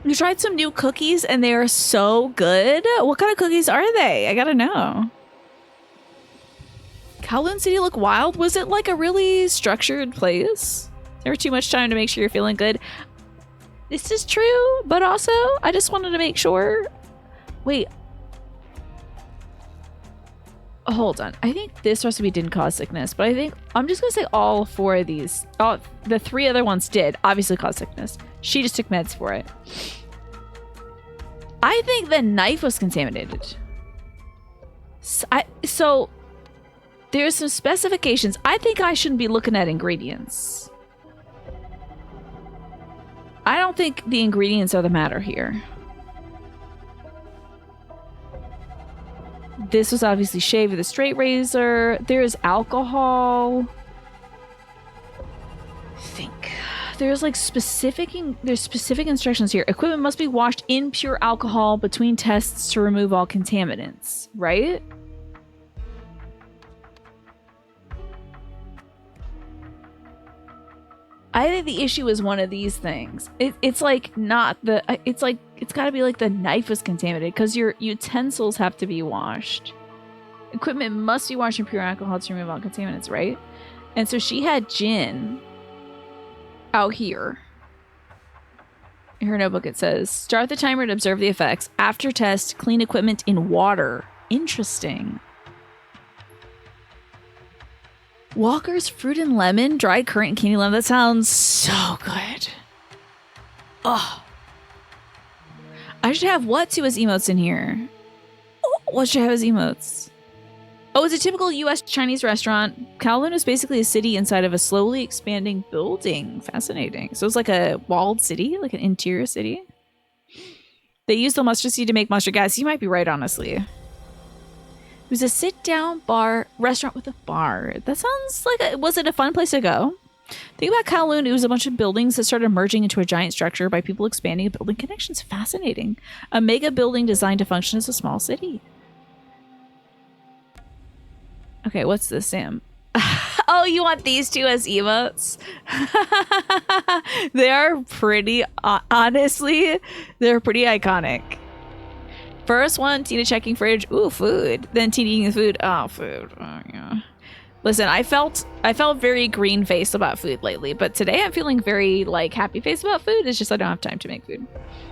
You tried some new cookies and they are so good. What kind of cookies are they? I gotta know. Kowloon City look wild. Was it like a really structured place? There was too much time to make sure you're feeling good. This is true, but also I just wanted to make sure. Wait. Hold on. I think this recipe didn't cause sickness, but I think I'm just gonna say all four of these. The three other ones did obviously cause sickness. She just took meds for it. I think the knife was contaminated. So there's some specifications. I think I shouldn't be looking at ingredients. I don't think the ingredients are the matter here. This was obviously shaved with a straight razor. There's alcohol. I think there's like specific instructions here. Equipment must be washed in pure alcohol between tests to remove all contaminants, right? I think the issue is one of these things. It's like not the... It's like... It's got to be like the knife was contaminated because your utensils have to be washed. Equipment must be washed in pure alcohol to remove all contaminants, right? And so she had gin out here. In her notebook it says, start the timer to observe the effects. After test, clean equipment in water. Interesting. Walker's fruit and lemon, dried currant and candy lemon. That sounds so good. Oh. I should have what to as emotes in here? What should I have as emotes? Oh, it's a typical US Chinese restaurant. Kowloon is basically a city inside of a slowly expanding building. Fascinating. So it's like a walled city, like an interior city. They use the mustard seed to make mustard gas. You might be right, honestly. It was a sit-down bar restaurant with a bar. That sounds like was it a fun place to go? Think about Kowloon. It was a bunch of buildings that started merging into a giant structure by people expanding and building connections. Fascinating. A mega building designed to function as a small city. Okay, what's this, Sam? Oh, you want these two as emotes? They are pretty, honestly, they're pretty iconic. First one, Tina checking fridge. Ooh, food. Then Tina eating the food. Oh, food. Oh, yeah. Listen, I felt very green faced about food lately, but today I'm feeling very like happy faced about food. It's just I don't have time to make food.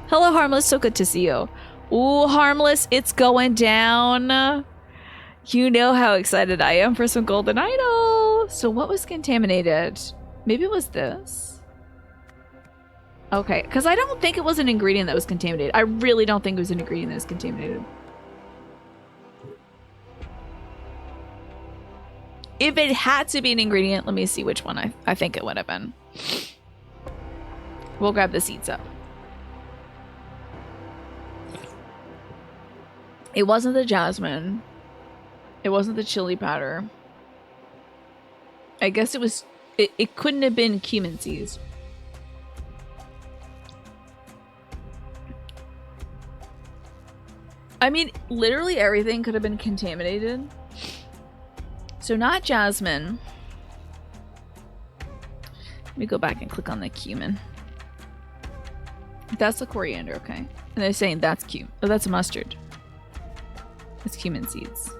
Hello, Harmless. So good to see you. Ooh, Harmless, it's going down. You know how excited I am for some golden idol. So what was contaminated? Maybe it was this. Okay, because I don't think it was an ingredient that was contaminated. I really don't think it was an ingredient that was contaminated. If it had to be an ingredient, let me see which one I think it would have been. We'll grab the seeds up. It wasn't the jasmine. It wasn't the chili powder. I guess it was... It couldn't have been cumin seeds. I mean, literally everything could have been contaminated. So not jasmine. Let me go back and click on the cumin. That's the coriander, okay. And they're saying that's cumin. Oh, that's mustard. That's cumin seeds.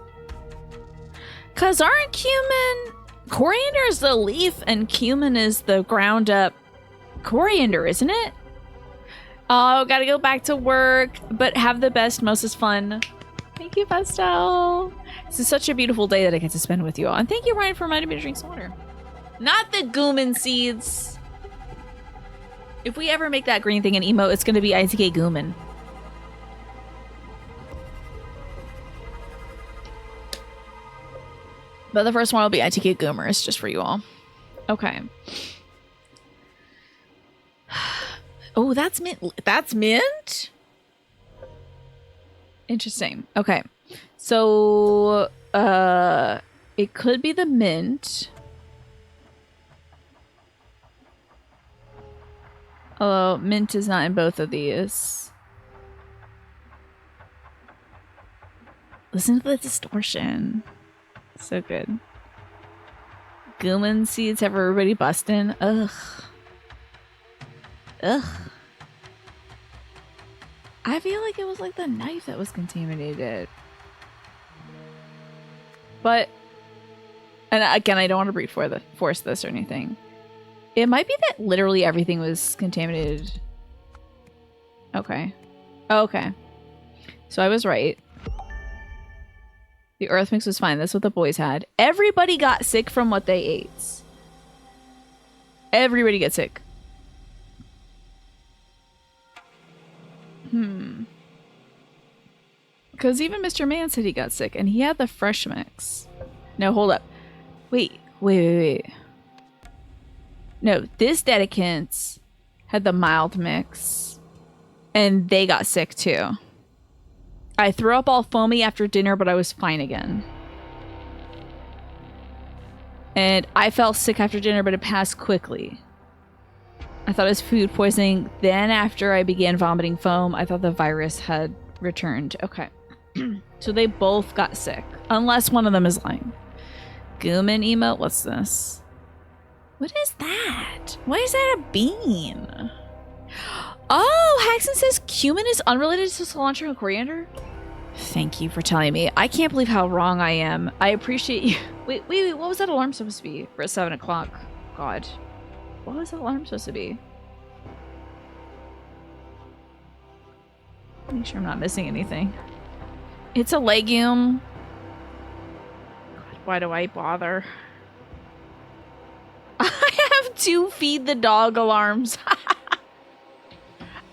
Cause aren't cumin... Coriander is the leaf and cumin is the ground up coriander, isn't it? Oh, gotta go back to work, but have the best, most is fun. Thank you, Pastel. This is such a beautiful day that I get to spend with you all. And thank you, Ryan, for reminding me to drink some water. Not the Goomin seeds. If we ever make that green thing an emote, it's gonna be ITK Goomin. But the first one will be ITK Goomers, just for you all. Okay. Oh, that's mint. That's mint? Interesting. Okay. So, it could be the mint. Although, mint is not in both of these. Listen to the distortion. So good. Goomin seeds have everybody busting. Ugh. Ugh. I feel like it was like the knife that was contaminated. But, and again, I don't want to brute force this or anything. It might be that literally everything was contaminated. Okay. Okay. So I was right. The earth mix was fine. That's what the boys had. Everybody got sick from what they ate. Everybody gets sick. Because even Mr. Man said he got sick, and he had the fresh mix. No, hold up. Wait. No, this Dedicants had the mild mix, and they got sick too. I threw up all foamy after dinner, but I was fine again. And I felt sick after dinner, but it passed quickly. I thought it was food poisoning. Then after I began vomiting foam, I thought the virus had returned. Okay. So they both got sick. Unless one of them is lying. Goomin emote? What's this? What is that? Why is that a bean? Oh, Haxon says cumin is unrelated to cilantro and coriander? Thank you for telling me. I can't believe how wrong I am. I appreciate you. Wait, what was that alarm supposed to be for 7 o'clock? God. What was that alarm supposed to be? Make sure I'm not missing anything. It's a legume. God, why do I bother? I have 2 feed the dog alarms.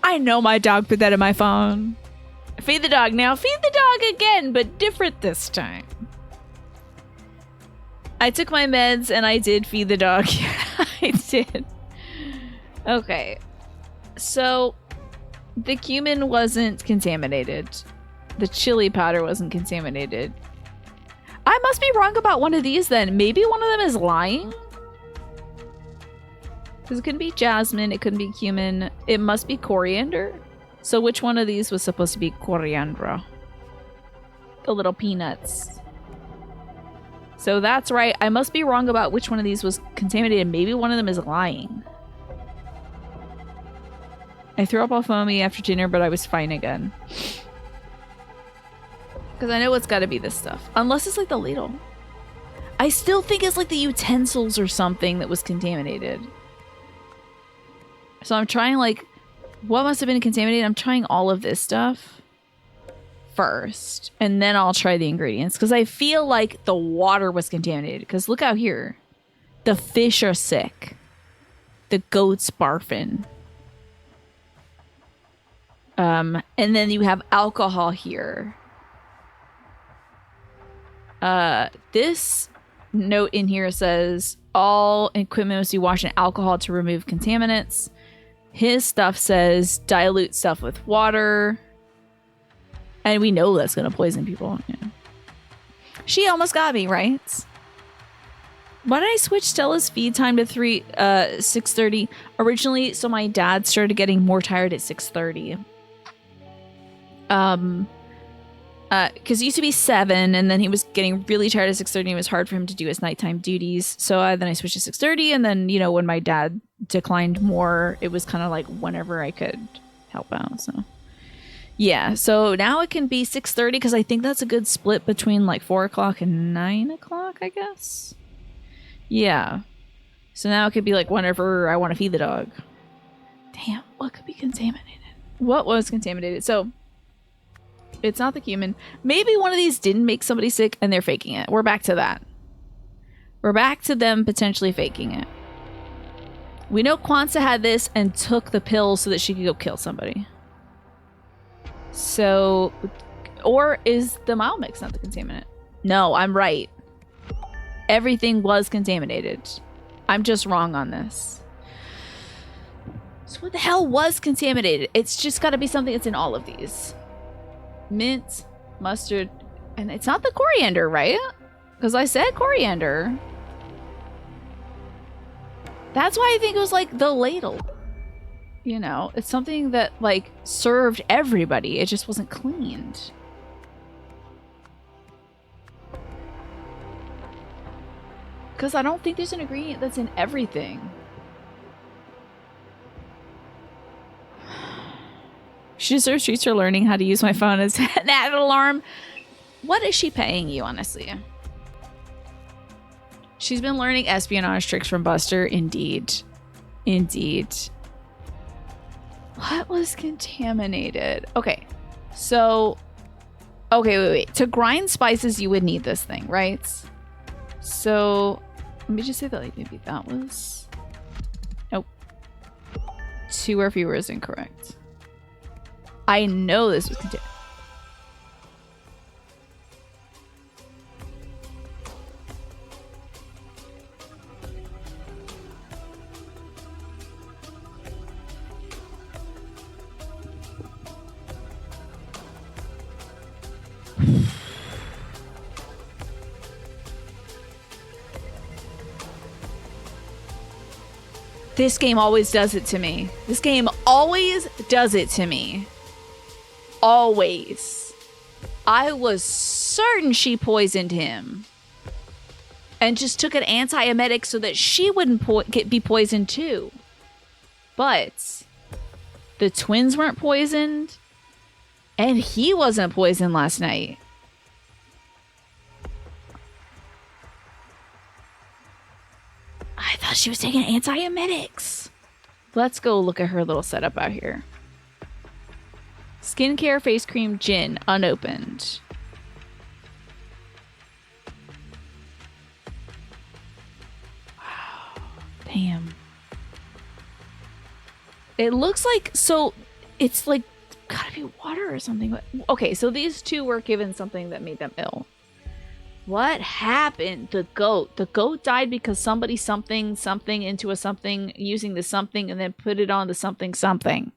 I know my dog put that in my phone. Feed the dog now. Feed the dog again, but different this time. I took my meds and I did feed the dog. I did. Okay. So, the cumin wasn't contaminated. The chili powder wasn't contaminated. I must be wrong about one of these then. Maybe one of them is lying? Because it couldn't be jasmine, it couldn't be cumin. It must be coriander. So which one of these was supposed to be coriander? The little peanuts. So that's right. I must be wrong about which one of these was contaminated. Maybe one of them is lying. I threw up all foamy after dinner, but I was fine again. Because I know it's got to be this stuff. Unless it's like the ladle. I still think it's like the utensils or something that was contaminated. So I'm trying like, what must have been contaminated? I'm trying all of this stuff first. And then I'll try the ingredients. Because I feel like the water was contaminated. Because look out here. The fish are sick. the goat's barfing. And then you have alcohol here. This note in here says all equipment must be washed in alcohol to remove contaminants. His stuff says dilute stuff with water. And we know that's going to poison people. Yeah. She almost got me, right? Why did I switch Stella's feed time to 6:30 originally? So my dad started getting more tired at 6:30. Because it used to be 7, and then he was getting really tired at 6:30. It was hard for him to do his nighttime duties. So then I switched to 6:30, and then, you know, when my dad declined more, it was kind of like whenever I could help out. So yeah, so now it can be 6:30 because I think that's a good split between like 4 o'clock and 9 o'clock, I guess. Yeah. So now it could be like whenever I want to feed the dog. Damn, what could be contaminated? What was contaminated? So it's not the cumin. Maybe one of these didn't make somebody sick and they're faking it. We're back to that. We're back to them potentially faking it. We know Kwanzaa had this and took the pills so that she could go kill somebody. So, or is the mild mix not the contaminant? No, I'm right. Everything was contaminated. I'm just wrong on this. So what the hell was contaminated? It's just got to be something that's in all of these. Mint, mustard, and it's not the coriander, right? Because I said coriander. That's why I think it was like the ladle. You know, it's something that like served everybody. It just wasn't cleaned. Because I don't think there's an ingredient that's in everything. She serves streets for learning how to use my phone as an ad alarm. What is she paying you, honestly? She's been learning espionage tricks from Buster. Indeed. Indeed. What was contaminated? Okay. So, okay, wait. To grind spices, you would need this thing, right? So, let me just say that, like, maybe that was... Nope. 2 or fewer is incorrect. I know this was contaminated. This game always does it to me. This game always does it to me. Always. I was certain she poisoned him. And just took an antiemetic so that she wouldn't be poisoned too. But the twins weren't poisoned. And he wasn't poisoned last night. I thought she was taking antiemetics. Let's go look at her little setup out here. Skincare, face cream, gin, unopened. Wow. Damn. It looks like, so it's like, gotta be water or something. Okay, so these two were given something that made them ill. What happened? The goat. The goat died because somebody something into a something, using the something, and then put it on the something. Do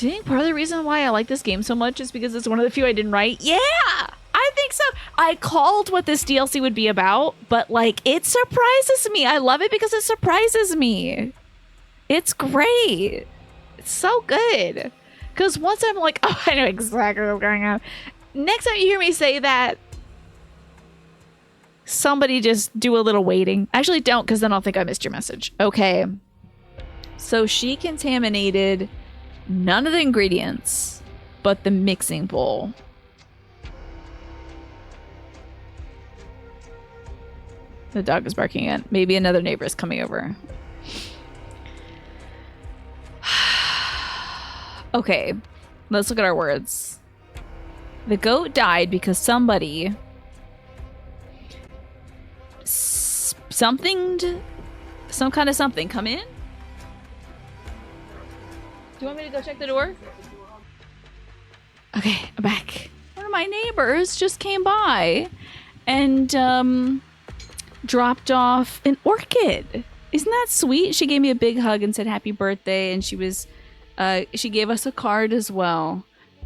you think part of the reason why I like this game so much is because it's one of the few I didn't write? Yeah! I think so. I called what this DLC would be about, but like, it surprises me. I love it because it surprises me. It's great. It's so good. Because once I'm like, oh, I know exactly what's going on. Next time you hear me say that, somebody just do a little waiting. Actually, don't, because then I'll think I missed your message. Okay. So she contaminated none of the ingredients, but the mixing bowl. The dog is barking again. Maybe another neighbor is coming over. Okay. Let's look at our words. The goat died because somebody somethinged some kind of something. Come in? Do you want me to go check the door? Okay, I'm back. One of my neighbors just came by and dropped off an orchid. Isn't that sweet? She gave me a big hug and said happy birthday, and she gave us a card as well.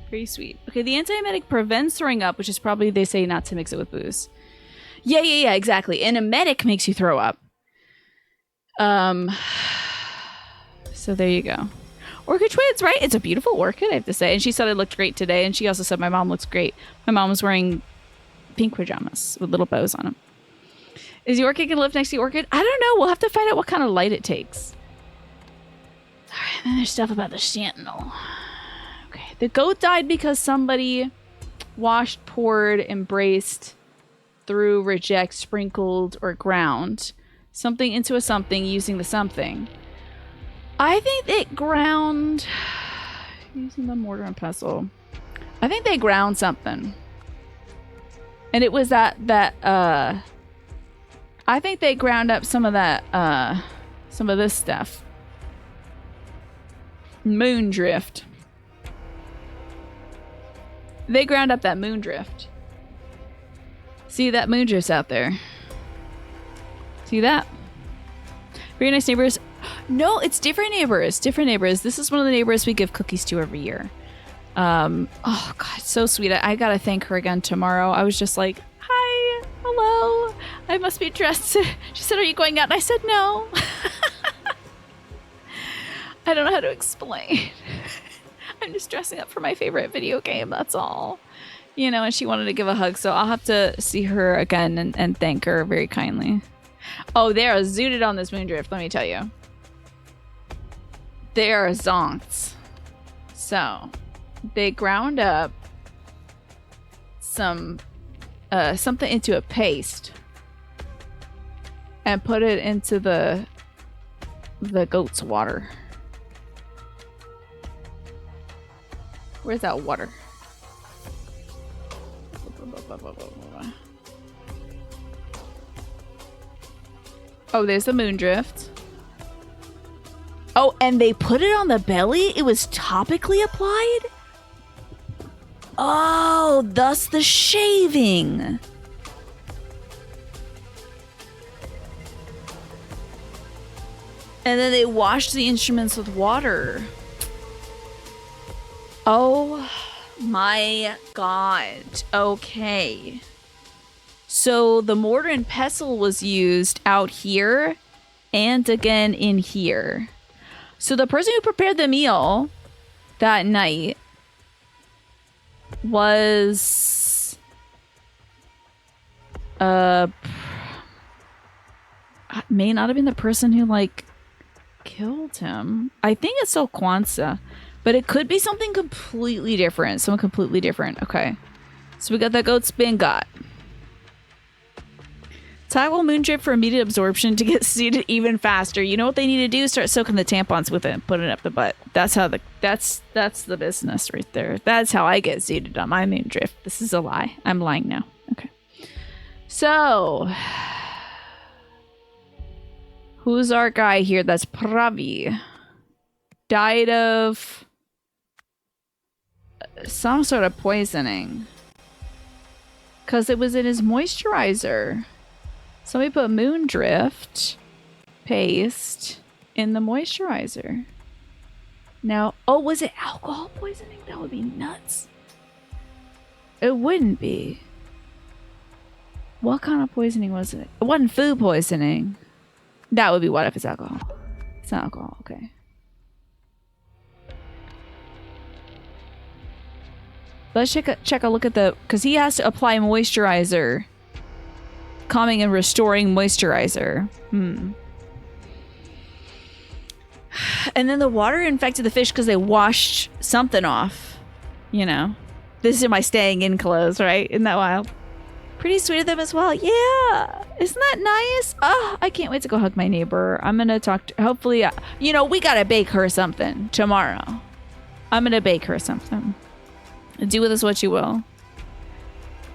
Pretty sweet. Okay, the antiemetic prevents throwing up, which is probably, they say not to mix it with booze. Yeah, exactly. And emetic makes you throw up. So there you go. Orchid twins, right? It's a beautiful orchid, I have to say. And she said I looked great today, and she also said my mom looks great. My mom was wearing pink pajamas with little bows on them. Is the orchid gonna live next to the orchid? I don't know. We'll have to find out what kind of light it takes. Alright, then there's stuff about the sentinel. Okay. The goat died because somebody washed, poured, embraced, threw, reject, sprinkled, or ground something into a something using the something. I think they ground using the mortar and pestle. I think they ground something. And it was that I think they ground up some of that, some of this stuff. Moondrift. They ground up that moondrift. See that moondrift's out there. See that? Very nice neighbors. No, it's different neighbors. Different neighbors. This is one of the neighbors we give cookies to every year. Oh God, so sweet. I gotta thank her again tomorrow. I was just like, hi, hello. I must be dressed. She said, are you going out? And I said, no. I don't know how to explain. I'm just dressing up for my favorite video game. That's all. You know, and she wanted to give a hug. So I'll have to see her again and thank her very kindly. Oh, they are zooted on this moondrift, let me tell you. They are zonks. So they ground up some something into a paste and put it into the goat's water. Where's that water? Oh, there's the moondrift. Oh, and they put it on the belly? It was topically applied? Oh, thus the shaving. And then they washed the instruments with water. Oh my God. Okay. So the mortar and pestle was used out here and again in here. So the person who prepared the meal that night was may not have been the person who like killed him. I think it's still Kwanzaa, but it could be something completely different. Someone completely different. Okay. So we got that goat's been got. Toggle moondrip for immediate absorption to get seated even faster. You know what they need to do? Start soaking the tampons with it and putting it up the butt. That's how that's the business right there. That's how I get seated on my moondrift. This is a lie. I'm lying now. Okay. So who's our guy here? That's Pravi. Died of some sort of poisoning. Because it was in his moisturizer. Somebody put moondrift paste in the moisturizer. Now, oh, was it alcohol poisoning? That would be nuts. It wouldn't be. What kind of poisoning was it? It wasn't food poisoning. That would be what if it's alcohol. It's not alcohol, okay. Let's check a look at the, because he has to apply moisturizer. Calming and restoring moisturizer. And then the water infected the fish because they washed something off. You know. This is my staying in clothes, right? Isn't that wild? Pretty sweet of them as well. Yeah. Isn't that nice? Oh, I can't wait to go hug my neighbor. I'm going to talk to, hopefully, you know, we got to bake her something tomorrow. I'm going to bake her something. Do with us what you will.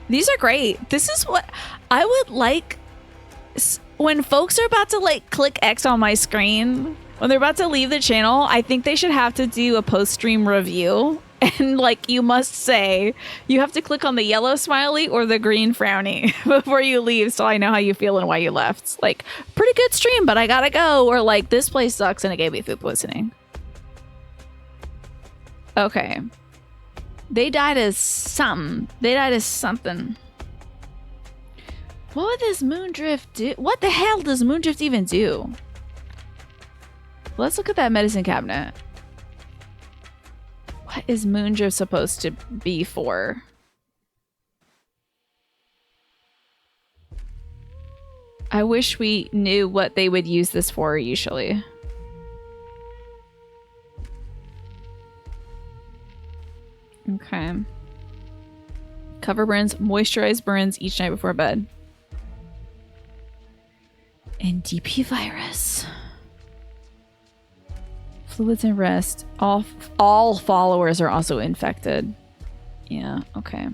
These are great. This is what I would like. when folks are about to like click X on my screen, when they're about to leave the channel, I think they should have to do a post-stream review. And like you must say, you have to click on the yellow smiley or the green frowny before you leave, so I know how you feel and why you left. Like, pretty good stream, but I gotta go. Or like, this place sucks and it gave me food poisoning. Okay. They died as something. They died as something. What would this moondrift do? What the hell does moondrift even do? Let's look at that medicine cabinet. What is moondrift supposed to be for? I wish we knew what they would use this for usually. Okay. Cover burns, moisturize burns each night before bed. And DP virus. Fluids and rest. All followers are also infected. Yeah, okay.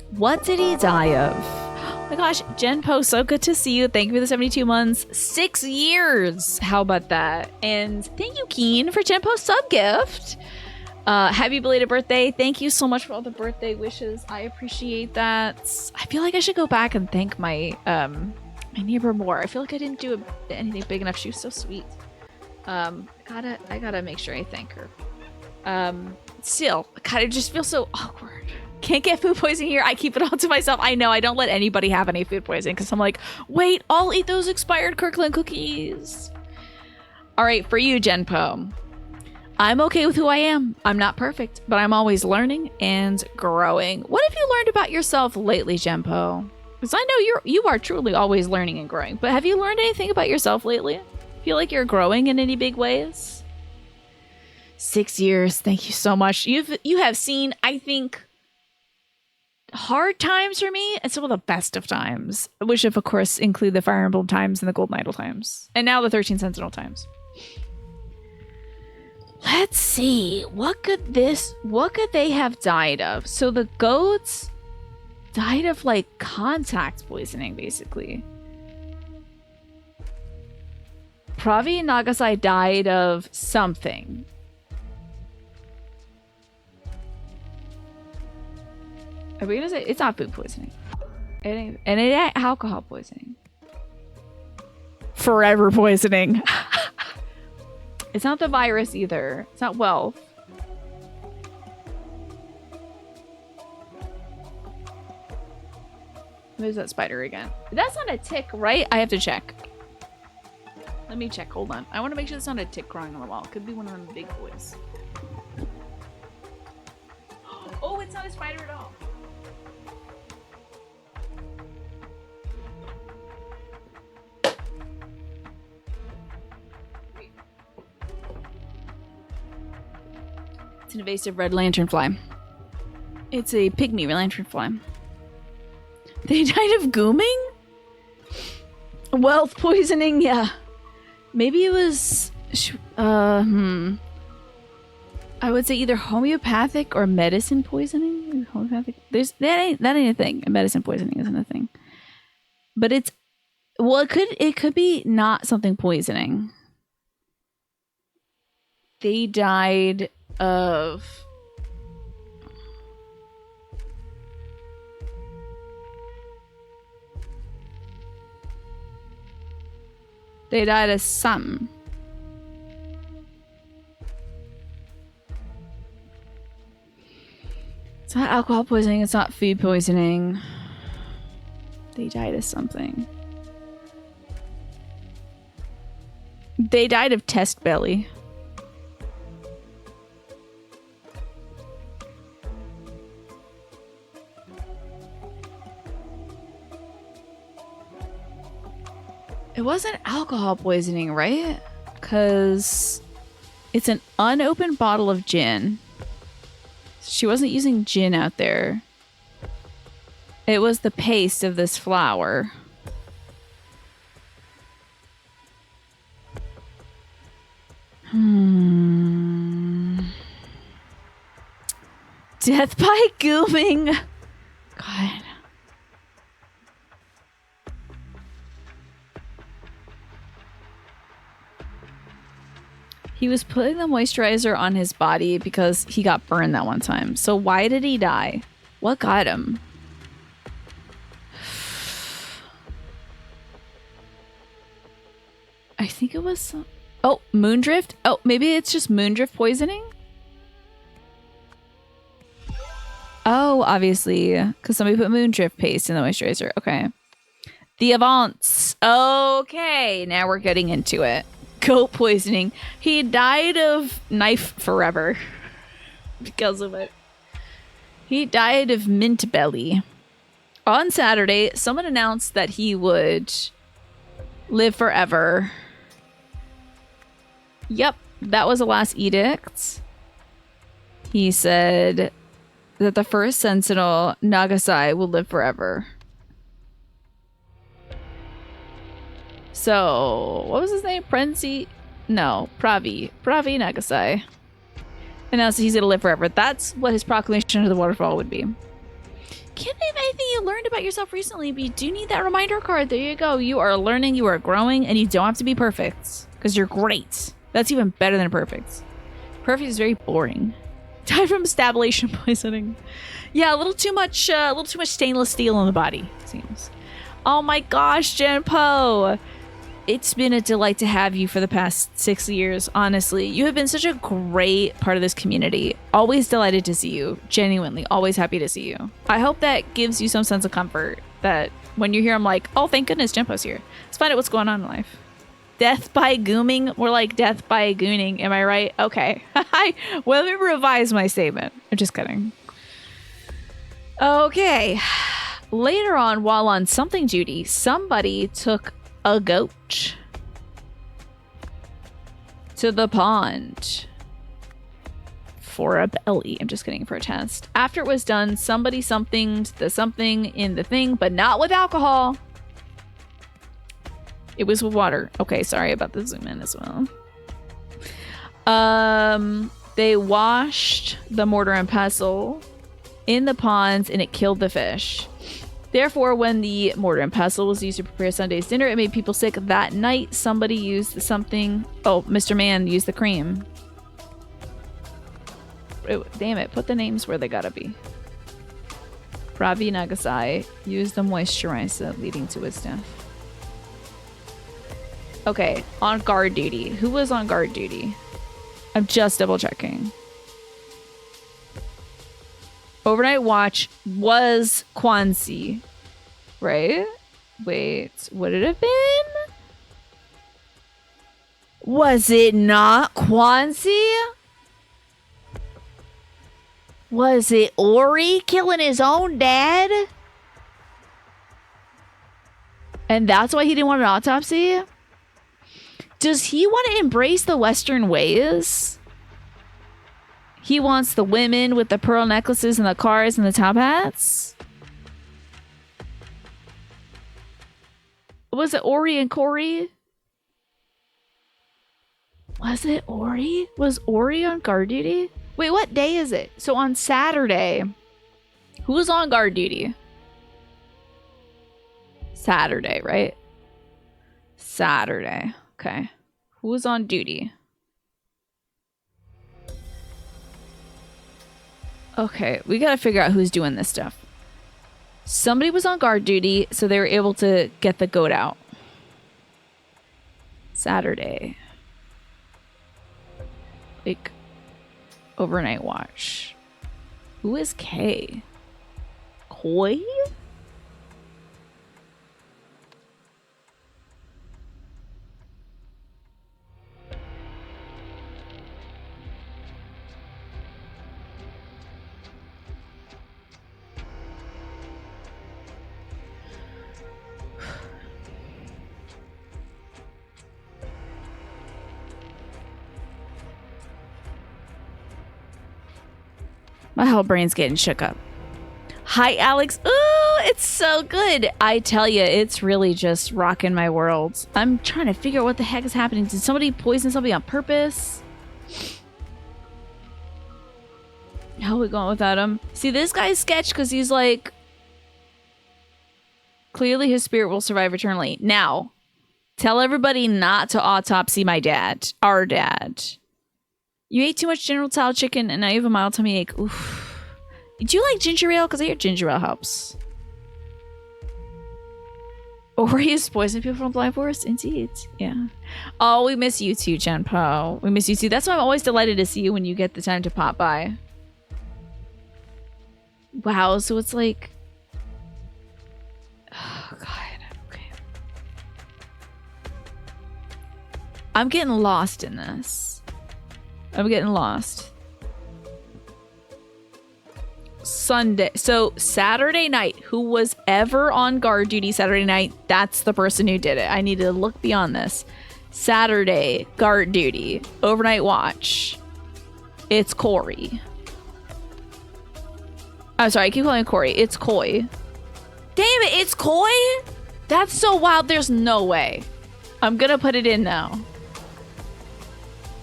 What did he die of? Oh my gosh, Genpo, so good to see you. Thank you for the 72 months. 6 years. How about that? And thank you, Keen, for Genpo's sub gift. Happy belated birthday. Thank you so much for all the birthday wishes. I appreciate that. I feel like I should go back and thank my my neighbor more. I feel like I didn't do anything big enough. She was so sweet. I gotta make sure I thank her. Still, God, it just feels so awkward. Can't get food poisoning here. I keep it all to myself. I know, I don't let anybody have any food poisoning because I'm like, wait, I'll eat those expired Kirkland cookies. All right, for you, Genpo. I'm okay with who I am. I'm not perfect, but I'm always learning and growing. What have you learned about yourself lately, Genpo? Because I know you are truly always learning and growing, but have you learned anything about yourself lately? Feel like you're growing in any big ways? 6 years. Thank you so much. You have seen, I think, hard times for me and some of the best of times, which of course include the Fire Emblem times and the Golden Idol times, and now the 13 Sentinel times. Let's see. What could they have died of? So the goats died of like contact poisoning, basically. Pravi and Nagasai died of something. Are we gonna say it's not food poisoning? It ain't alcohol poisoning. Forever poisoning. It's not the virus either. It's not wealth. There's that spider again. That's not a tick, right? I have to check. Let me check. Hold on. I want to make sure it's not a tick crawling on the wall. It could be one of them big boys. Oh, it's not a spider at all. It's an invasive red lanternfly. It's a pygmy lanternfly. They died of gooming? Wealth poisoning, yeah. Maybe it was... I would say either homeopathic or medicine poisoning. Homeopathic. That ain't a thing. Medicine poisoning isn't a thing. But it's... Well, it could be not something poisoning. They died of... They died of something. It's not alcohol poisoning. It's not food poisoning. They died of something. They died of test belly. It wasn't alcohol poisoning, right? Because it's an unopened bottle of gin. She wasn't using gin out there. It was the paste of this flower. Death by gooming. God. He was putting the moisturizer on his body because he got burned that one time. So why did he die? What got him? I think it was... Oh, moondrift? Oh, maybe it's just moondrift poisoning? Oh, obviously. Because somebody put moondrift paste in the moisturizer. Okay. The Avance. Okay, now we're getting into it. Goat poisoning. He died of knife forever because of it. He died of mint belly. On Saturday, someone announced that he would live forever. Yep, that was the last edict. He said that the first sentinel, Nagasai, will live forever. So, what was his name? Pravi Nagasai. Announced that he's gonna live forever. That's what his proclamation of the waterfall would be. Can't name anything you learned about yourself recently, but you do need that reminder card. There you go. You are learning, you are growing, and you don't have to be perfect. Because you're great. That's even better than perfect. Perfect is very boring. Died from stabulation poisoning. Yeah, a little too much stainless steel in the body, it seems. Oh my gosh, Genpo! It's been a delight to have you for the past 6 years, honestly. You have been such a great part of this community. Always delighted to see you. Genuinely, always happy to see you. I hope that gives you some sense of comfort that when you're here, I'm like, oh, thank goodness Genpo's here. Let's find out what's going on in life. Death by gooming? More like death by gooning. Am I right? Okay. Well, let me revise my statement. I'm just kidding. Okay. Later on, while on something duty, somebody took a goat to the pond for a belly. I'm just kidding, for a test. After it was done, somebody somethinged the something in the thing, but not with alcohol. It was with water. Okay, sorry about the zoom in as well. They washed the mortar and pestle in the ponds and it killed the fish. Therefore, when the mortar and pestle was used to prepare Sunday's dinner, it made people sick. That night, somebody used something... Oh, Mr. Man used the cream. Damn it, put the names where they gotta be. Ravi Nagasai used the moisturizer, leading to his death. Okay, on guard duty. Who was on guard duty? I'm just double checking. Overnight watch was Kwanzi, right? Wait, would it have been? Was it not Kwanzi? Was it Ori killing his own dad? And that's why he didn't want an autopsy? Does he want to embrace the Western ways? He wants the women with the pearl necklaces and the cars and the top hats? Was it Ori and Corey? Was it Ori? Was Ori on guard duty? Wait, what day is it? So on Saturday, who was on guard duty? Saturday, right? Saturday. Okay. Who was on duty? Okay, we gotta figure out who's doing this stuff. Somebody was on guard duty, so they were able to get the goat out. Saturday. Like, overnight watch. Who is K? Koi? My whole brain's getting shook up. Hi, Alex. Ooh, it's so good. I tell you, it's really just rocking my world. I'm trying to figure out what the heck is happening. Did somebody poison somebody on purpose? How are we going without him? See, this guy's sketch because he's like... Clearly his spirit will survive eternally. Now, tell everybody not to autopsy my dad. Our dad. You ate too much General Tso chicken and now you have a mild tummy ache. Oof. Do you like ginger ale? Because I hear ginger ale helps. Oreos poison people from Blind Forest? Indeed. Yeah. Oh, we miss you too, Genpo. We miss you too. That's why I'm always delighted to see you when you get the time to pop by. Wow, so it's like... Oh, God. Okay. I'm getting lost in this. I'm getting lost. Sunday. So Saturday night, who was ever on guard duty Saturday night, that's the person who did it. I need to look beyond this. Saturday, guard duty, overnight watch. It's Corey. I'm sorry, I keep calling it Corey. It's Coy. Damn it, it's Coy? That's so wild. There's no way. I'm gonna put it in now.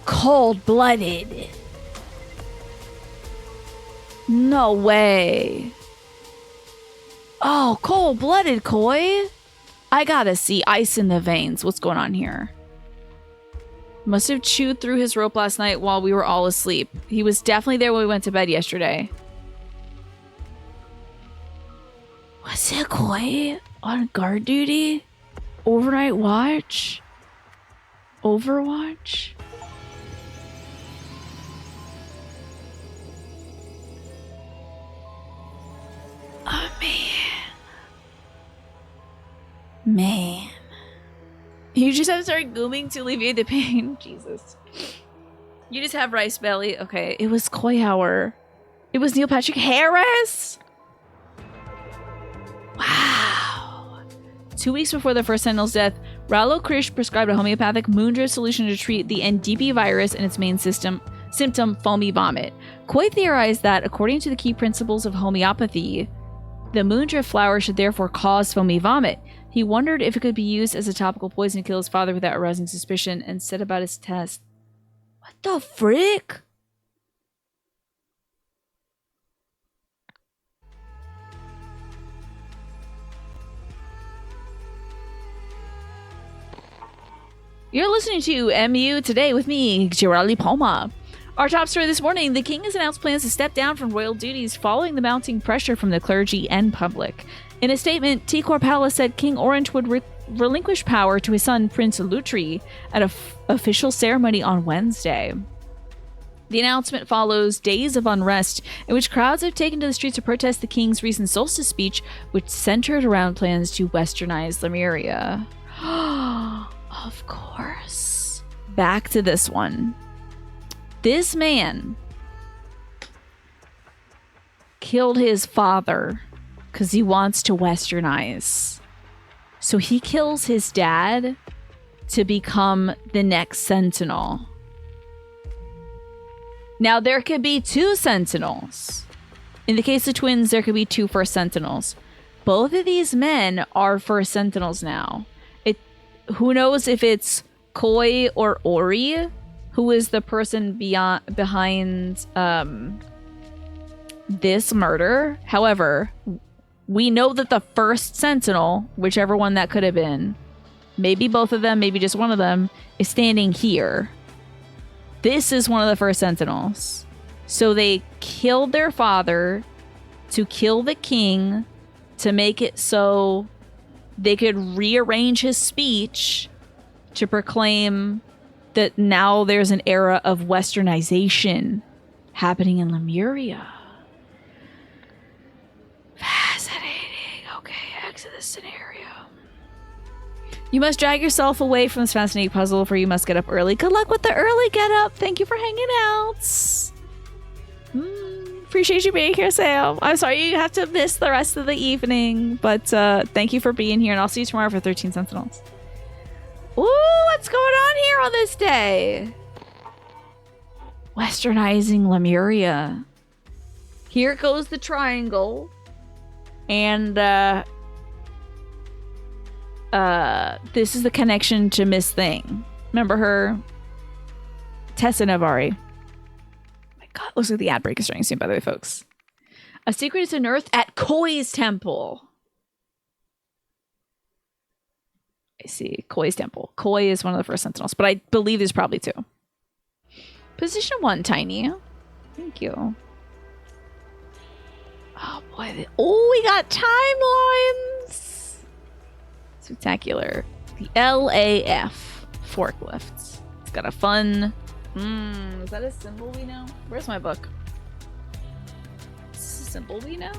Cold-blooded. No way. Oh, cold-blooded, Coy. I gotta see ice in the veins. What's going on here? Must have chewed through his rope last night while we were all asleep. He was definitely there when we went to bed yesterday. Was it Coy on guard duty? Overnight watch? Overwatch? Oh, man. You just have to start gooming to alleviate the pain. Jesus. You just have rice belly. Okay, it was Coy Hauer. It was Neil Patrick Harris. Wow. 2 weeks before the first Sentinel's death, Ralo Krish prescribed a homeopathic Moondra solution to treat the NDP virus and its main symptom, foamy vomit. Coy theorized that, according to the key principles of homeopathy, the Moondra flower should therefore cause foamy vomit. He wondered if it could be used as a topical poison to kill his father without arousing suspicion and set about his test. What the frick? You're listening to MU Today with me, Girali Palma. Our top story this morning, the king has announced plans to step down from royal duties following the mounting pressure from the clergy and public. In a statement, Tikor Palace said King Orange would relinquish power to his son, Prince Lutri, at an official ceremony on Wednesday. The announcement follows days of unrest in which crowds have taken to the streets to protest the king's recent solstice speech, which centered around plans to westernize Lemuria. Of course. Back to this one. This man killed his father because he wants to westernize. So he kills his dad to become the next Sentinel. Now, there could be two Sentinels. In the case of twins, there could be two First Sentinels. Both of these men are First Sentinels now. Who knows if it's Coy or Ori, who is the person behind this murder. However, we know that the first Sentinel, whichever one that could have been, maybe both of them, maybe just one of them, is standing here. This is one of the first Sentinels. So they killed their father to kill the king to make it so they could rearrange his speech to proclaim that now there's an era of westernization happening in Lemuria. Fascinating. Okay, exit this scenario. You must drag yourself away from this fascinating puzzle, for you must get up early. Good luck with the early get up. Thank you for hanging out. Appreciate you being here, Sam. I'm sorry you have to miss the rest of the evening, but thank you for being here, and I'll see you tomorrow for 13 Sentinels. Ooh, what's going on here on this day? Westernizing Lemuria. Here goes the triangle. And this is the connection to Miss Thing. Remember her? Tessa Navari. God, looks like the ad break is starting soon, by the way, folks. A secret is unearthed at Koi's temple. I see. Koi's temple. Koi is one of the first Sentinels, but I believe there's probably two. Position 1, Tiny. Thank you. Oh boy. Oh, we got timelines. Spectacular. The LAF forklifts. It's got a fun... is that a symbol we know? Where's my book? Is this a symbol we know?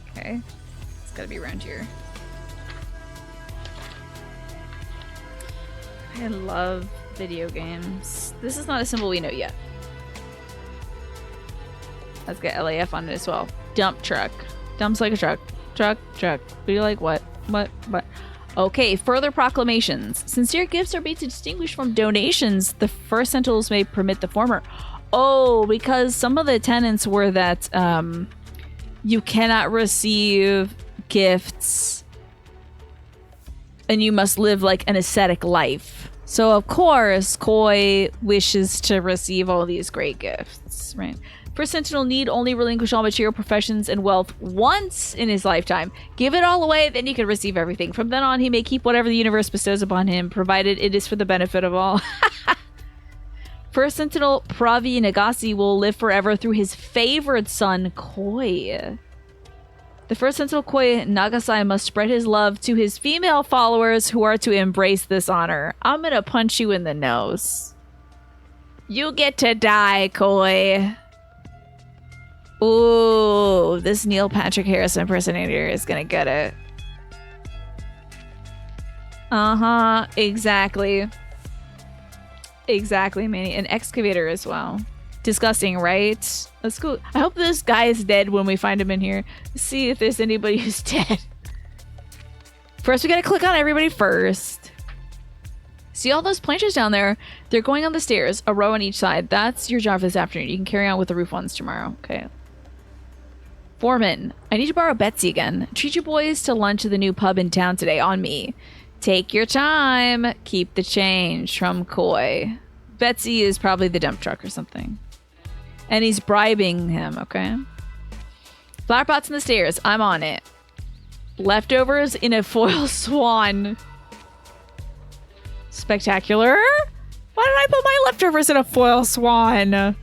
Okay. It's gotta be around here. I love video games. This is not a symbol we know yet. Let's get LAF on it as well. Dump truck. Dumps like a truck. Truck. Be like what? What? Okay, further proclamations. Sincere gifts are made to distinguish from donations. The first Sentinels may permit the former. Oh, because some of the tenets were that you cannot receive gifts and you must live like an ascetic life. So of course, Koi wishes to receive all these great gifts, right? First Sentinel need only relinquish all material professions and wealth once in his lifetime. Give it all away, then you can receive everything. From then on, he may keep whatever the universe bestows upon him, provided it is for the benefit of all. First Sentinel Pravi Nagasi will live forever through his favored son, Koi. The first Sentinel Koi Nagasai must spread his love to his female followers who are to embrace this honor. I'm gonna punch you in the nose. You get to die, Koi. Ooh, this Neil Patrick Harris impersonator is gonna get it. Uh-huh, exactly. Exactly, Manny. An excavator as well. Disgusting, right? Let's go. I hope this guy is dead when we find him in here. Let's see if there's anybody who's dead. First, we gotta click on everybody first. See all those planters down there? They're going on the stairs, a row on each side. That's your job for this afternoon. You can carry on with the roof ones tomorrow. Okay. Foreman, I need to borrow Betsy again. Treat your boys to lunch at the new pub in town today, on me. Take your time. Keep the change. From Koi. Betsy is probably the dump truck or something. And he's bribing him, okay? Flower pots in the stairs. I'm on it. Leftovers in a foil swan. Spectacular. Why did I put my leftovers in a foil swan? I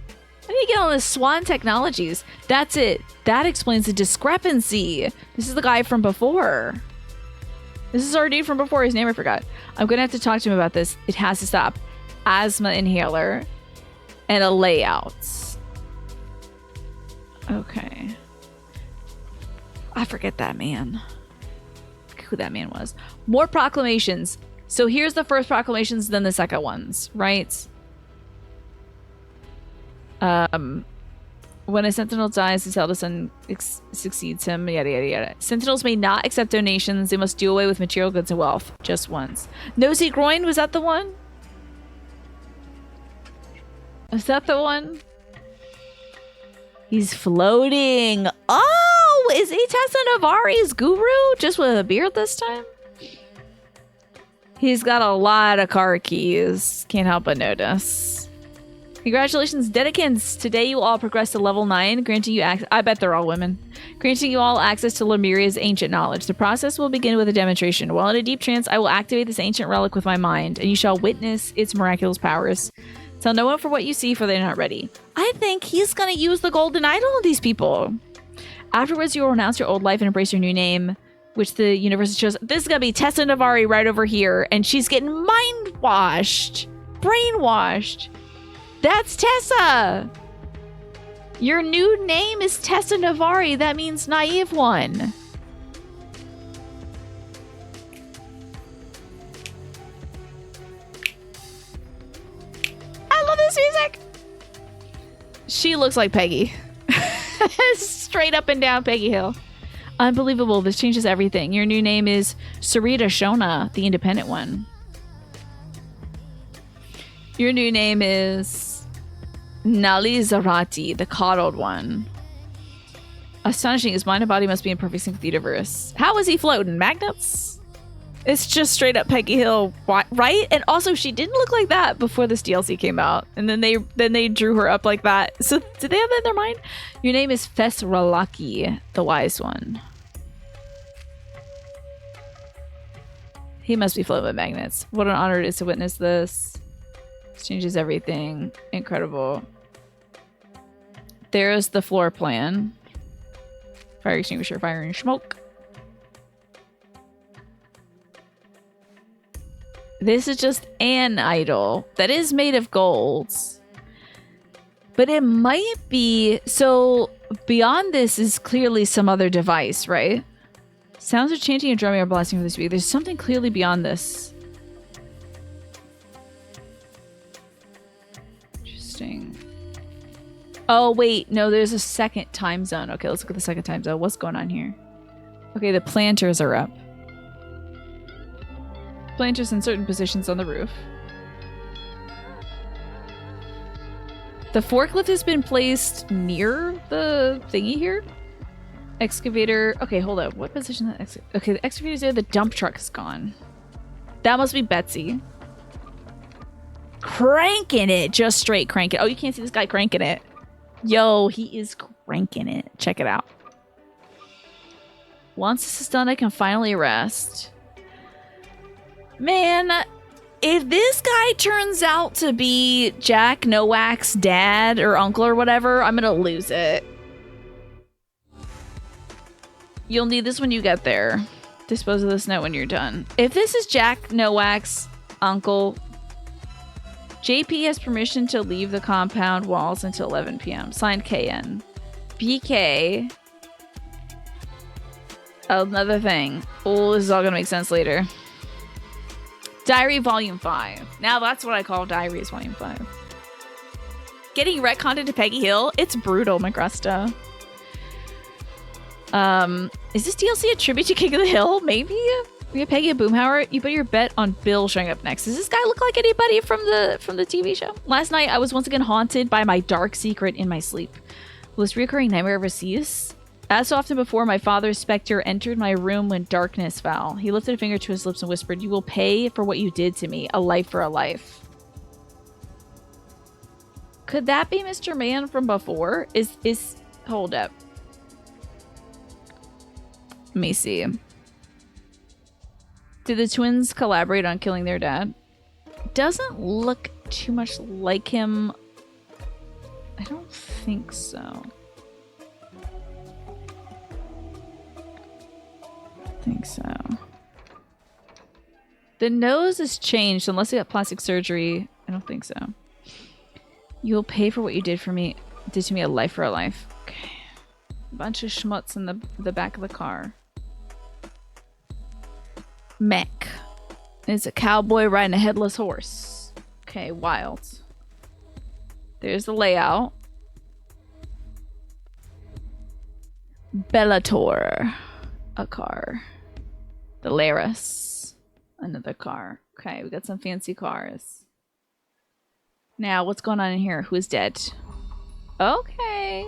need to get on the swan technologies. That's it. That explains the discrepancy. This is the guy from before. This is our dude from before. His name I forgot. I'm going to have to talk to him about this. It has to stop. Asthma inhaler. And a layout. Okay. I forget that man. Who that man was. More proclamations. So here's the first proclamations, then the second ones, right? When a sentinel dies, his eldest son succeeds him, yada yada yada. Sentinels may not accept donations. They must do away with material goods and wealth. Just once. Nosy Groin, was that the one? Is that the one? He's floating. Oh, is he Tessa Navari's guru? Just with a beard this time? He's got a lot of car keys. Can't help but notice. Congratulations, Dedicants. Today you all progress to level 9, granting you access. I bet they're all women. Granting you all access to Lemuria's ancient knowledge. The process will begin with a demonstration. While in a deep trance, I will activate this ancient relic with my mind, and you shall witness its miraculous powers. Tell no one for what you see, for they're not ready. I think he's gonna use the golden idol on these people. Afterwards, you will renounce your old life and embrace your new name, which the universe has chosen. This is gonna be Tessa Navari right over here, and she's getting mind-washed. Brainwashed. That's Tessa! Your new name is Tessa Navari. That means naive one. I love this music! She looks like Peggy. Straight up and down Peggy Hill. Unbelievable. This changes everything. Your new name is Sarita Shona, the independent one. Your new name is Nali Zarati, the coddled one. Astonishing. His mind and body must be in perfect sync with the universe. How is he floating? Magnets? It's just straight up Peggy Hill, right? And also, she didn't look like that before this DLC came out. And then they drew her up like that. So did they have that in their mind? Your name is Fesralaki, the wise one. He must be floating with magnets. What an honor it is to witness this. This changes everything. Incredible. There's the floor plan. Fire extinguisher, fire and smoke. This is just an idol that is made of gold. But it might be... So, beyond this is clearly some other device, right? Sounds of chanting and drumming are blasting from the speaker. There's something clearly beyond this. Interesting. Oh, wait. No, there's a second time zone. Okay, let's look at the second time zone. What's going on here? Okay, the planters are up. Planters in certain positions on the roof. The forklift has been placed near the thingy here. Excavator. Okay, hold up. What position that okay, the excavator's there. The dump truck is gone. That must be Betsy. Cranking it. Just straight crank it. Oh, you can't see this guy cranking it. Yo, he is cranking it. Check it out. Once this is done, I can finally rest. Man, if this guy turns out to be Jack Nowak's dad or uncle or whatever, I'm gonna lose it. You'll need this when you get there. Dispose of this note when you're done. If this is Jack Nowak's uncle, JP has permission to leave the compound walls until 11 p.m. Signed, KN. BK. Another thing. Oh, this is all gonna make sense later. Diary Volume 5. Now that's what I call Diaries Volume 5. Getting retconned into Peggy Hill? It's brutal, McGrusta. Is this DLC a tribute to King of the Hill? Maybe? We have Peggy and Boomhauer. You put your bet on Bill showing up next. Does this guy look like anybody from the TV show? Last night, I was once again haunted by my dark secret in my sleep. Will this recurring nightmare ever cease? As so often before, my father's specter entered my room when darkness fell. He lifted a finger to his lips and whispered, "You will pay for what you did to me. A life for a life." Could that be Mr. Man from before? Hold up. Let me see. Did the twins collaborate on killing their dad? Doesn't look too much like him. I don't think so. Think so. The nose is changed unless he got plastic surgery. I don't think so. You'll pay for what you did to me. A life for a life. Okay. A bunch of schmutz in the back of the car. Mech. It's a cowboy riding a headless horse. Okay, wild. There's the layout. Bellator. A car. The Laris. Another car. Okay, we got some fancy cars. Now, what's going on in here? Who is dead? Okay.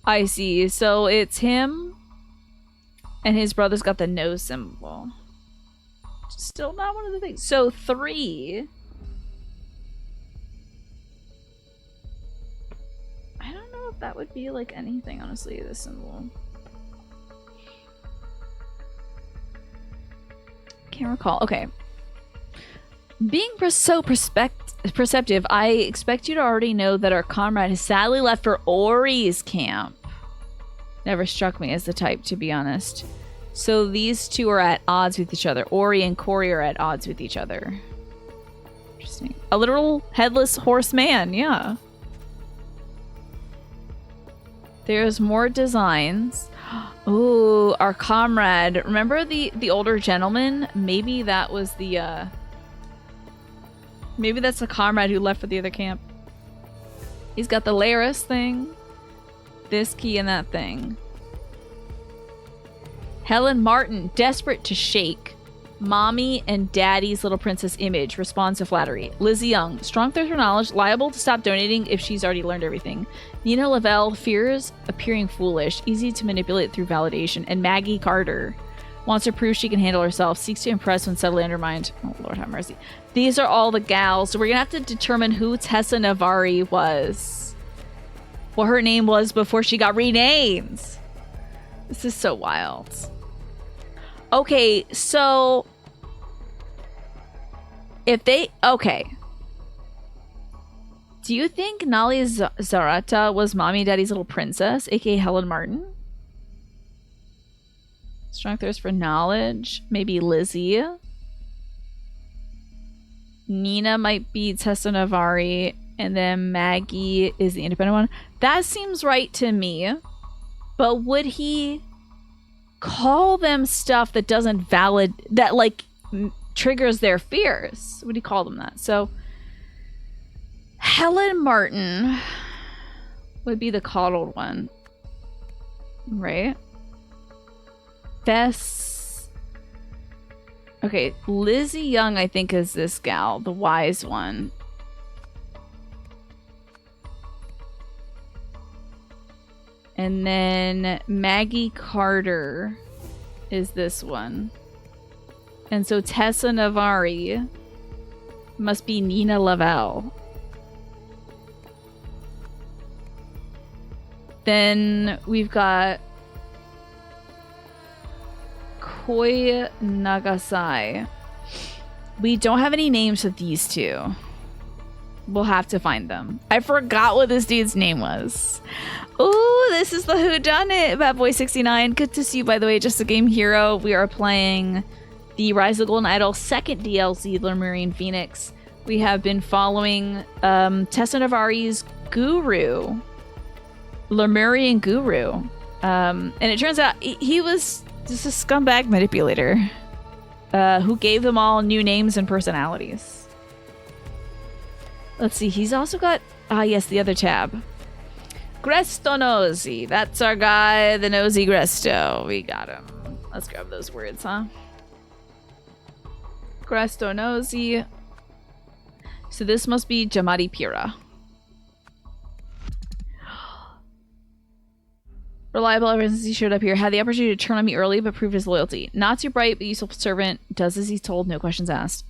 I see. So it's him. And his brother's got the nose symbol. Still not one of the things. So 3. I don't know if that would be like anything, honestly, this symbol. Can't recall. Okay. Being so perceptive, I expect you to already know that our comrade has sadly left for Ori's camp. Never struck me as the type, to be honest. So these two are at odds with each other. Ori and Corey are at odds with each other. Interesting. A literal headless horseman, yeah. There's more designs. Ooh, our comrade. Remember the older gentleman? Maybe that was the, maybe that's the comrade who left for the other camp. He's got the Laris thing. This key and that thing. Helen Martin, desperate to shake. Mommy and Daddy's little princess image responds to flattery. Lizzie Young, strong thirst for knowledge, liable to stop donating if she's already learned everything. Nina Lavelle fears appearing foolish, easy to manipulate through validation. And Maggie Carter wants to prove she can handle herself, seeks to impress when subtly undermined. Oh, Lord have mercy. These are all the gals. So we're gonna have to determine who Tessa Navari was. What her name was before she got renamed. This is so wild. Okay, so If they... Okay. Do you think Nali Zarata was Mommy and Daddy's little princess, aka Helen Martin? Strong thirst for knowledge. Maybe Lizzie. Nina might be Tessa Navari. And then Maggie is the independent one. That seems right to me. But would he call them stuff that doesn't that like triggers their fears? Would he call them that? So Helen Martin would be the coddled one, right? Bess. Okay, Lizzie Young, I think, is this gal, the wise one. And then Maggie Carter is this one. And so Tessa Navari must be Nina Lavelle. Then we've got Koi Nagasai. We don't have any names of these two. We'll have to find them. I forgot what this dude's name was. Ooh, this is the whodunit, Bad Boy 69. Good to see you, by the way, Just a Game Hero. We are playing the Rise of the Golden Idol second DLC, Lemurian Phoenix. We have been following Tessa Navari's guru, Lemurian guru. And it turns out he was just a scumbag manipulator who gave them all new names and personalities. Let's see, he's also got, yes, the other tab. Gresto Nosy. That's our guy, the Nosy Gresto. We got him. Let's grab those words, huh? Gresto Nosy. So this must be Jamadi Pira. Reliable ever since he showed up here. Had the opportunity to turn on me early, but proved his loyalty. Not too bright, but useful servant. Does as he's told, no questions asked.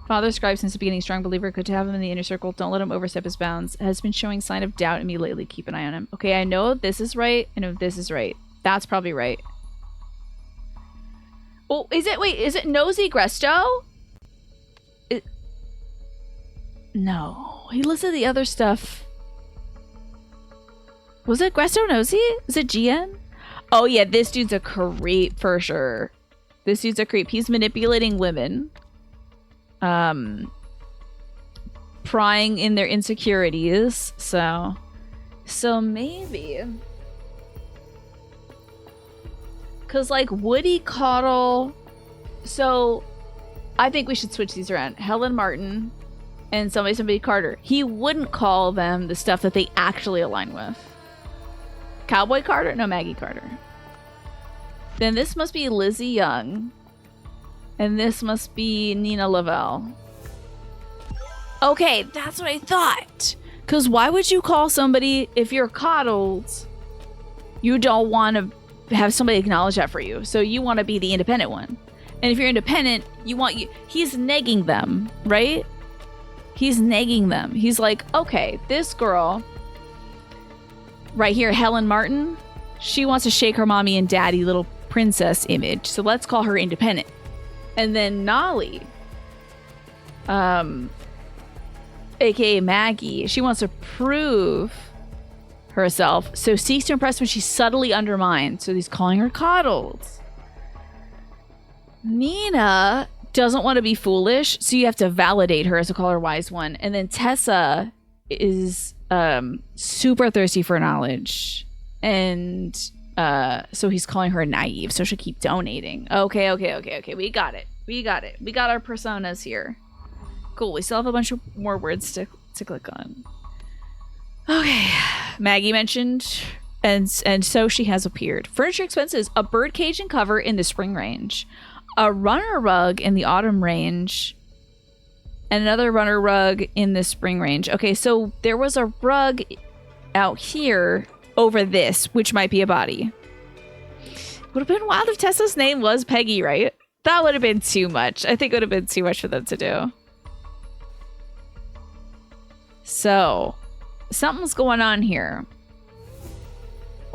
Father scribe since the beginning, strong believer, good to have him in the inner circle. Don't let him overstep his bounds. Has been showing sign of doubt in me lately. Keep an eye on him. Okay, I know this is right. I know this is right. That's probably right. Oh, is it? Wait, is it Nosy Gresto? No, he listed the other stuff. Was it Gresto Nosy? Is it GN? Oh yeah, this dude's a creep for sure. This dude's a creep. He's manipulating women. Prying in their insecurities. So maybe. Cause like Woody Coddle. So I think we should switch these around. Helen Martin and somebody Carter. He wouldn't call them the stuff that they actually align with. Cowboy Carter? No, Maggie Carter. Then this must be Lizzie Young. And this must be Nina Lavelle. Okay, that's what I thought. Because why would you call somebody, if you're coddled, you don't want to have somebody acknowledge that for you. So you want to be the independent one. And if you're independent, he's negging them, right? He's negging them. He's like, okay, this girl right here, Helen Martin, she wants to shake her mommy and daddy little princess image. So let's call her independent. And then Nolly, aka Maggie, she wants to prove herself, so seeks to impress when she's subtly undermined. So he's calling her coddled. Nina doesn't want to be foolish, so you have to validate her, so call her wise one. And then Tessa is super thirsty for knowledge, and so he's calling her naive, so she'll keep donating. Okay. We got it. We got our personas here. Cool. We still have a bunch of more words to click on. Okay. Maggie mentioned, and so she has appeared. Furniture expenses: a bird cage and cover in the spring range, a runner rug in the autumn range, and another runner rug in the spring range. Okay, so there was a rug out here over this, which might be a body. Would have been wild if Tessa's name was Peggy, right? That would have been too much. I think it would have been too much for them to do. So, something's going on here.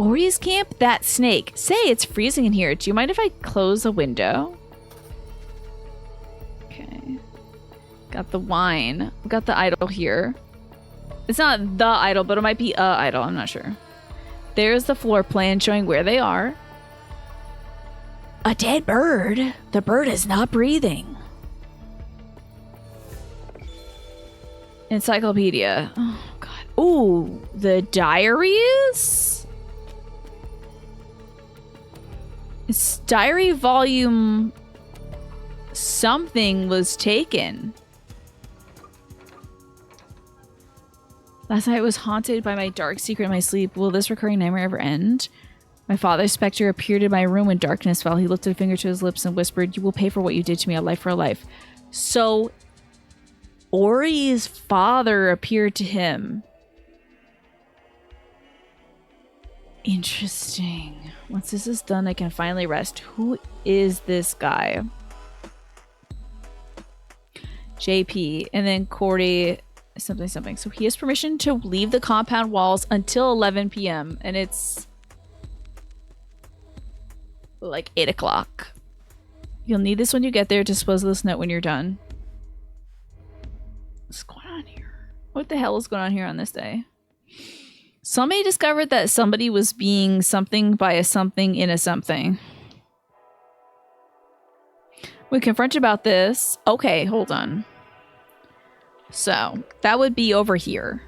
Ori's camp? That snake. Say, it's freezing in here. Do you mind if I close the window? Okay. Got the wine. Got the idol here. It's not the idol, but it might be a idol. I'm not sure. There's the floor plan showing where they are. A dead bird. The bird is not breathing. Encyclopedia. Oh, God. Ooh, the diaries? It's diary volume something was taken. Last night I was haunted by my dark secret in my sleep. Will this recurring nightmare ever end? My father's specter appeared in my room when darkness fell. He lifted a finger to his lips and whispered, "You will pay for what you did to me, a life for a life." So, Ori's father appeared to him. Interesting. Once this is done, I can finally rest. Who is this guy? JP. And then Cordy... something something. So he has permission to leave the compound walls until 11 p.m. and it's like 8 o'clock. You'll need this when you get there. Dispose of this note when you're done. What's going on here? What the hell is going on here on this day? Somebody discovered that somebody was being something by a something in a something. We confronted about this. Okay, hold on. So, that would be over here.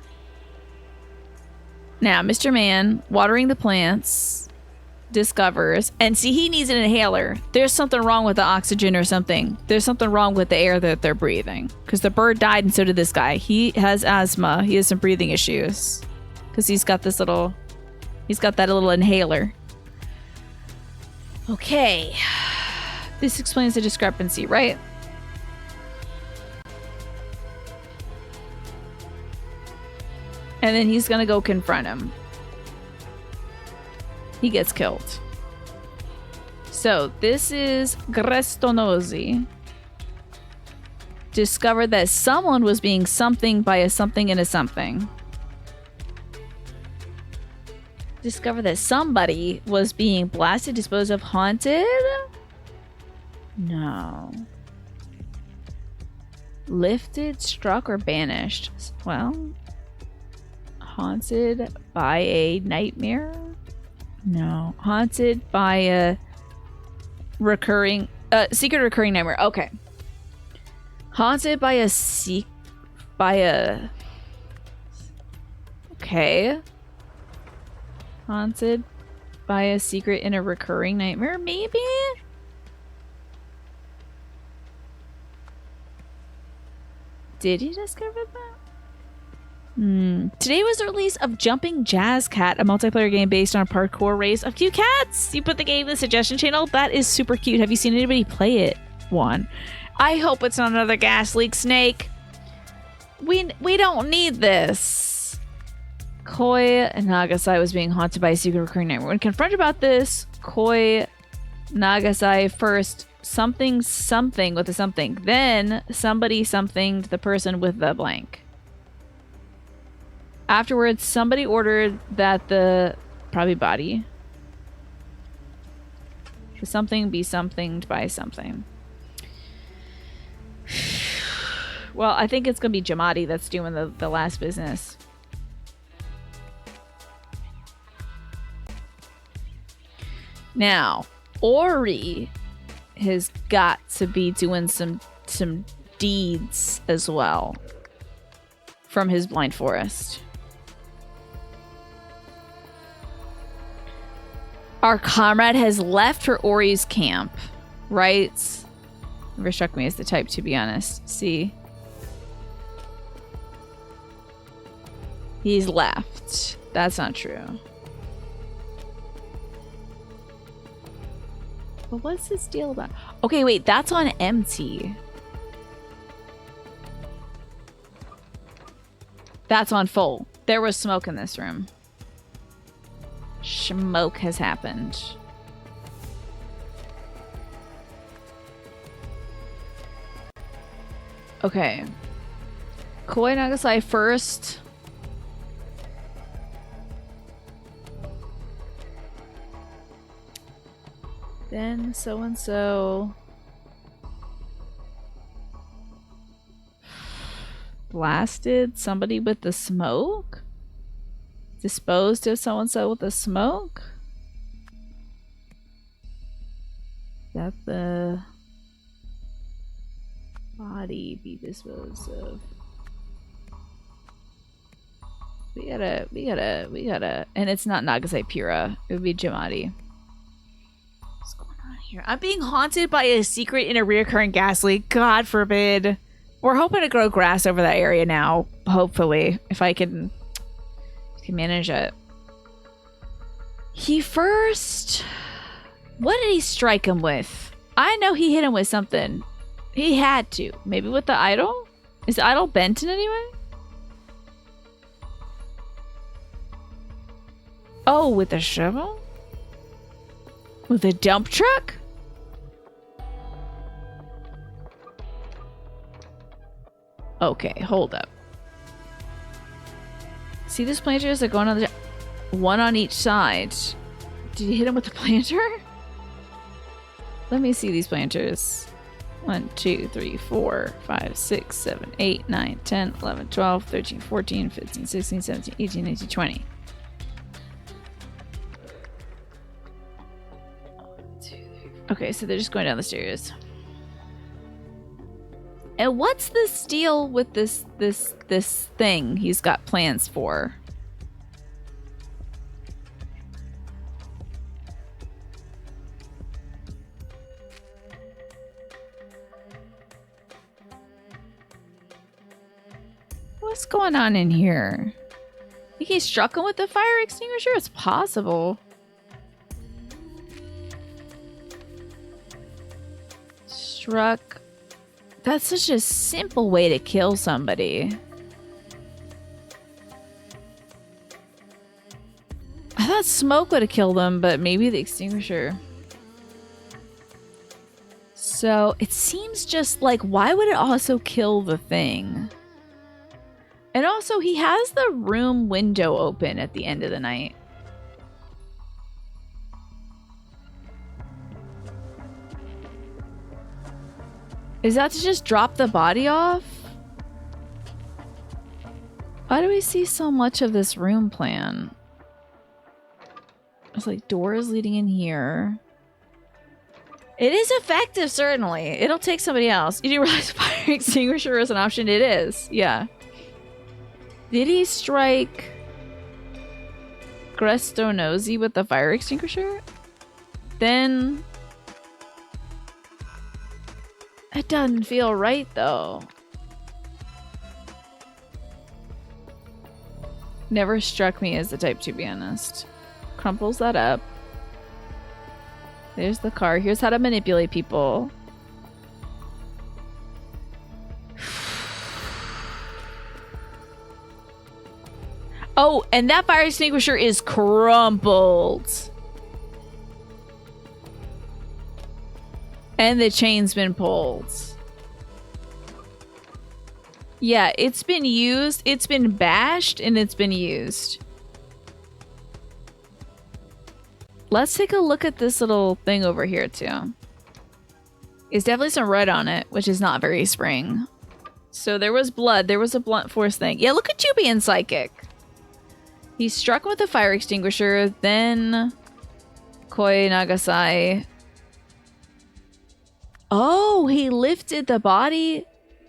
Now, Mr. Man, watering the plants, discovers, and see, he needs an inhaler. There's something wrong with the oxygen or something. There's something wrong with the air that they're breathing. Because the bird died and so did this guy. He has asthma. He has some breathing issues. Because he's got that little inhaler. Okay. This explains the discrepancy, right? And then he's gonna go confront him. He gets killed. So this is Grestonosi. Discovered that someone was being something by a something in a something. Discovered that somebody was being blasted, disposed of, haunted? No. Lifted, struck, or banished? Well... haunted by a nightmare? No. Haunted by a recurring... secret recurring nightmare. Okay. Haunted by a okay. Haunted by a secret in a recurring nightmare, maybe? Did he discover that? Today was the release of Jumping Jazz Cat, a multiplayer game based on a parkour race of cute cats. You put the game in the suggestion channel. That is super cute. Have you seen anybody play it? One. I hope it's not another gas leak snake. We don't need this. Koi Nagasai was being haunted by a secret recurring nightmare. When confronted about this, Koi Nagasai first something with a something. Then somebody somethinged the person with the blank. Afterwards, somebody ordered that the probably body the something be somethinged by something. Well, I think it's gonna be Jamadi that's doing the last business. Now, Ori has got to be doing some deeds as well from his blind forest. Our comrade has left for Ori's camp, right? Never struck me as the type, to be honest. See? He's left. That's not true. But what's this deal about? Okay, wait, that's on empty. That's on full. There was smoke in this room. Smoke has happened. Okay. Koi Nagasai first. Then so-and-so blasted somebody with the smoke? Disposed of so-and-so with the smoke? That the body be disposed of? We gotta, and it's not Nagasai Pura. It would be Jamadi. What's going on here? I'm being haunted by a secret in a reoccurring gas leak. God forbid. We're hoping to grow grass over that area now. Hopefully, if I can manage it. He first. What did he strike him with? I know he hit him with something. He had to. Maybe with the idol? Is the idol bent in any way? Oh, with a shovel? With a dump truck? Okay, hold up. See these planters that are going on the one on each side. Did you hit him with the planter? Let me see these planters. 1, 2, 3, 4, 5, 6, 7, 8, 9, 10, 11, 12, 13, 14, 15, 16, 17, 18, 19, 20. 1, 2, 3, 4. Okay, so they're just going down the stairs. And what's this deal with this thing he's got plans for? What's going on in here? I think he struck him with the fire extinguisher? It's possible. Struck. That's such a simple way to kill somebody. I thought smoke would have killed him, but maybe the extinguisher. So it seems just like, why would it also kill the thing? And also, he has the room window open at the end of the night. Is that to just drop the body off? Why do we see so much of this room plan? There's like doors leading in here. It is effective, certainly. It'll take somebody else. You do realize fire extinguisher is an option? It is, yeah. Did he strike Grestonosi with the fire extinguisher? Then... It doesn't feel right, though. Never struck me as the type, to be honest. Crumples that up. There's the car. Here's how to manipulate people. Oh, and that fire extinguisher is crumpled. And the chain's been pulled. Yeah, it's been used. It's been bashed and it's been used. Let's take a look at this little thing over here too. There's definitely some red on it, which is not very spring. So there was blood. There was a blunt force thing. Yeah, look at you being psychic. He struck him with a fire extinguisher, then Koi Nagasai. Oh, he lifted the body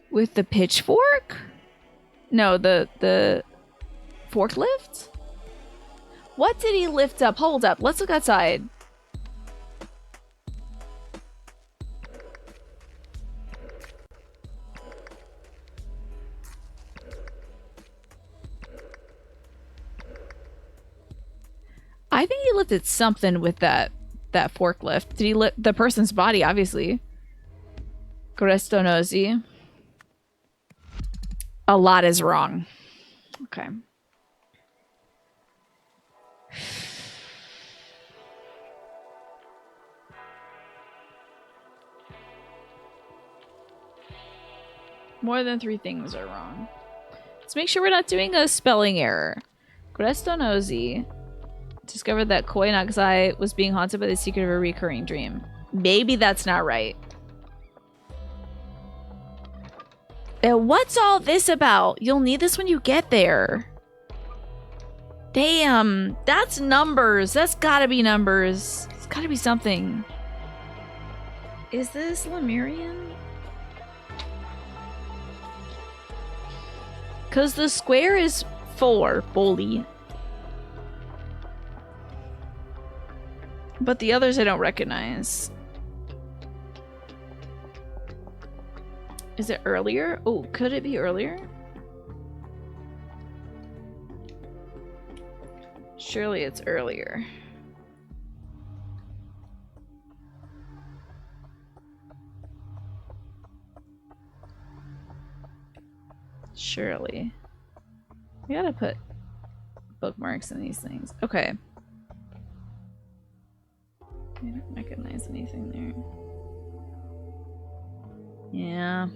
with the pitchfork? No, the forklift? What did he lift up? Hold up, let's look outside. I think he lifted something with that forklift. Did he lift the person's body, obviously? Grestonosi. A lot is wrong. Okay. More than 3 things are wrong. Let's make sure we're not doing a spelling error. Grestonosi discovered that Koi Nagasai was being haunted by the secret of a recurring dream. Maybe that's not right. What's all this about? You'll need this when you get there. Damn, that's numbers. That's gotta be numbers. It's gotta be something. Is this Lemurian? Because the square is 4, bully. But the others I don't recognize. Is it earlier? Oh, could it be earlier? Surely it's earlier. Surely. We gotta put bookmarks in these things. Okay. I don't recognize anything there. Yeah.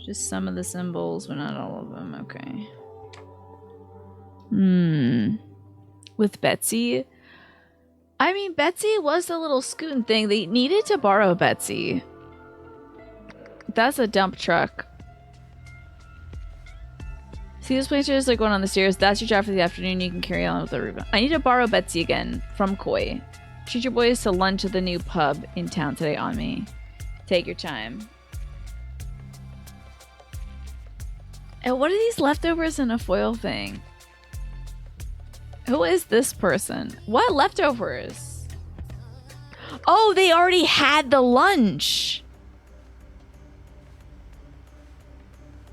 Just some of the symbols, but not all of them. Okay. With Betsy? I mean, Betsy was the little scooting thing. They needed to borrow Betsy. That's a dump truck. See those planters like going on the stairs? That's your job for the afternoon. You can carry on with the rebound. I need to borrow Betsy again from Koi. Treat your boys to lunch at the new pub in town today on me. Take your time. And what are these leftovers in a foil thing? Who is this person? What leftovers? Oh, they already had the lunch.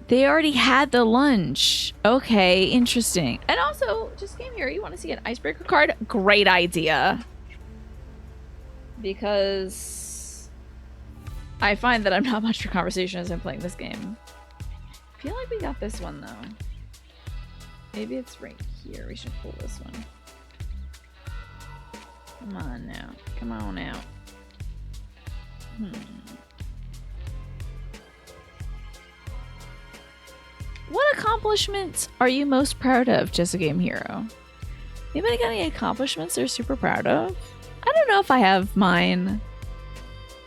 They already had the lunch. Okay, interesting. And also, just came here. You want to see an icebreaker card? Great idea. Because I find that I'm not much for conversation as I'm playing this game. I feel like we got this one, though. Maybe it's right here. We should pull this one. Come on now. Come on out. What accomplishments are you most proud of, Just a Game Hero? Anybody got any accomplishments they're super proud of? I don't know if I have mine.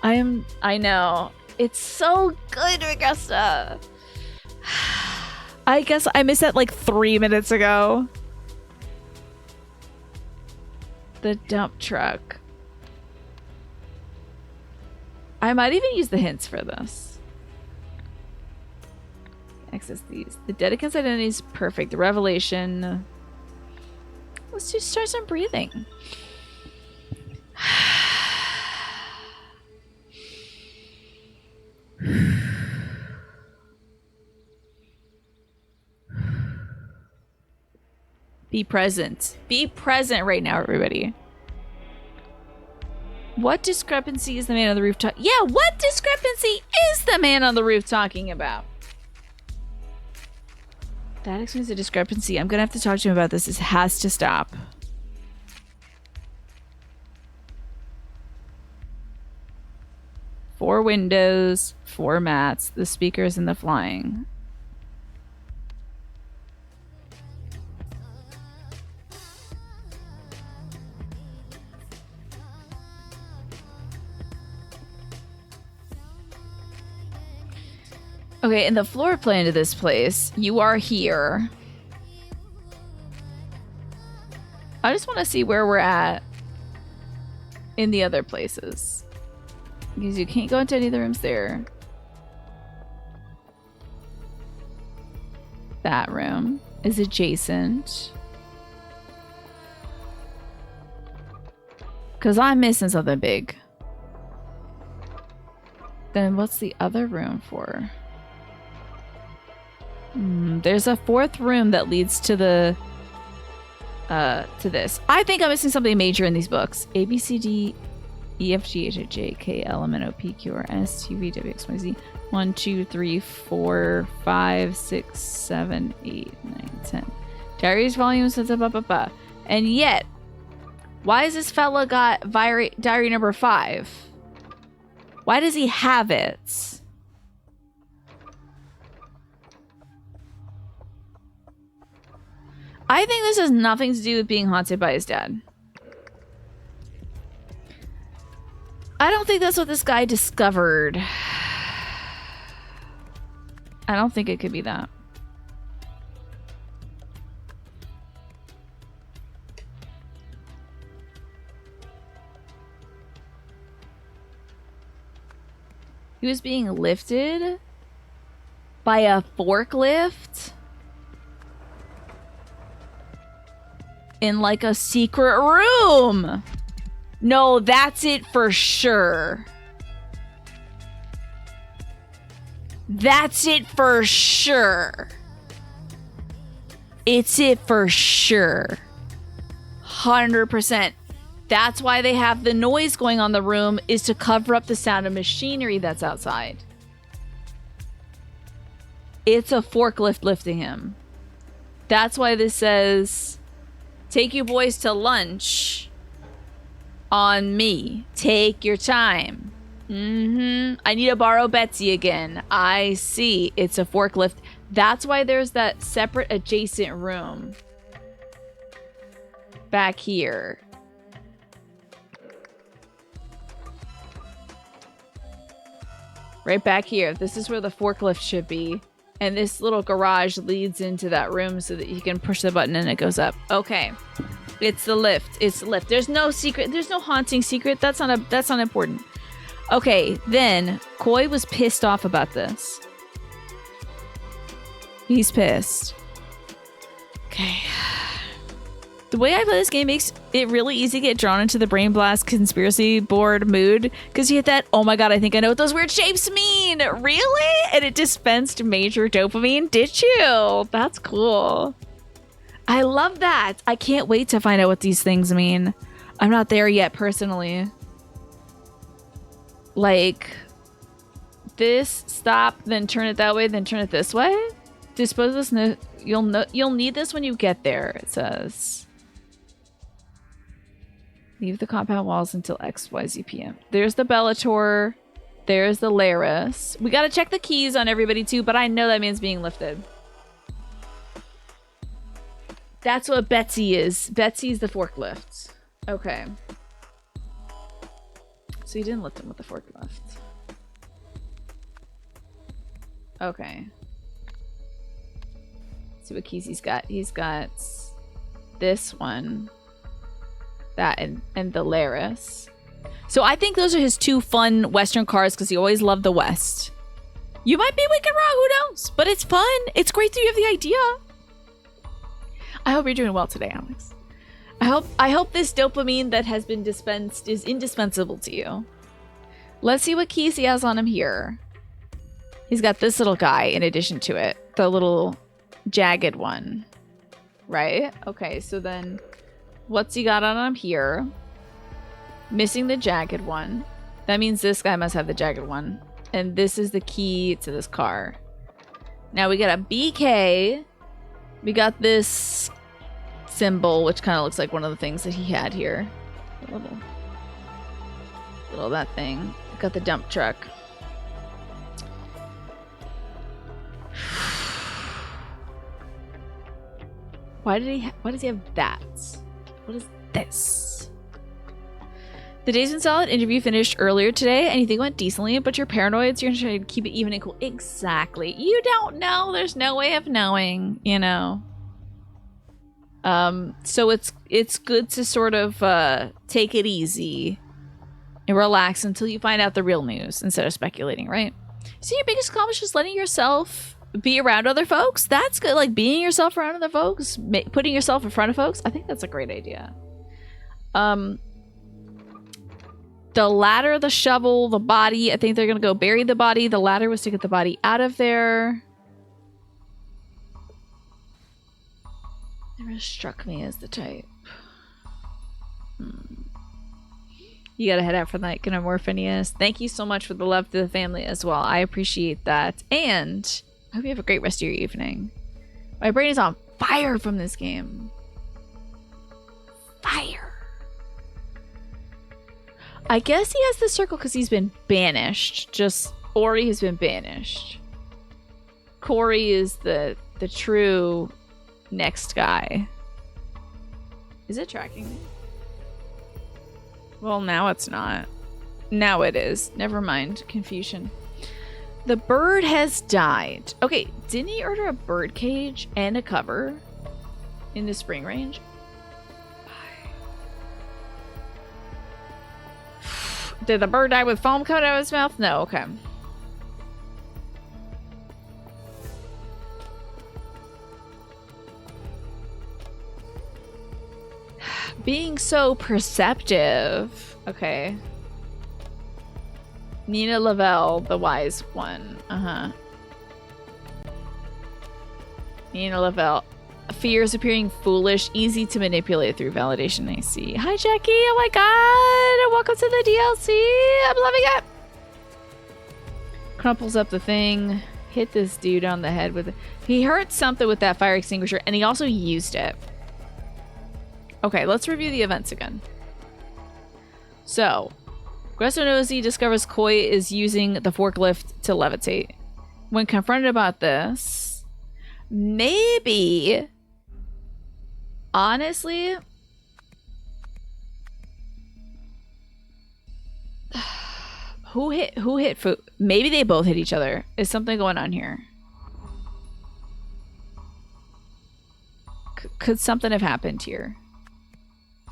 I know. It's so good, Augusta. I guess I missed that like 3 minutes ago. The dump truck. I might even use the hints for this. Access these. The Dedicant's identity is perfect. The revelation. Let's just start some breathing. Be present. Be present right now, everybody. What discrepancy is the man on the roof talking? Yeah, what discrepancy is the man on the roof talking about? That explains the discrepancy. I'm gonna have to talk to him about this. This has to stop. Four windows, 4 mats, the speakers and the flying. Okay, in the floor plan to this place, you are here. I just want to see where we're at in the other places. Because you can't go into any of the rooms there. That room is adjacent. Because I'm missing something big. Then what's the other room for? There's a 4th room that leads to the to this. I think I'm missing something major in these books. A, B, C, D, E, F, G, H, I, J, K, L, M, N, O, P, Q, R, S, T, V, W, X, Y, Z. 1, 2, 3, 4, 5, 6, 7, 8, 9, 10. Diaries, volumes, and yet, why has this fella got diary number 5? Why does he have it? I think this has nothing to do with being haunted by his dad. I don't think that's what this guy discovered. I don't think it could be that. He was being lifted by a forklift in like a secret room. No, that's it for sure. That's it for sure. It's it for sure. 100%. That's why they have the noise going on in the room, is to cover up the sound of machinery that's outside. It's a forklift lifting him. That's why this says, take you boys to lunch on me. Take your time. I need to borrow Betsy again. I see. It's a forklift. That's why there's that separate adjacent room back here. Right back here. This is where the forklift should be. And this little garage leads into that room so that you can push the button and it goes up. Okay. It's the lift. It's the lift. There's no secret. There's no haunting secret. That's not important. Okay, then Koi was pissed off about this. He's pissed. Okay. The way I play this game makes it really easy to get drawn into the Brain Blast conspiracy board mood, because you hit that, oh my god, I think I know what those weird shapes mean. Really? And it dispensed major dopamine. Did you? That's cool. I love that. I can't wait to find out what these things mean. I'm not there yet personally. Like this, stop, then turn it that way, then turn it this way. Dispose this. You'll need this when you get there. It says. Leave the compound walls until XYZ PM. There's the Bellator. There's the Laris. We gotta check the keys on everybody too, but I know that means being lifted. That's what Betsy is. Betsy's the forklift. Okay. So you didn't lift him with the forklift. Okay. Let's see what keys he's got. He's got this one. That and the Laris. So I think those are his two fun Western cars because he always loved the West. You might be wicked wrong, who knows? But it's fun. It's great that you have the idea. I hope you're doing well today, Alex. I hope this dopamine that has been dispensed is indispensable to you. Let's see what keys he has on him here. He's got this little guy in addition to it. The little jagged one. Right? Okay, so then what's he got on him here? Missing the jagged one. That means this guy must have the jagged one. And this is the key to this car. Now we got a BK. We got this symbol, which kind of looks like one of the things that he had here. A little that thing. We got the dump truck. Why does he have that? What is this? The Days in Solid interview finished earlier today and you think it went decently, but you're paranoid, so you're trying to keep it even and cool. Exactly. You don't know. There's no way of knowing, you know. So it's good to sort of take it easy and relax until you find out the real news instead of speculating, right? So your biggest accomplishment is letting yourself be around other folks. That's good. Like being yourself around other folks, putting yourself in front of folks. I think that's a great idea. The ladder, the shovel, the body. I think they're going to go bury the body. The ladder was to get the body out of there. Never struck me as the type. You gotta head out for the night, Gnomorphinius. Thank you so much for the love to the family as well. I appreciate that. And I hope you have a great rest of your evening. My brain is on fire from this game. Fire. I guess he has the circle because he's been banished. Just Ori has been banished. Corey is the true next guy. Is it tracking me? Well, now it's not. Now it is. Never mind. Confusion. The bird has died. Okay, didn't he order a bird cage and a cover in the spring range? Did the bird die with foam coming out of his mouth? No, okay. Being so perceptive. Okay. Nina Lavelle, the wise one. Nina Lavelle. Fears appearing foolish, easy to manipulate through validation. I see. Hi, Jackie. Oh my god. Welcome to the DLC. I'm loving it. Crumples up the thing. Hit this dude on the head with it. He hurt something with that fire extinguisher, and he also used it. Okay, let's review the events again. So, Grestanozi discovers Koi is using the forklift to levitate. When confronted about this, maybe, honestly, who hit Fu? Maybe they both hit each other. Is something going on here? Could something have happened here?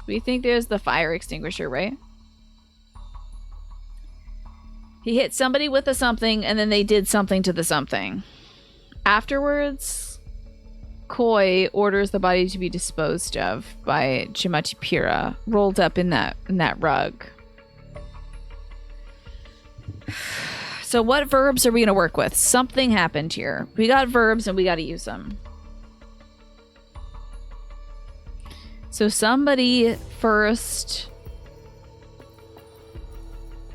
We think there's the fire extinguisher, right? He hit somebody with a something, and then they did something to the something. Afterwards, Koi orders the body to be disposed of by Chimachipira, rolled up in that rug. So what verbs are we going to work with? Something happened here. We got verbs, and we got to use them. So somebody first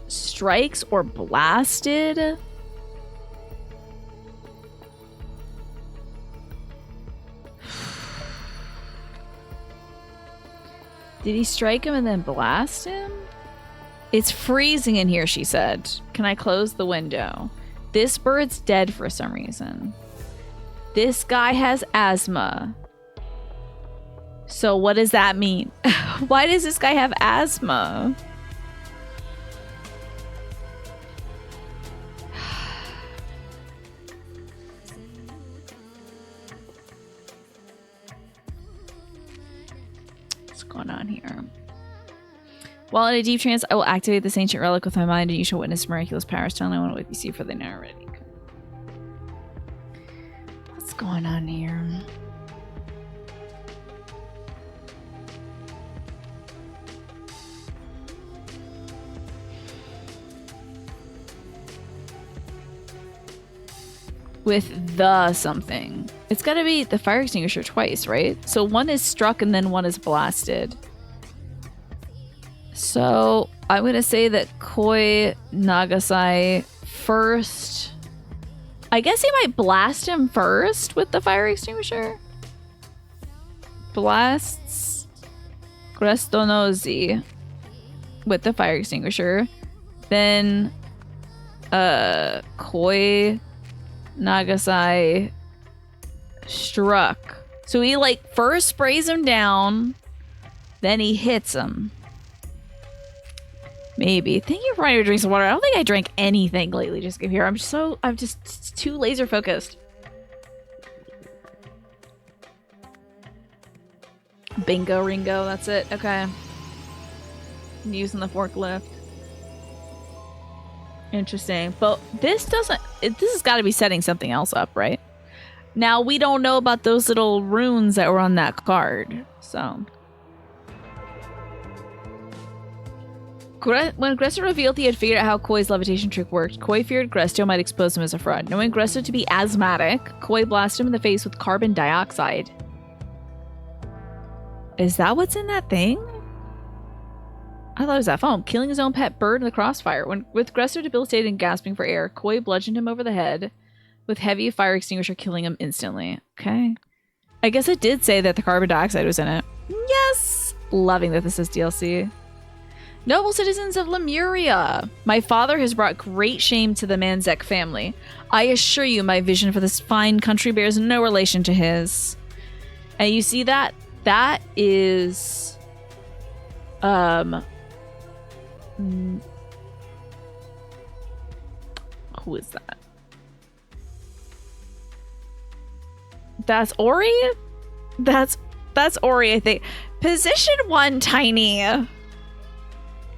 strikes or blasted. Did he strike him and then blast him? It's freezing in here, she said. Can I close the window? This bird's dead for some reason. This guy has asthma. So what does that mean? Why does this guy have asthma? What's going on here? While in a deep trance, I will activate this ancient relic with my mind, and you shall witness miraculous powers. Tell anyone what you see, for they know already. What's going on here? With the something. It's gotta be the fire extinguisher twice, right? So one is struck and then one is blasted. So I'm gonna say that Koi Nagasai first. I guess he might blast him first with the fire extinguisher. Blasts Grestonozi with the fire extinguisher. Then Koi Nagasai struck. So he like first sprays him down, then he hits him. Maybe. Thank you for finding your drinks of water. I don't think I drank anything lately. Just give here. I'm just too laser focused. Bingo Ringo. That's it. Okay. I'm using the forklift. Interesting. But this doesn't... This has got to be setting something else up, right? Now, we don't know about those little runes that were on that card. So... When Gresto revealed he had figured out how Koi's levitation trick worked, Koi feared Gresto might expose him as a fraud. Knowing Gresto to be asthmatic, Koi blasted him in the face with carbon dioxide. Is that what's in that thing? I thought it was that foam. Killing his own pet bird in the crossfire. With Gresto debilitated and gasping for air, Koi bludgeoned him over the head with heavy fire extinguisher, killing him instantly. Okay. I guess it did say that the carbon dioxide was in it. Yes! Loving that this is DLC. Noble citizens of Lemuria, my father has brought great shame to the Manzek family. I assure you my vision for this fine country bears no relation to his. And you see that? That is... Who is that? That's Ori? That's Ori, I think. Position 1, Tiny.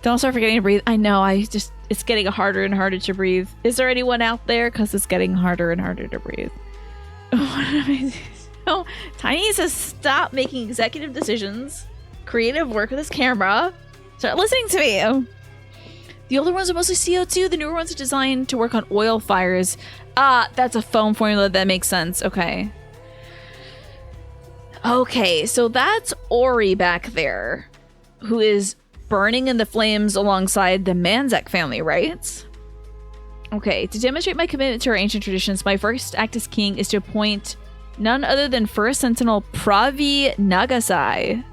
Don't start forgetting to breathe. I know, it's getting harder and harder to breathe. Is there anyone out there? Because it's getting harder and harder to breathe. No, Tiny needs to stop making executive decisions, creative work with his camera. Start listening to me. The older ones are mostly CO2. The newer ones are designed to work on oil fires. That's a foam formula. That makes sense. Okay. Okay, so that's Ori back there, who is burning in the flames alongside the Manzek family, right? Okay, to demonstrate my commitment to our ancient traditions, my first act as king is to appoint none other than First Sentinel Pravi Nagasai.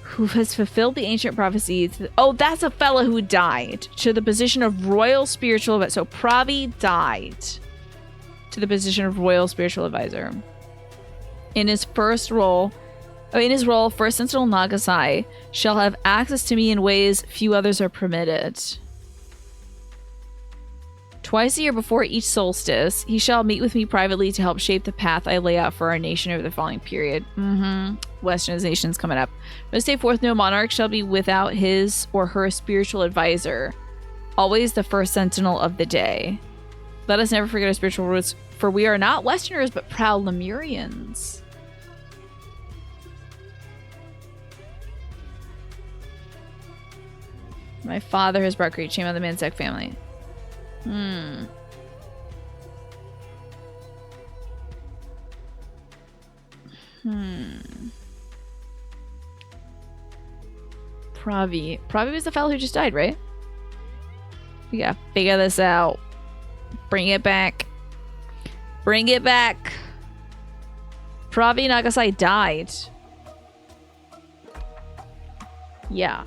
Who has fulfilled the ancient prophecies. Oh, that's a fella who died to the position of royal spiritual advisor. So Pravi died to the position of royal spiritual advisor. In his role, First Sentinel Nagasai shall have access to me in ways few others are permitted. Twice a year before each solstice, he shall meet with me privately to help shape the path I lay out for our nation over the following period. Westernization's coming up. From this day forth, no monarch shall be without his or her spiritual advisor. Always the first sentinel of the day. Let us never forget our spiritual roots, for we are not Westerners, but proud Lemurians. My father has brought great shame on the Manzek family. Pravi. Pravi was the fellow who just died, right? We gotta figure this out. Bring it back. Bring it back. Pravi Nagasai died. Yeah.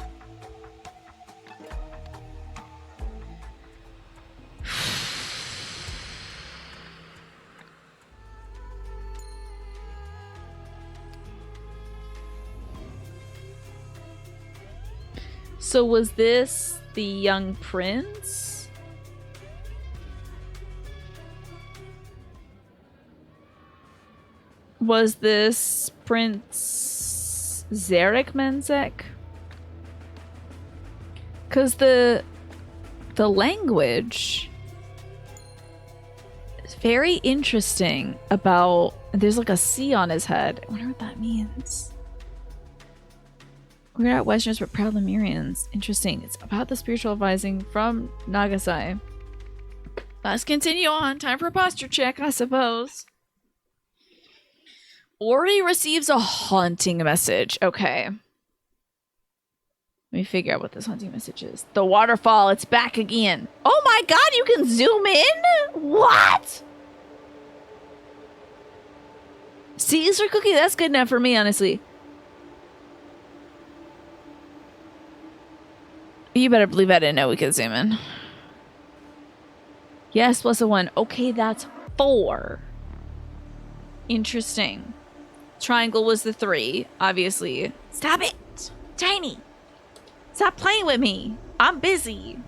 So was this the young prince? Was this Prince Zarek Manzek? Because the language is very interesting about... There's like a C on his head. I wonder what that means. We're not Westerners, but proud Lemurians. Interesting. It's about the spiritual advising from Nagasai. Let's continue on. Time for a posture check, I suppose. Ori receives a haunting message. Okay. Let me figure out what this haunting message is. The waterfall, it's back again. Oh my god, you can zoom in? What? Caesar cookie? That's good enough for me, honestly. You better believe I didn't know we could zoom in. Yes, plus a 1. Okay, that's 4. Interesting. Triangle was the 3, obviously. Stop it! Tiny! Stop playing with me! I'm busy!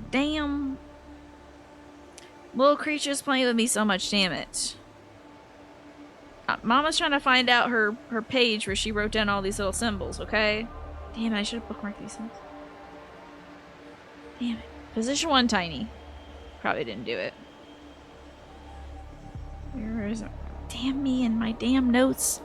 Damn. Little creature's playing with me so much, damn it. Mama's trying to find out her page where she wrote down all these little symbols, okay? Damn it, I should have bookmarked these things. Damn it. Position 1, Tiny. Probably didn't do it. Where is it? Damn me and my damn notes.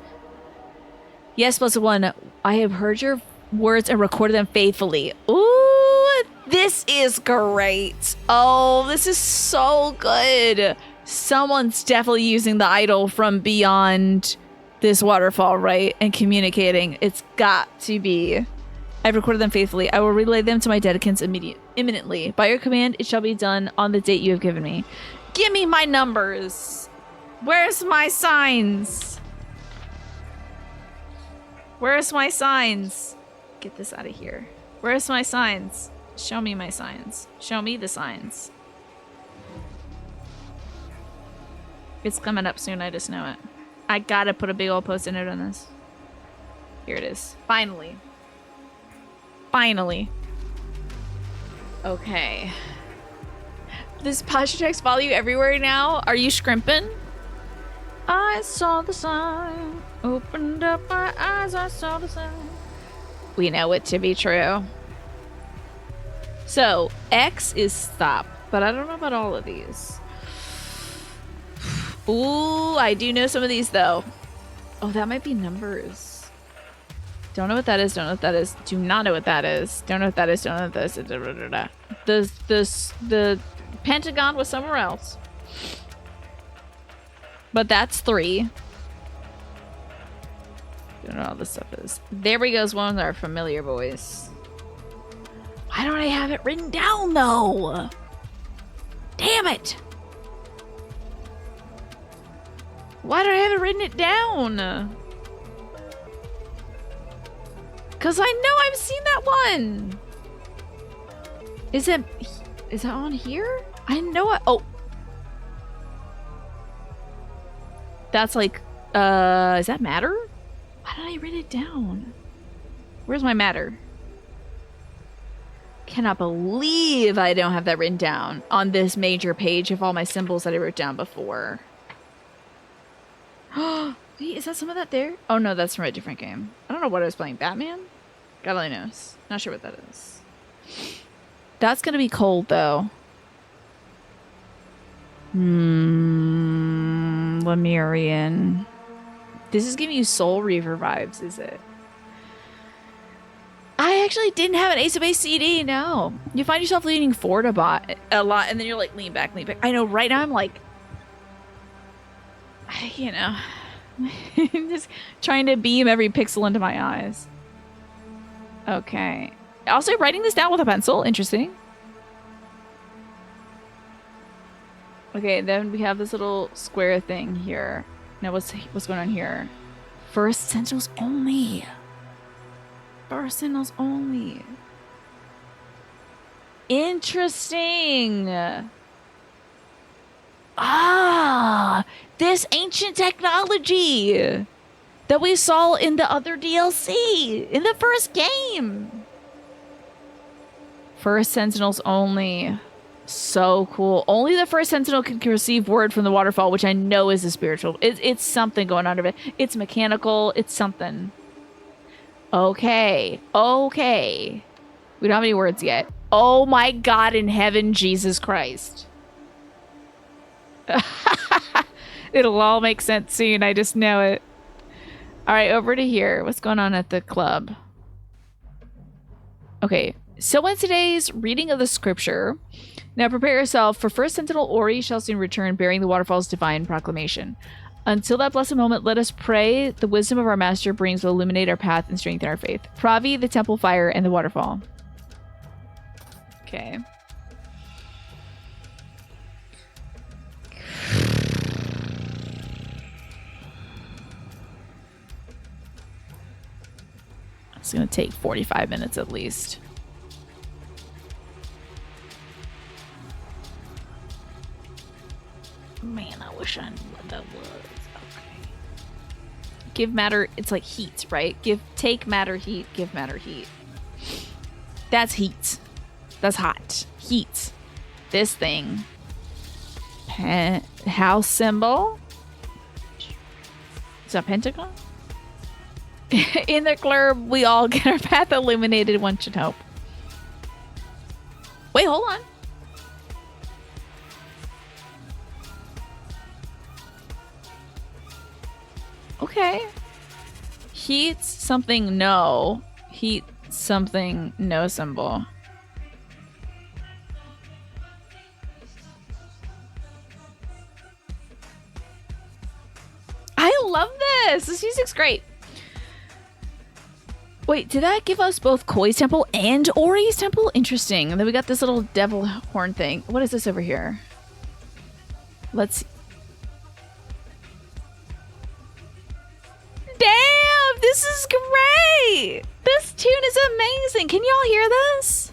Yes, plus 1. I have heard your words and recorded them faithfully. Ooh, this is great. Oh, this is so good. Someone's definitely using the idol from beyond this waterfall, right? And communicating. It's got to be. I've recorded them faithfully. I will relay them to my dedicants imminently. By your command, it shall be done on the date you have given me. Give me my numbers. Where's my signs? Where's my signs? Get this out of here. Where's my signs? Show me my signs. Show me the signs. It's coming up soon, I just know it. I gotta put a big old post-it note on this. Here it is. Finally. Finally. Okay. This posture text follow you everywhere now? Are you scrimping? I saw the sign. Opened up my eyes, I saw the sign. We know it to be true. So, X is stop, but I don't know about all of these. Ooh, I do know some of these though. Oh, that might be numbers. Don't know what that is, don't know what that is. Do not know what that is. Don't know what that is, don't know what that is. The Pentagon was somewhere else. But that's 3. Don't know what all this stuff is. There we go, one of our familiar boys. Why don't I have it written down though? Damn it! Why don't I have it written it down? Cause I know I've seen that one. Is that on here? I know it. Oh. That's like, is that matter? Why did I write it down? Where's my matter? Cannot believe I don't have that written down on this major page of all my symbols that I wrote down before. Wait, is that some of that there? Oh no, that's from a different game. I don't know what I was playing. Batman? God only knows. Not sure what that is. That's gonna be cold though. Lemurian. This is giving you Soul Reaver vibes, is it? I actually didn't have an Ace of Base CD, no. You find yourself leaning forward a lot, and then you're like, lean back, lean back. I know, right now I'm like, you know, just trying to beam every pixel into my eyes. Okay. Also, writing this down with a pencil, interesting. Okay, then we have this little square thing here. Now, what's going on here? First Sentinels only. First Sentinels only. Interesting. Ah, this ancient technology that we saw in the other DLC in the first game. First Sentinels only. So cool. Only the first Sentinel can receive word from the waterfall, which I know is a spiritual. It's something going on over it. It's mechanical. It's something. Okay. Okay. We don't have any words yet. Oh my God in heaven, Jesus Christ. It'll all make sense soon. I just know it. All right, over to here. What's going on at the club? Okay. So in today's reading of the scripture, now prepare yourself, for first Sentinel Ori shall soon return, bearing the waterfall's divine proclamation. Until that blessed moment, let us pray the wisdom of our master brings will illuminate our path and strengthen our faith. Pravi, the temple fire, and the waterfall. Okay. It's going to take 45 minutes at least. Man, I wish I knew what that was. Okay. Give matter, it's like heat, right? Take matter, heat, give matter, heat. That's heat. That's hot. Heat. This thing. House symbol. Is that pentagon? In the club, we all get our path illuminated, one should hope. Wait, hold on. Okay. Heat something no. Heat something no symbol. I love this. This music's great. Wait, did that give us both Koi's temple and Ori's temple? Interesting. And then we got this little devil horn thing. What is this over here? Let's see. Damn, this is great. This tune is amazing. Can y'all hear this?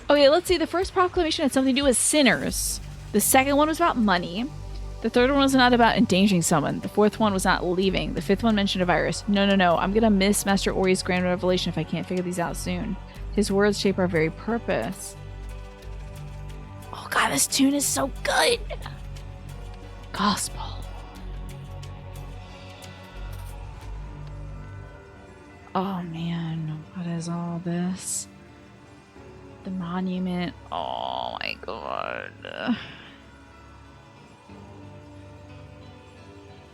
Okay, let's see. The first proclamation had something to do with sinners. The second one was about money. The third one was not about endangering someone. The fourth one was not leaving. The fifth one mentioned a virus. No, no, no. I'm gonna miss Master Ori's grand revelation if I can't figure these out soon. His words shape our very purpose. Oh god, this tune is so good! Gospel. Oh man, what is all this? The monument. Oh my god.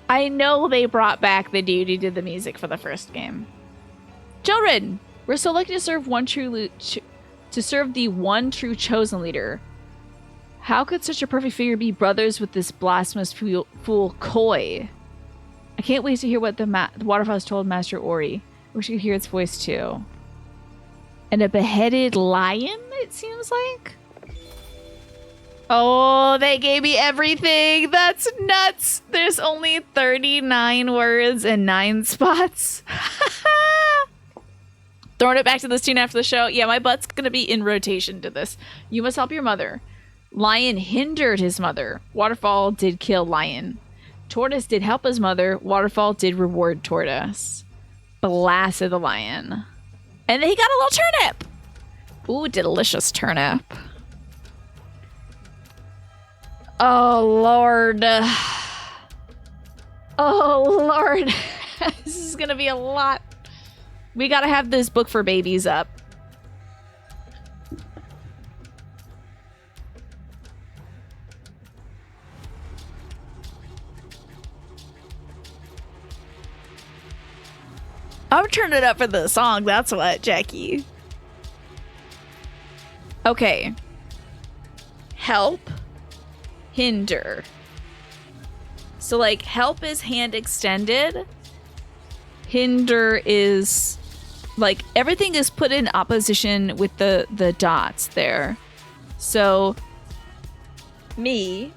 I know they brought back the dude who did the music for the first game. Children, we're so lucky to serve the one true chosen leader. How could such a perfect figure be brothers with this blasphemous fool Koi? I can't wait to hear what the waterfall has told Master Ori. I wish you could hear its voice too. And a beheaded lion, it seems like? Oh, they gave me everything. That's nuts. There's only 39 words and 9 spots. Throwing it back to this tune after the show. Yeah, my butt's going to be in rotation to this. You must help your mother. Lion hindered his mother. Waterfall did kill lion. Tortoise did help his mother. Waterfall did reward tortoise. Blasted the lion. And then he got a little turnip. Ooh, delicious turnip. Oh, Lord. Oh, Lord. This is going to be a lot. We got to have this book for babies up. I'm turning it up for the song. That's what, Jackie. Okay. Help. Hinder. So, like, help is hand extended. Hinder is, like, everything is put in opposition with the dots there. So, me.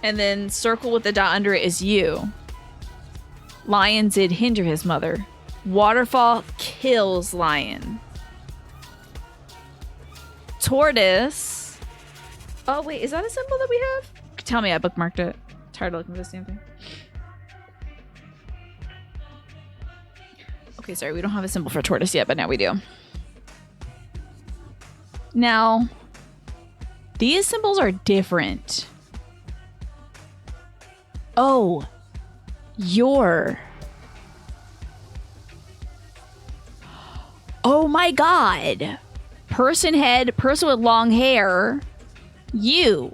And then circle with the dot under it is you. Lion did hinder his mother. Waterfall kills lion. Tortoise. Oh, wait. Is that a symbol that we have? Tell me I bookmarked it. Tired of looking for the same thing. Okay, sorry. We don't have a symbol for tortoise yet, but now we do. Now, these symbols are different. Oh. Your. Oh my god. Person head, person with long hair. You.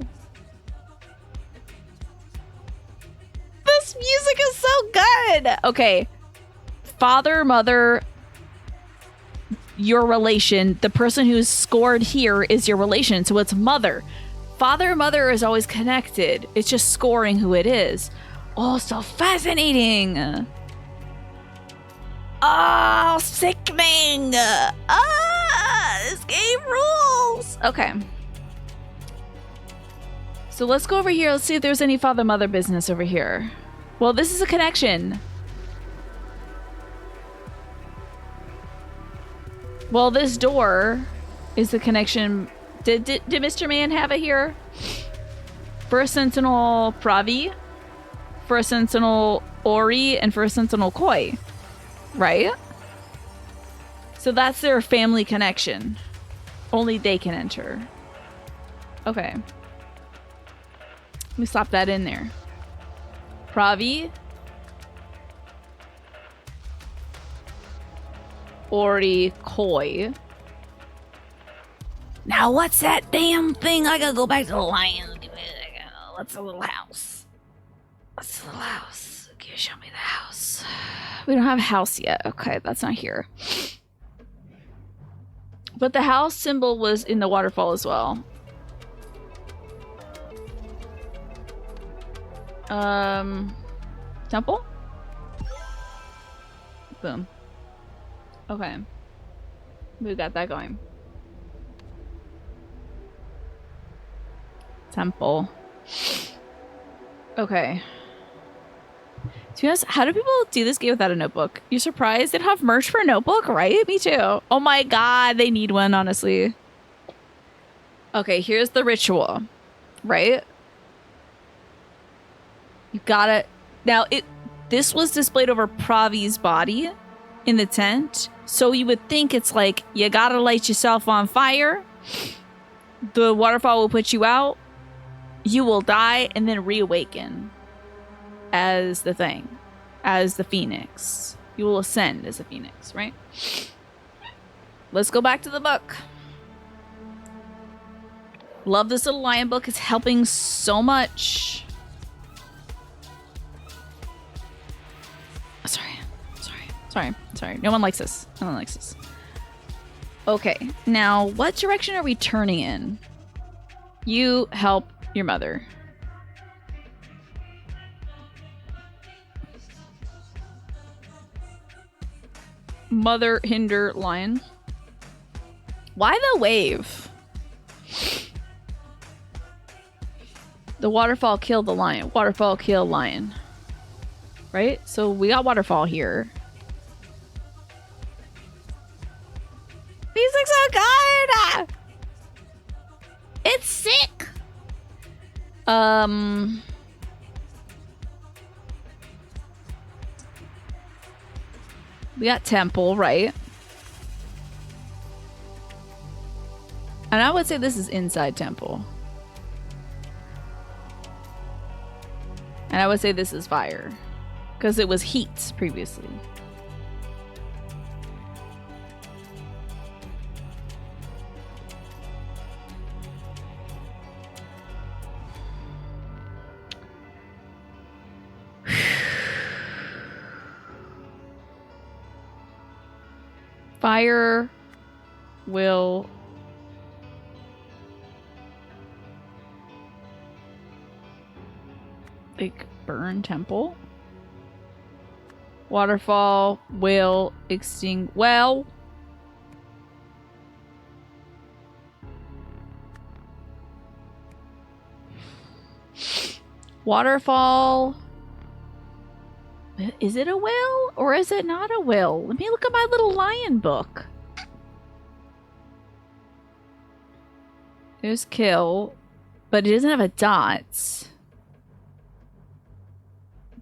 This music is so good. Okay. Father, mother, your relation. The person who's scored here is your relation. So it's mother. Father, mother is always connected. It's just scoring who it is. Oh, so fascinating. Oh, sickening. This game rules. Okay. So let's go over here. Let's see if there's any father-mother business over here. Well, this is a connection. Well, this door is the connection. Did Mr. Man have it here? First Sentinel Pravi, First Sentinel Ori, and First Sentinel Koi. Right? So that's their family connection. Only they can enter. Okay. Let me slap that in there. Pravi. Ori, Koi. Now what's that damn thing? I gotta go back to the lion. What's the little house? What's the little house? Can you show me the house? We don't have a house yet. Okay, that's not here. But the house symbol was in the waterfall as well. Temple? Boom. Okay. We got that going. Temple. Okay. To be honest, how do people do this game without a notebook? You're surprised they'd have merch for a notebook, right? Me too. Oh my god, they need one, honestly. Okay, here's the ritual, right? You gotta... Now, this was displayed over Pravi's body in the tent. So you would think it's like, you gotta light yourself on fire. The waterfall will put you out. You will die and then reawaken as the thing. As the phoenix. You will ascend as a phoenix, right? Let's go back to the book. Love this little lion book. It's helping so much. Sorry. No one likes this. No one likes this. Okay. Now, what direction are we turning in? You help your mother. Mother hinder lion. Why the wave? The waterfall killed the lion. Waterfall killed lion. Right? So we got waterfall here. These look so good! It's sick! We got temple, right? And I would say this is inside temple. And I would say this is fire. Because it was heat previously. Fire will like burn temple. Waterfall will extinguish. Well, waterfall. Is it a will or is it not a will? Let me look at my little lion book. There's kill, but it doesn't have a dot.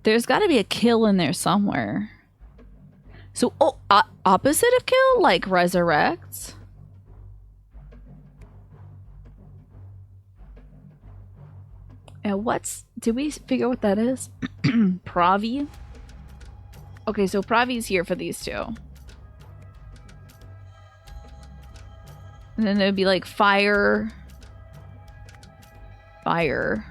There's got to be a kill in there somewhere. So, opposite of kill, like resurrect. And did we figure what that is? Pravi? Okay, so Pravi's here for these two. And then there'd be like fire. Fire.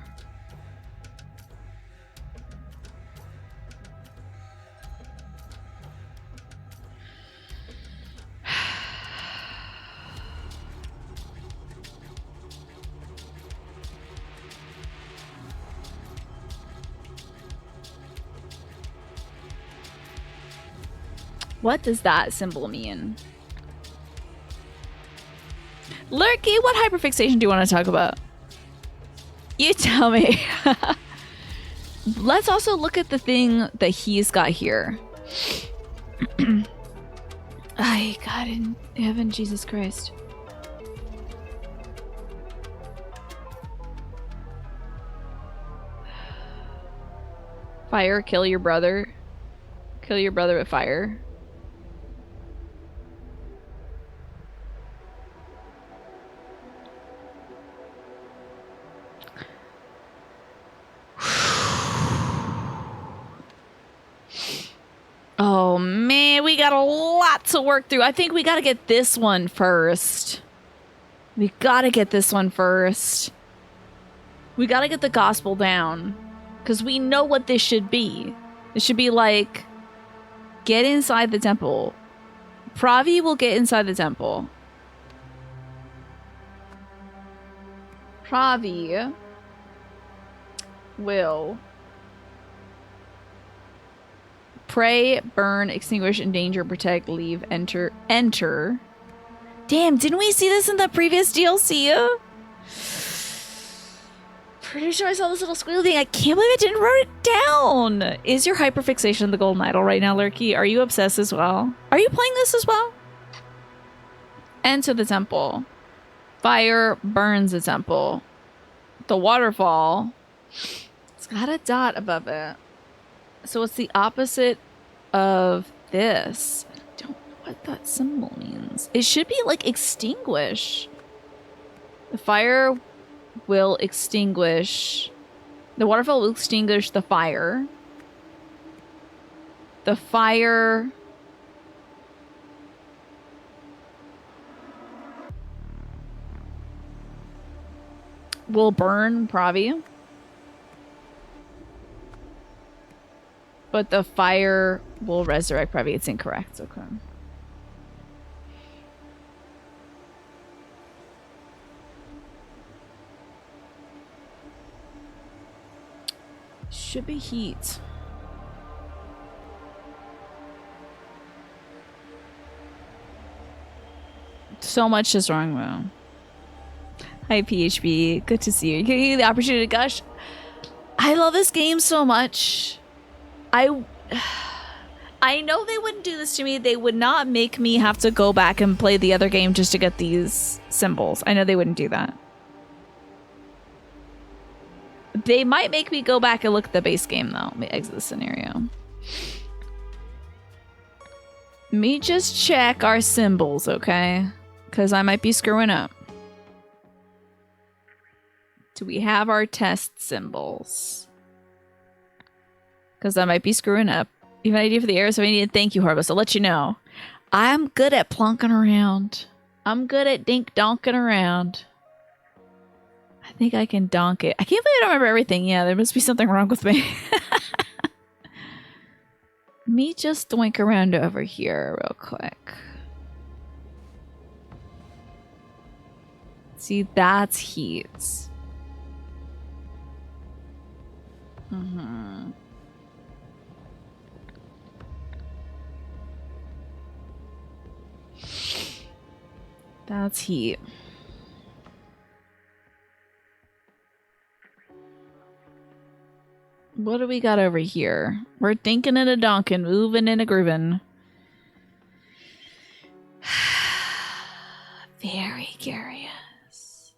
What does that symbol mean? Lurky, what hyperfixation do you want to talk about? You tell me. Let's also look at the thing that he's got here. Ay, God in heaven, Jesus Christ. Fire, kill your brother. Kill your brother with fire. Oh man, we got a lot to work through. I think we gotta get this one first. We gotta get this one first. We gotta get the gospel down. Because we know what this should be. It should be like, get inside the temple. Pravi will get inside the temple. Pravi will pray, burn, extinguish, endanger, protect, leave, enter. Damn, didn't we see this in the previous DLC? Pretty sure I saw this little squiggle thing. I can't believe I didn't write it down. Is your hyperfixation on the golden idol right now, Lurky? Are you obsessed as well? Are you playing this as well? Enter the temple. Fire burns the temple. The waterfall It's got a dot above it. So it's the opposite of this. I don't know what that symbol means. It should be like extinguish. The fire will extinguish. The waterfall will extinguish the fire. The fire will burn Pravi. But the fire will resurrect Pravi. It's incorrect. Okay. Should be heat. So much is wrong though. Hi PHB, good to see you. You get the opportunity to gush. I love this game so much. I know they wouldn't do this to me. They would not make me have to go back and play the other game just to get these symbols. I know they wouldn't do that. They might make me go back and look at the base game though. Let me exit the scenario. Let me just check our symbols, okay? Because I might be screwing up. Do we have our test symbols? Because I might be screwing up. You have an idea for the arrow, so I need to thank you, Harvest. I'll let you know. I'm good at plonking around. I'm good at dink-donking around. I think I can donk it. I can't believe I don't remember everything. Yeah, there must be something wrong with me. Me just doink around over here real quick. See, that's heat. Mm-hmm. That's heat. What do we got over here? We're thinking and a donkin', moving and a groovin'. Very curious.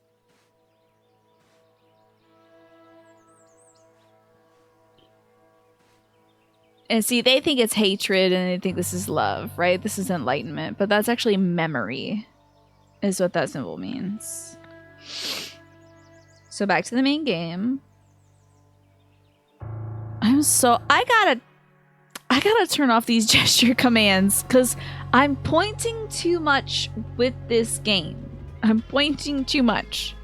And see, they think it's hatred and they think this is love, right? This is enlightenment, but that's actually memory, is what that symbol means. So back to the main game. I gotta turn off these gesture commands because I'm pointing too much with this game. I'm pointing too much.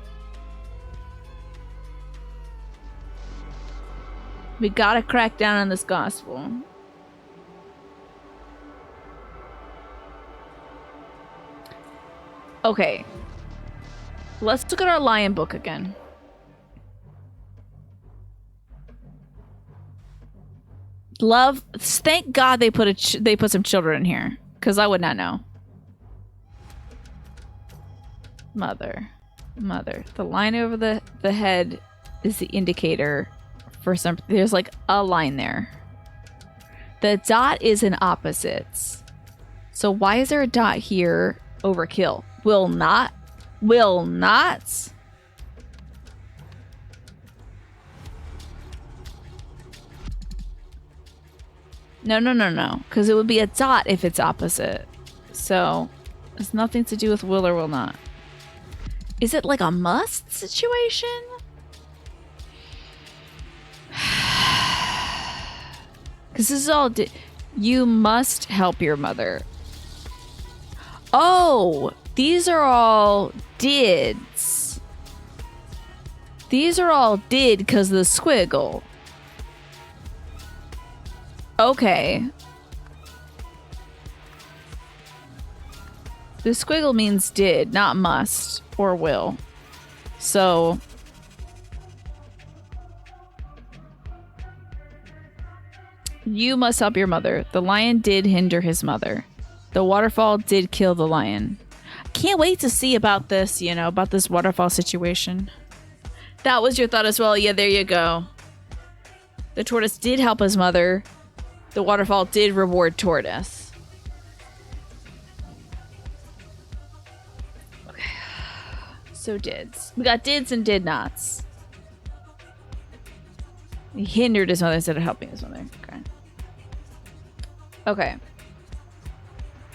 We gotta crack down on this gospel. Okay. Let's look at our lion book again. Love. Thank God they put some children in here, because I would not know. Mother. The line over the head is the indicator for some. There's like a line there. The dot is in opposites. So why is there a dot here? Overkill. Will not. No. Because it would be a dot if it's opposite. So, it's nothing to do with will or will not. Is it like a must situation? Because this is all... You must help your mother. Oh! These are all dids. These are all did because of the squiggle. Okay. The squiggle means did, not must or will. So... You must help your mother. The lion did hinder his mother. The waterfall did kill the lion. Can't wait to see about this, about this waterfall situation. That was your thought as well. Yeah, there you go. The tortoise did help his mother. The waterfall did reward tortoise. Okay. So dids. We got dids and did nots. He hindered his mother instead of helping his mother. Okay. Okay.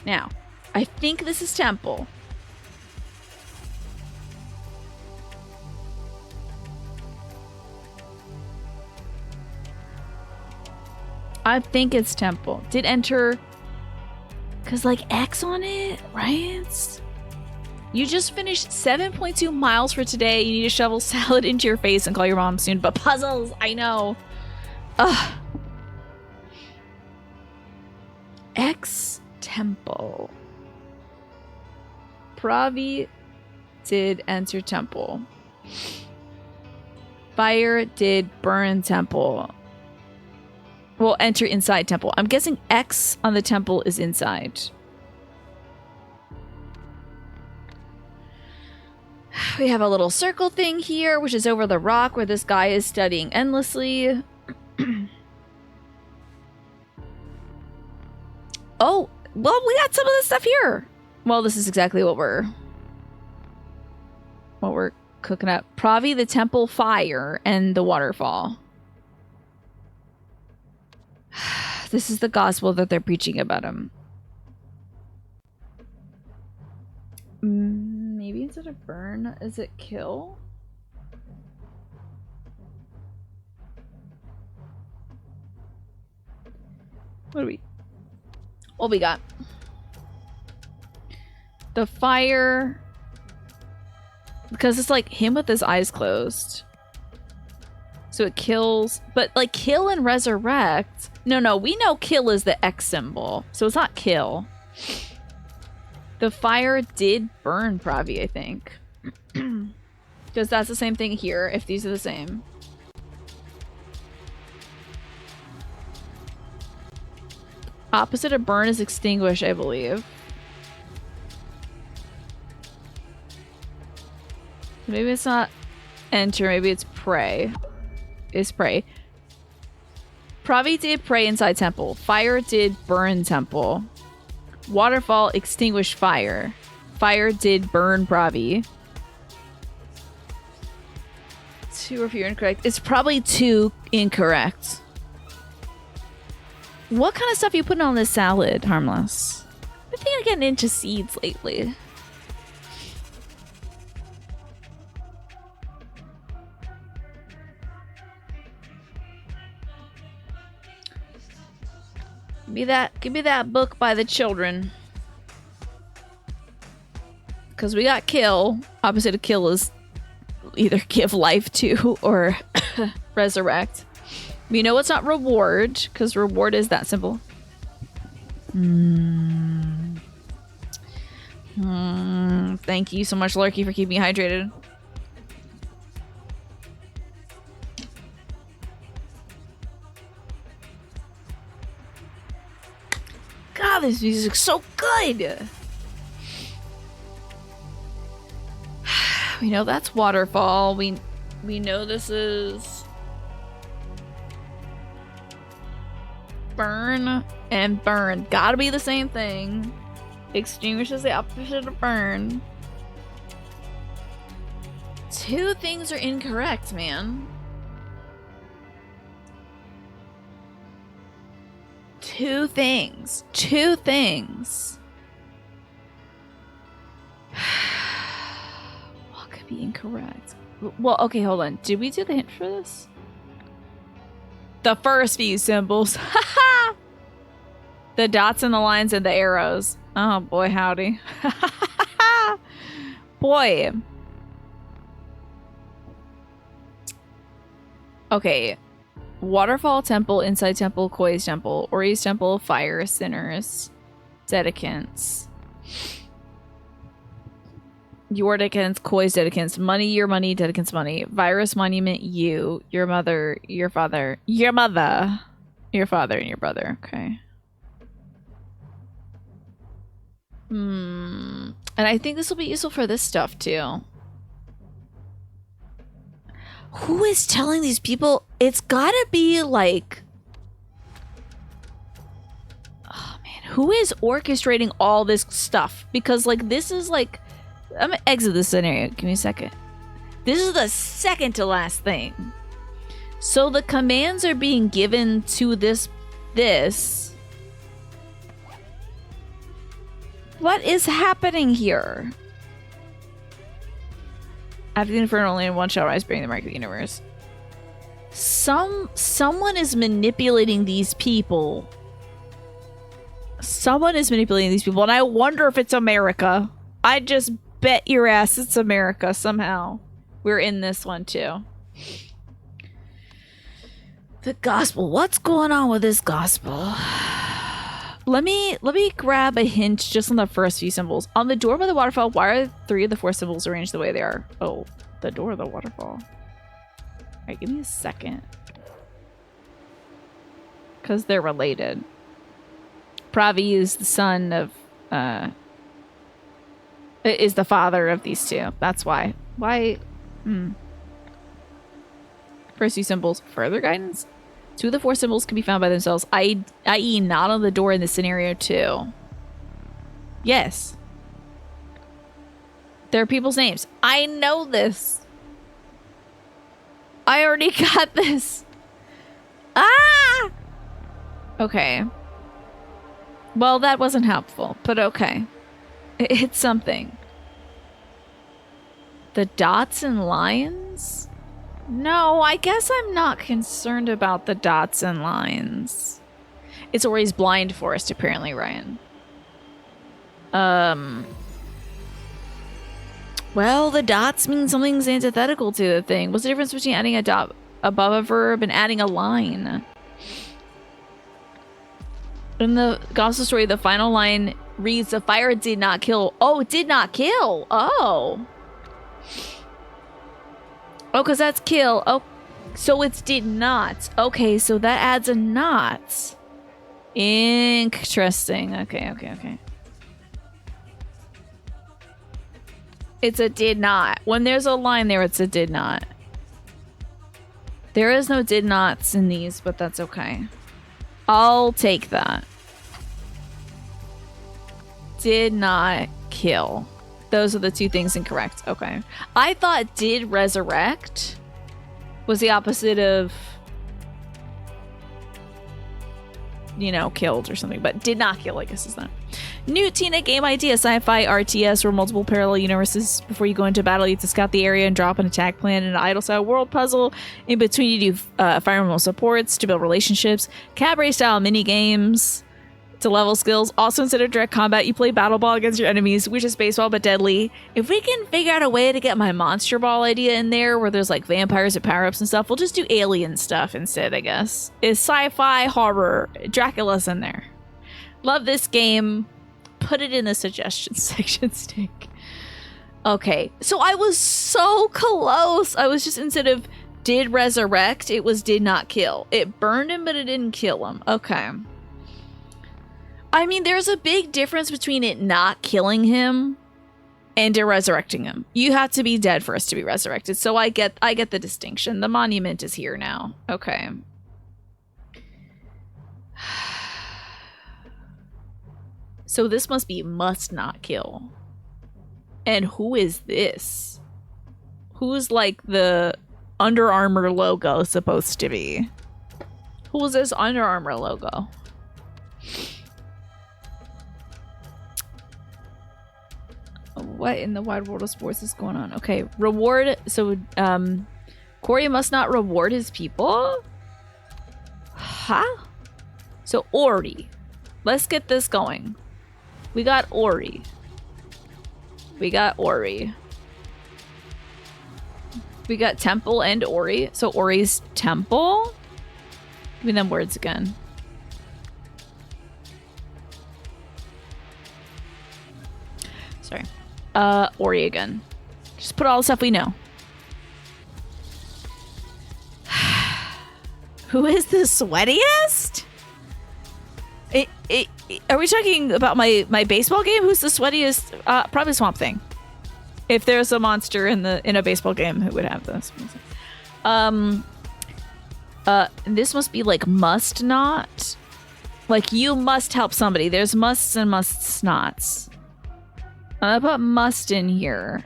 Now, I think this is temple. I think it's temple. Did enter... Because, like, X on it, right? You just finished 7.2 miles for today. You need to shovel salad into your face and call your mom soon. But puzzles, I know. Ugh. X temple. Pravi did enter temple. Fire did burn temple. Well, enter inside temple. I'm guessing X on the temple is inside. We have a little circle thing here, which is over the rock where this guy is studying endlessly. Oh, well, we got some of this stuff here. Well, this is exactly what we're cooking up. Pravi, the temple fire, and the waterfall. This is the gospel that they're preaching about him. Maybe instead of burn, is it kill? What we got? The fire, because it's like him with his eyes closed. So it kills, but like kill and resurrect. No, we know kill is the X symbol. So it's not kill. The fire did burn Pravi, I think. Because that's the same thing here, if these are the same. Opposite of burn is extinguish, I believe. Maybe it's not enter, maybe it's pray. Is pray. Pravi did pray inside temple. Fire did burn temple. Waterfall extinguished fire. Fire did burn Pravi. 2 or fewer incorrect. It's probably 2 incorrect. What kind of stuff are you putting on this salad, Harmless? I think I'm getting into seeds lately. Give me that book by the children. Because we got kill. Opposite of kill is either give life to or resurrect. We know it's not reward, because reward is that simple. Thank you so much, Lurky, for keeping me hydrated. God, this music's so good! We know that's waterfall. We know this is burn and burn. Gotta be the same thing. Extinguish is the opposite of burn. 2 things are incorrect, man. 2 things. 2 things. What could be incorrect? Well, okay, hold on. Did we do the hint for this? The first few symbols. The dots and the lines and the arrows. Oh, boy, howdy. Boy. Okay. Waterfall temple, inside temple, Koi's temple, Ori's temple, fire, sinners, dedicants. Your dedicants, Koi's dedicants, money, your money, dedicants, money, virus, monument, you, your mother, your father, your mother, your father, and your brother. Okay. And I think this will be useful for this stuff too. Who is telling these people? It's gotta be like... Oh man, who is orchestrating all this stuff? Because like this is like... I'm gonna exit this scenario. Give me a second. This is the second to last thing. So the commands are being given to this. What is happening here? After the Inferno, only one shall rise, bearing the mark of the universe. Someone is manipulating these people. Someone is manipulating these people, and I wonder if it's America. I just bet your ass it's America somehow. We're in this one too. The gospel. What's going on with this gospel? Let me grab a hint just on the first few symbols. On the door by the waterfall, why are 3 of the 4 symbols arranged the way they are? Oh, the door of the waterfall. Alright, give me a second. Because they're related. Pravi is the son of, is the father of these two. That's why. Why? First few symbols. Further guidance? 2 of the 4 symbols can be found by themselves, i.e. not on the door in this scenario too. Yes. They're people's names. I know this. I already got this. Ah! Okay. Well, that wasn't helpful, but okay. It's something. The dots and lines? No, I guess I'm not concerned about the dots and lines. It's always blind forest, apparently, Ryan. Well, the dots mean something's antithetical to the thing. What's the difference between adding a dot above a verb and adding a line? In the gospel story, the final line reads, "The fire did not kill." Oh, it did not kill. Oh. Oh, because that's kill. Oh, so it's did not. Okay, so that adds a not. Interesting. Okay. It's a did not. When there's a line there, it's a did not. There is no did nots in these, but that's okay. I'll take that. Did not kill. Those are the 2 things incorrect. Okay. I thought did resurrect was the opposite of, you know, killed or something, but did not kill, I guess, is not. New Tina game idea, sci-fi RTS where multiple parallel universes. Before you go into battle, you have to scout the area and drop an attack plan in an idle-style world puzzle. In between, you do Fire Emblem supports to build relationships, cabaret-style mini-games to level skills. Also, instead of direct combat, you play battle ball against your enemies, which is baseball but deadly. If we can figure out a way to get my monster ball idea in there where there's like vampires and power-ups and stuff, we'll just do alien stuff instead, I guess. Is sci-fi horror. Dracula's in there. Love this game. Put it in the suggestions section, Steak. Okay, so I was so close. I was just, instead of did resurrect, it was did not kill. It burned him, but it didn't kill him. Okay. I mean, there's a big difference between it not killing him and it resurrecting him. You have to be dead for us to be resurrected. So I get the distinction. The monument is here now. Okay. So this must be must not kill. And who is this? Who's like the Under Armour logo supposed to be? Who is this Under Armour logo? What in the wide world of sports is going on? Okay, reward. So, Corey must not reward his people? Huh? So, Ori. Let's get this going. We got Ori. We got Temple and Ori. So, Ori's Temple? Give me them words again. Sorry. Ori again. Just put all the stuff we know. Who is the sweatiest? Are we talking about my baseball game? Who's the sweatiest? Probably Swamp Thing. If there's a monster in a baseball game, who would have this? This must be like must not. Like you must help somebody. There's musts and musts nots. I put must in here.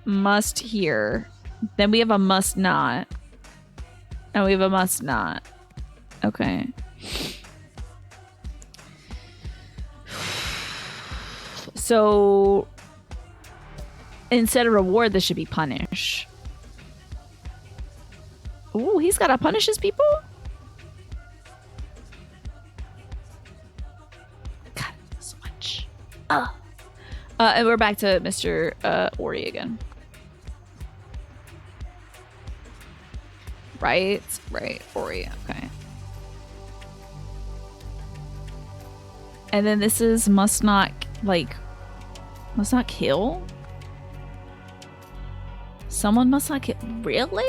Must here. Then we have a must not. And we have a must not. Okay. So instead of reward, this should be punish. Ooh, he's gotta punish his people? God, so much. And we're back to Mr. Ori again. Right, Ori, okay. And then this is must not kill? Someone must not kill. Really?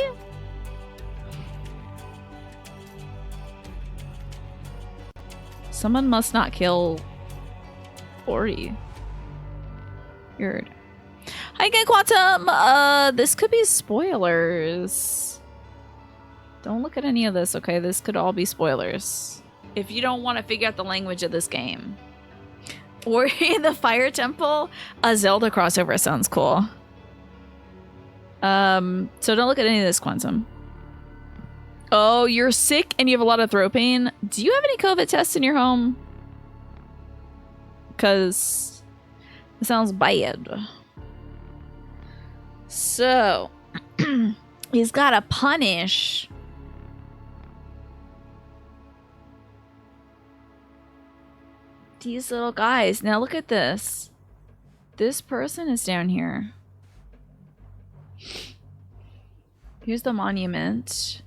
Someone must not kill Ori. Weird. Hi again, Quantum! This could be spoilers. Don't look at any of this, okay? This could all be spoilers. If you don't want to figure out the language of this game. Ori in the Fire Temple? A Zelda crossover sounds cool. So don't look at any of this, Quantum. Oh, you're sick and you have a lot of throat pain. Do you have any COVID tests in your home? Because it sounds bad. So, he's got to punish. These little guys. Now look at this. This person is down here. Here's the monument.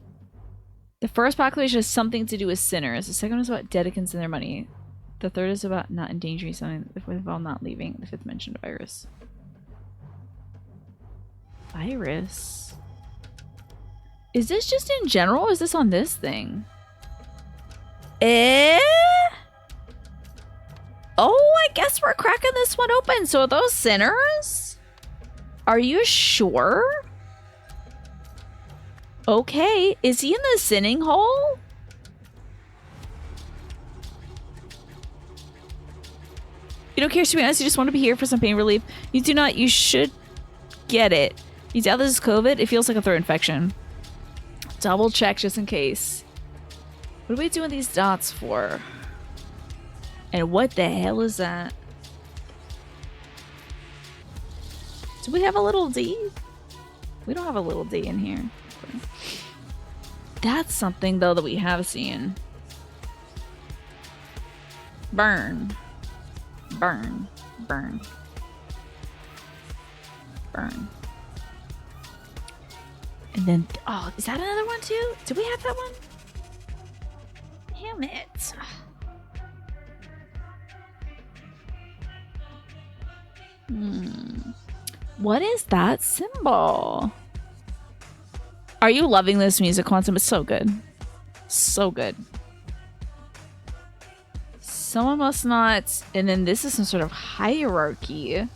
The first proclamation has something to do with sinners. The second one is about dedicants and their money. The third is about not endangering something. The fourth while not leaving. The fifth mentioned virus. Virus? Is this just in general or is this on this thing? Oh, I guess we're cracking this one open. So are those sinners? Are you sure? Okay. Is he in the sinning hole? You don't care, to be honest. You just want to be here for some pain relief. You do not. You should get it. You doubt this is COVID? It feels like a throat infection. Double check just in case. What are we doing these dots for? And what the hell is that? Do we have a little D? We don't have a little D in here. That's something, though, that we have seen. Burn. Burn. Burn. Burn. And then, oh, is that another one, too? Did we have that one? Damn it. What is that symbol? Are you loving this music, Quantum? It's so good. So good. Someone must not... And then this is some sort of hierarchy.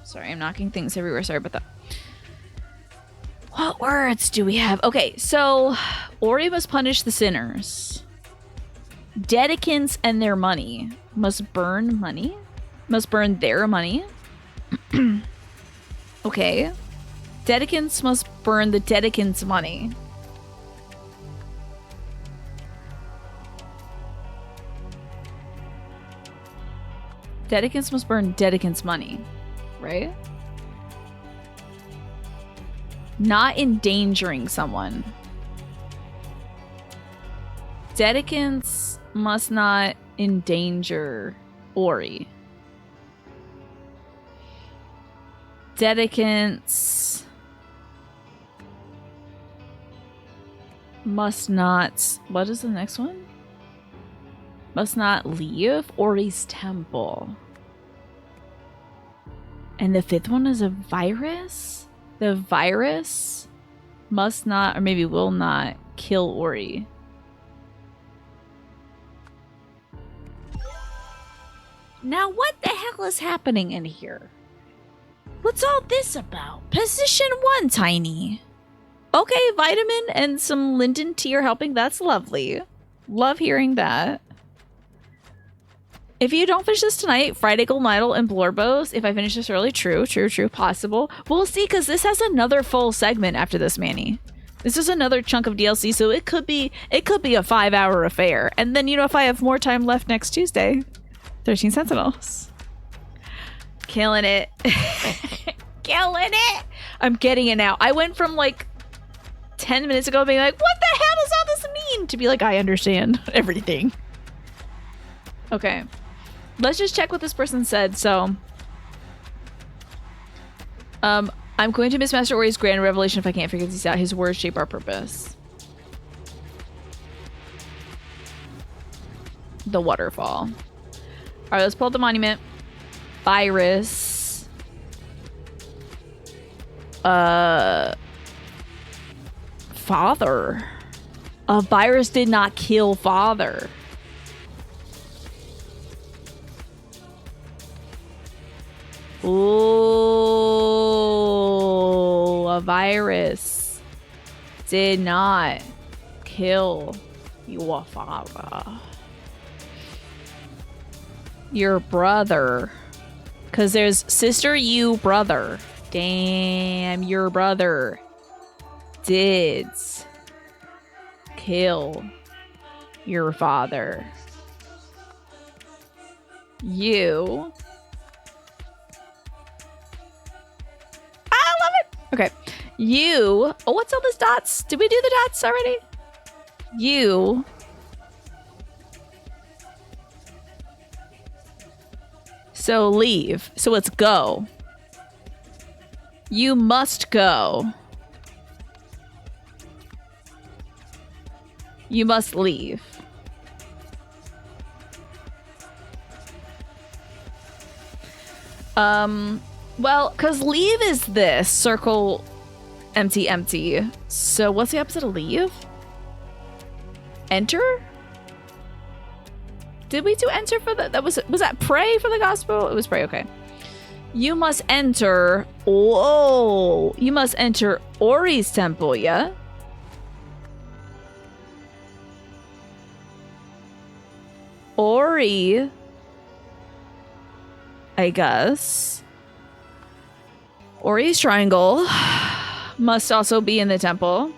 Sorry, I'm knocking things everywhere. Sorry about that. What words do we have? Okay, so Ori must punish the sinners. Dedicants and their money. Must burn money? Must burn their money? Okay. Dedicants must burn the dedicants' money. Dedicants must burn dedicants' money. Right? Not endangering someone. Dedicants must not endanger Ori. Dedicants must not... What is the next one? Must not leave Ori's temple. And the fifth one is a virus? The virus must not, or maybe will not, kill Ori. Now what the hell is happening in here? What's all this about? Position 1, Tiny. Okay, vitamin and some linden tea are helping. That's lovely. Love hearing that. If you don't finish this tonight, Friday Golden Idol and Blorbos. If I finish this early, true, possible. We'll see, because this has another full segment after this, Manny. This is another chunk of DLC, so it could be a 5-hour affair. And then, you know, if I have more time left next Tuesday, 13 Sentinels. Killing it. Killing it. I'm getting it now. I went from like 10 minutes ago being like, what the hell does all this mean? To be like, I understand everything. Okay. Let's just check what this person said. So, I'm going to miss Master Ori's grand revelation if I can't figure these out. His words shape our purpose. The waterfall. All right, let's pull up the monument. Virus. Father. A virus did not kill father. Ooh, a virus did not kill your father. Your brother. Because there's sister, you, brother. Damn, your brother did kill your father. You. I love it. Okay. You. Oh, what's all these dots? Did we do the dots already? You. So leave. So it's go. You must go. You must leave. Well, because leave is this. Circle, empty, empty. So what's the opposite of leave? Enter? Did we do enter for that? Was that pray for the gospel? It was pray, okay. You must enter. Whoa. You must enter Ori's temple, yeah? Ori, I guess. Ori's triangle must also be in the temple.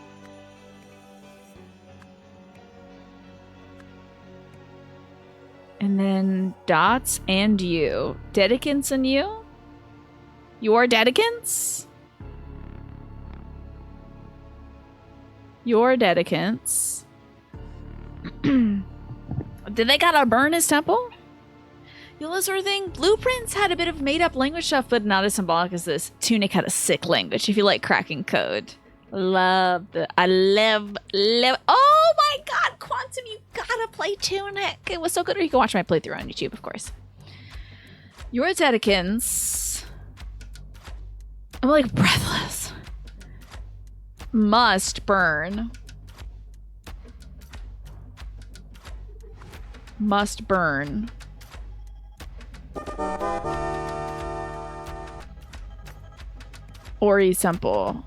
And then dots and you. Dedicants and you? Your dedicants? Your dedicants. Did they gotta burn his temple? You know, this sort of thing. Blueprints had a bit of made-up language stuff, but not as symbolic as this. Tunic had a sick language if you like cracking code. I love. Oh my god, Quantum, you gotta play Tunic. It was so good. Or you can watch my playthrough on YouTube, of course. Your Dedicants. I'm like breathless. Must burn. Must burn. Ori's temple.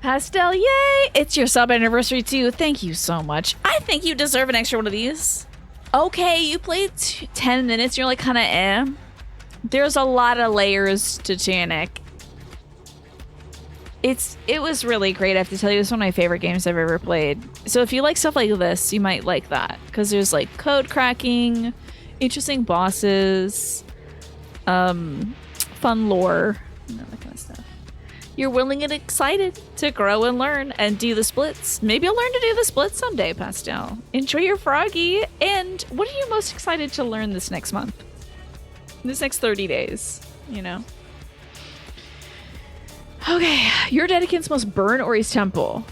Pastel, yay! It's your sub anniversary too. Thank you so much. I think you deserve an extra one of these. Okay, you played 10 minutes. You're like kind of eh. There's a lot of layers to Tunic. It was really great. I have to tell you, it's one of my favorite games I've ever played. So if you like stuff like this, you might like that because there's like code cracking, interesting bosses, fun lore, that kind of stuff. You're willing and excited to grow and learn and do the splits. Maybe you'll learn to do the splits someday, Pastel. Enjoy your froggy. And what are you most excited to learn this next month? This next 30 days, you know? Okay, your dedicants must burn Ori's temple.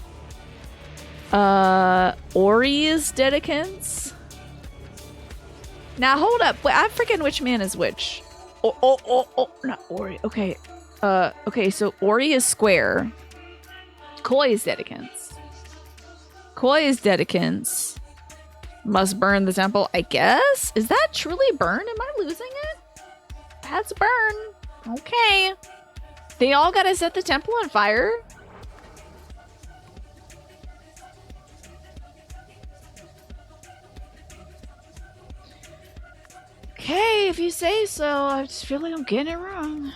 Ori's dedicants? Now hold up. Wait, I'm freaking which man is which. Oh, not Ori. Okay. Okay, so Ori is square. Koi is dedicants. Koi's dedicants must burn the temple, I guess? Is that truly burn? Am I losing it? That's burn. Okay. They all gotta set the temple on fire? Okay, if you say so. I just feel like I'm getting it wrong.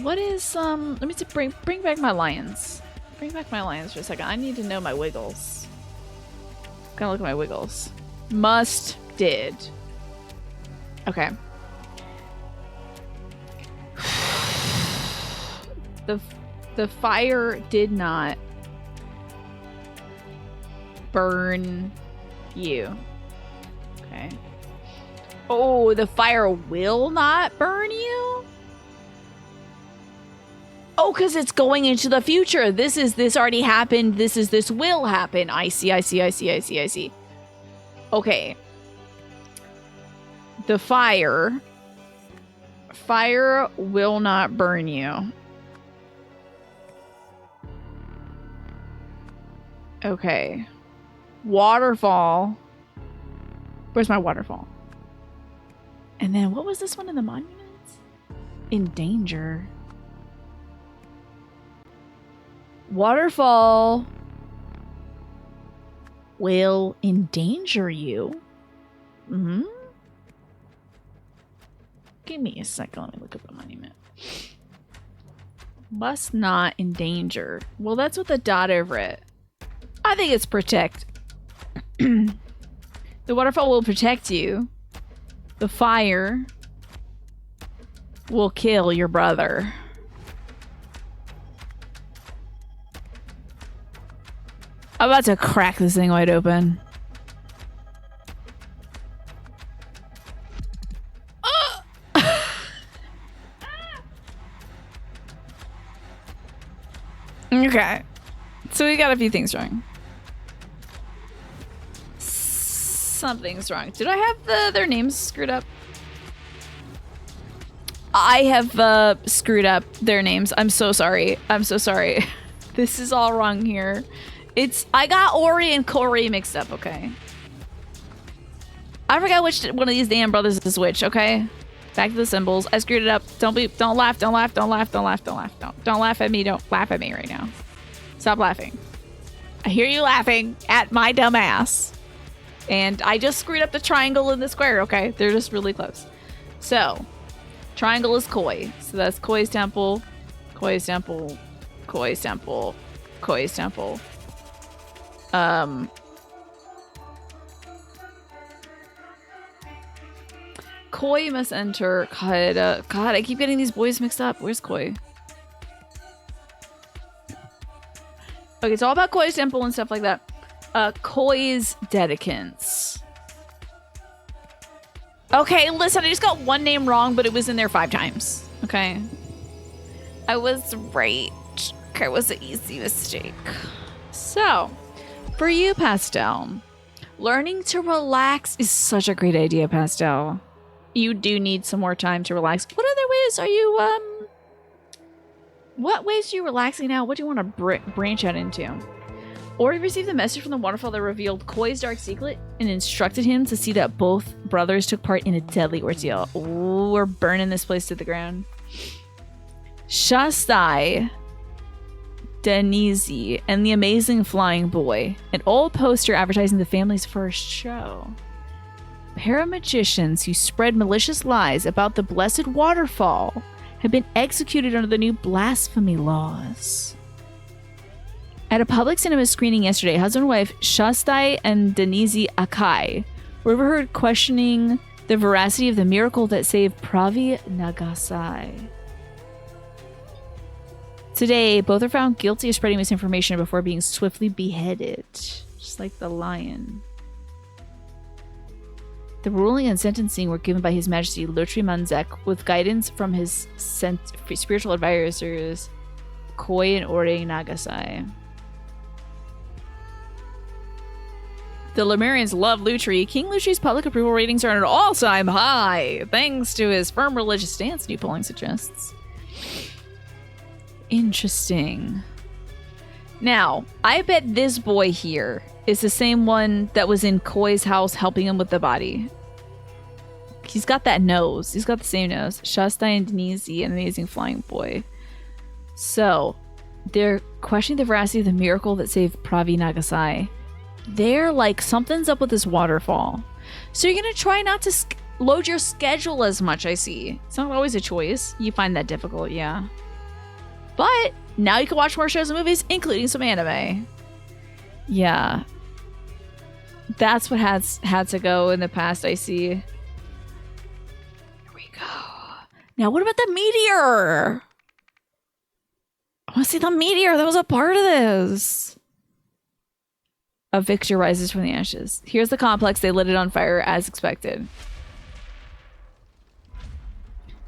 What is let me see, bring back my lions. Bring back my lions for a second. I need to know my wiggles. Gotta look at my wiggles. Must did. Okay. The fire did not burn you. Okay. Oh, the fire will not burn you? Oh, because it's going into the future. This already happened. This will happen. I see. Okay. The fire will not burn you. Okay. Waterfall. Where's my waterfall? And then what was this one in the monuments? In danger. Waterfall will endanger you. Mm-hmm. Give me a second. Let me look at the monument. Must not endanger. Well, that's with a dot over it. I think it's protect. The waterfall will protect you. The fire will kill your brother. I'm about to crack this thing wide open. Okay. So we got a few things wrong. Something's wrong. Did I have their names screwed up? I have screwed up their names. I'm so sorry. I'm so sorry. This is all wrong here. I got Ori and Corey mixed up, okay? I forgot which one of these damn brothers is which, okay? Back to the symbols. I screwed it up. Don't laugh, don't laugh, don't laugh, don't laugh, don't laugh. Don't laugh at me. Don't laugh at me right now. Stop laughing. I hear you laughing at my dumb ass. And I just screwed up the triangle and the square, okay? They're just really close. So, triangle is Koi. So that's Koi's temple, Koi's temple, Koi's temple, Koi's temple. Koi must enter. God, I keep getting these boys mixed up. Where's Koi? Okay, it's all about Koi's temple and stuff like that. Koi's dedicants. Okay, listen, I just got one name wrong, but it was in there 5 times. Okay. I was right. Okay, it was an easy mistake. So, for you, Pastel, learning to relax is such a great idea, Pastel. You do need some more time to relax. What other ways are you, what ways are you relaxing now? What do you want to branch out into? Ori received the message from the waterfall that revealed Koi's dark secret and instructed him to see that both brothers took part in a deadly ordeal. Ooh, we're burning this place to the ground. Shastai, Denise, and the Amazing Flying Boy, an old poster advertising the family's first show. Paramagicians who spread malicious lies about the blessed waterfall have been executed under the new blasphemy laws. At a public cinema screening yesterday, husband and wife Shastai and Denise Akai were overheard questioning the veracity of the miracle that saved Pravi Nagasai. Today, both are found guilty of spreading misinformation before being swiftly beheaded, just like the lion. The ruling and sentencing were given by His Majesty Lotri Manzek with guidance from his spiritual advisors, Koi and Ore Nagasai. The Lemurians love Lutri. King Lutri's public approval ratings are at an all-time high, thanks to his firm religious stance, new polling suggests. Interesting. Now, I bet this boy here is the same one that was in Koi's house helping him with the body. He's got that nose. He's got the same nose. Shastai and Denise, an amazing flying boy. So, they're questioning the veracity of the miracle that saved Pravi Nagasai. They're like, something's up with this waterfall. So you're going to try not to load your schedule as much, I see. It's not always a choice. You find that difficult, yeah. But now you can watch more shows and movies, including some anime. Yeah. That's what has had to go in the past, I see. Here we go. Now, what about the meteor? I want to see the meteor. That was a part of this. A victor rises from the ashes. Here's the complex. They lit it on fire as expected.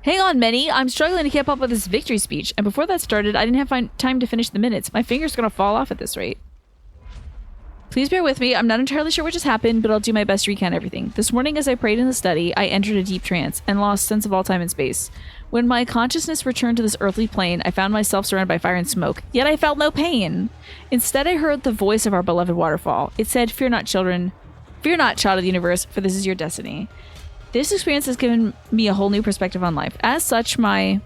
Hang on, Minnie. I'm struggling to keep up with this victory speech. And before that started, I didn't have time to finish the minutes. My finger's going to fall off at this rate. Please bear with me. I'm not entirely sure what just happened, but I'll do my best to recount everything. This morning, as I prayed in the study, I entered a deep trance and lost sense of all time and space. When my consciousness returned to this earthly plane, I found myself surrounded by fire and smoke, yet I felt no pain. Instead, I heard the voice of our beloved waterfall. It said, "Fear not, children. Fear not, child of the universe, for this is your destiny." This experience has given me a whole new perspective on life. As such, And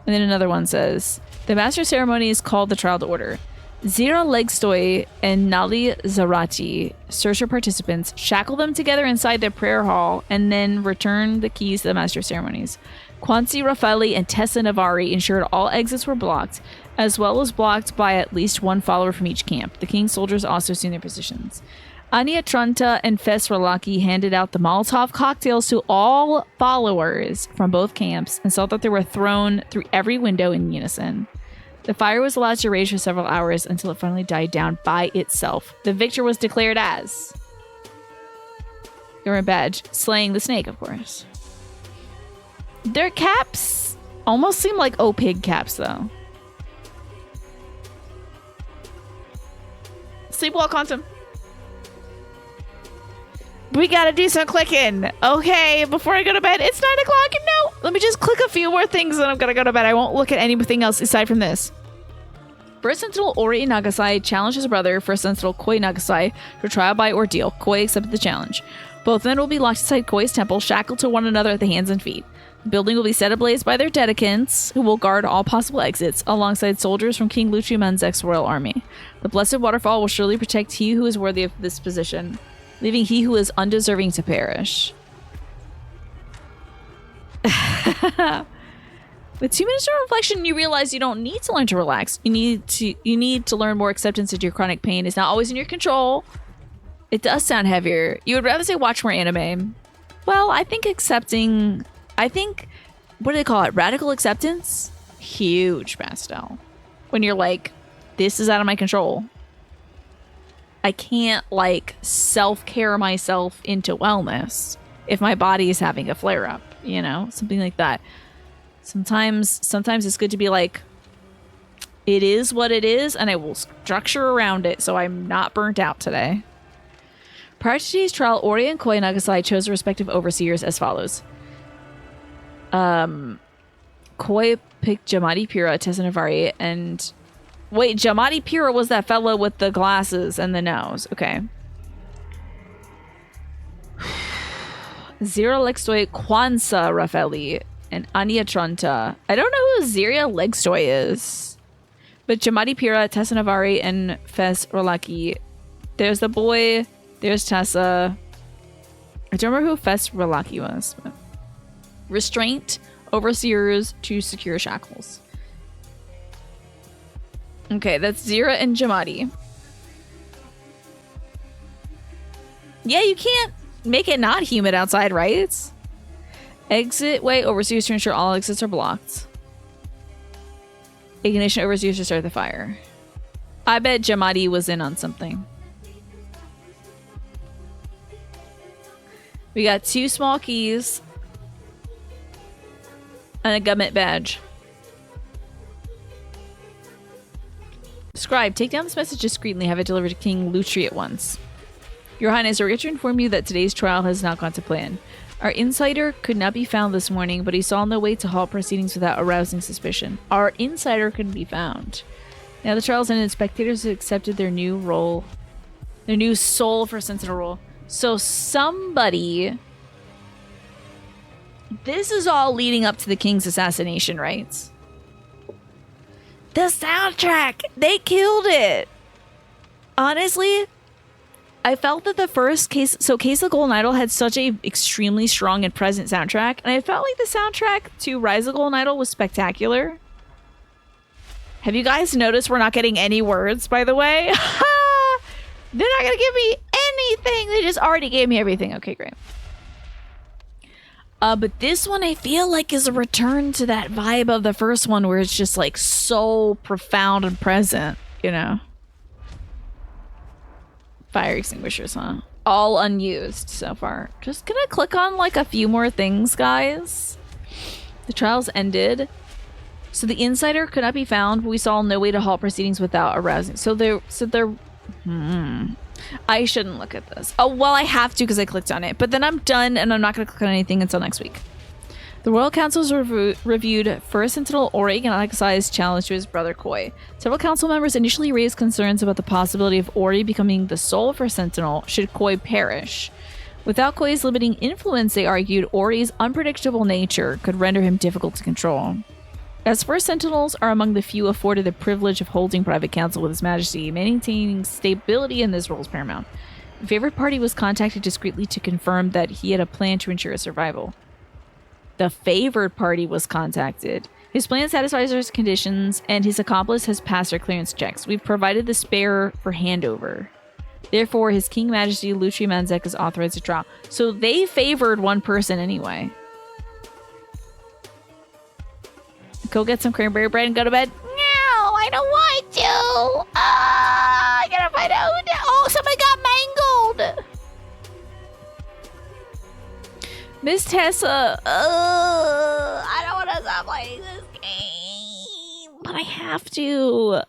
then another one says, "The master ceremony is called the trial to order. Zira Legstoi and Nali Zarati search for participants, shackle them together inside their prayer hall, and then return the keys to the master of ceremonies. Quansi Raffaelli and Tessa Navari ensured all exits were blocked, as well as blocked by at least one follower from each camp. The king's soldiers also assumed their positions. Ania Trunta and Fes Rolaki handed out the Molotov cocktails to all followers from both camps and saw that they were thrown through every window in unison. The fire was allowed to rage for several hours until it finally died down by itself. The victor was declared as Your badge, slaying the snake, of course. Their caps almost seem like O-Pig caps, though. Sleepwalk Quantum. We gotta do some clicking. Okay, before I go to bed, it's 9 o'clock. No, let me just click a few more things and I'm gonna go to bed. I won't look at anything else aside from this. First Sentinel Ori Nagasai challenged his brother, First Sentinel Koi Nagasai, to trial by ordeal. Koi accepted the challenge. Both men will be locked inside Koi's temple, shackled to one another at the hands and feet. The building will be set ablaze by their dedicants, who will guard all possible exits, alongside soldiers from King Lutriman's royal army. The blessed waterfall will surely protect he who is worthy of this position, leaving he who is undeserving to perish. With 2 minutes of reflection, you realize you don't need to learn to relax. You need to learn more acceptance that your chronic pain is not always in your control. It does sound heavier. You would rather say watch more anime. Well, I think what do they call it? Radical acceptance? Huge, Pastel. When you're like, this is out of my control. I can't, like, self-care myself into wellness if my body is having a flare-up, you know? Something like that. Sometimes it's good to be like, it is what it is, and I will structure around it so I'm not burnt out today. Prior to today's trial, Ori and Koi Nagasai chose their respective overseers as follows. Koi picked Jamadi Pira, Tessa Navari, and... Wait, Jamadi Pira was that fellow with the glasses and the nose. Okay. Zira Legstoi, Kwanzaa Raffaelli, and Ania Trunta. I don't know who Zira Legstoi is. But Jamadi Pira, Tessa Navari, and Fes Rolaki. There's the boy. There's Tessa. I don't remember who Fes Rolaki was. But restraint, overseers to secure shackles. Okay, that's Zira and Jamadi. Yeah, you can't make it not humid outside, right? Exit way overseers to ensure all exits are blocked. Ignition overseers to start the fire. I bet Jamadi was in on something. We got 2 small keys and a government badge. Scribe, take down this message discreetly. Have it delivered to King Lutri at once. Your Highness, I regret to inform you that today's trial has not gone to plan. Our insider could not be found this morning, but he saw no way to halt proceedings without arousing suspicion. Our insider couldn't be found. Now the trial's ended, spectators have accepted their new role. Their new soul for Sentinel role. So somebody... This is all leading up to the king's assassination, right? The soundtrack! They killed it! Honestly, I felt that the first Case of Golden Idol had such a extremely strong and present soundtrack, and I felt like the soundtrack to Rise of Golden Idol was spectacular. Have you guys noticed we're not getting any words, by the way? They're not gonna give me anything. They just already gave me everything. Okay, great. But this one I feel like is a return to that vibe of the first one where it's just like so profound and present, you know? Fire extinguishers, huh? All unused so far. Just gonna click on like a few more things, guys. The trials ended. So the insider could not be found, but we saw no way to halt proceedings without arousing. So they're I shouldn't look at this. Oh, well, I have to because I clicked on it. But then I'm done and I'm not going to click on anything until next week. The Royal Council's reviewed First Sentinel Ori and Alexai's challenge to his brother Koi. Several council members initially raised concerns about the possibility of Ori becoming the sole First Sentinel should Koi perish. Without Koi's limiting influence, they argued, Ori's unpredictable nature could render him difficult to control. As First Sentinels are among the few afforded the privilege of holding private counsel with His Majesty, maintaining stability in this role is paramount. The favored party was contacted discreetly to confirm that he had a plan to ensure his survival. The favored party was contacted. His plan satisfies our conditions, and his accomplice has passed our clearance checks. We've provided the spare for handover. Therefore, His King Majesty Lutri Manzek is authorized to trial. So they favored one person anyway. Go get some cranberry bread and go to bed. No, I don't want to. I gotta find out who did. Oh, somebody got mangled. Miss Tessa. I don't want to stop playing this game, but I have to.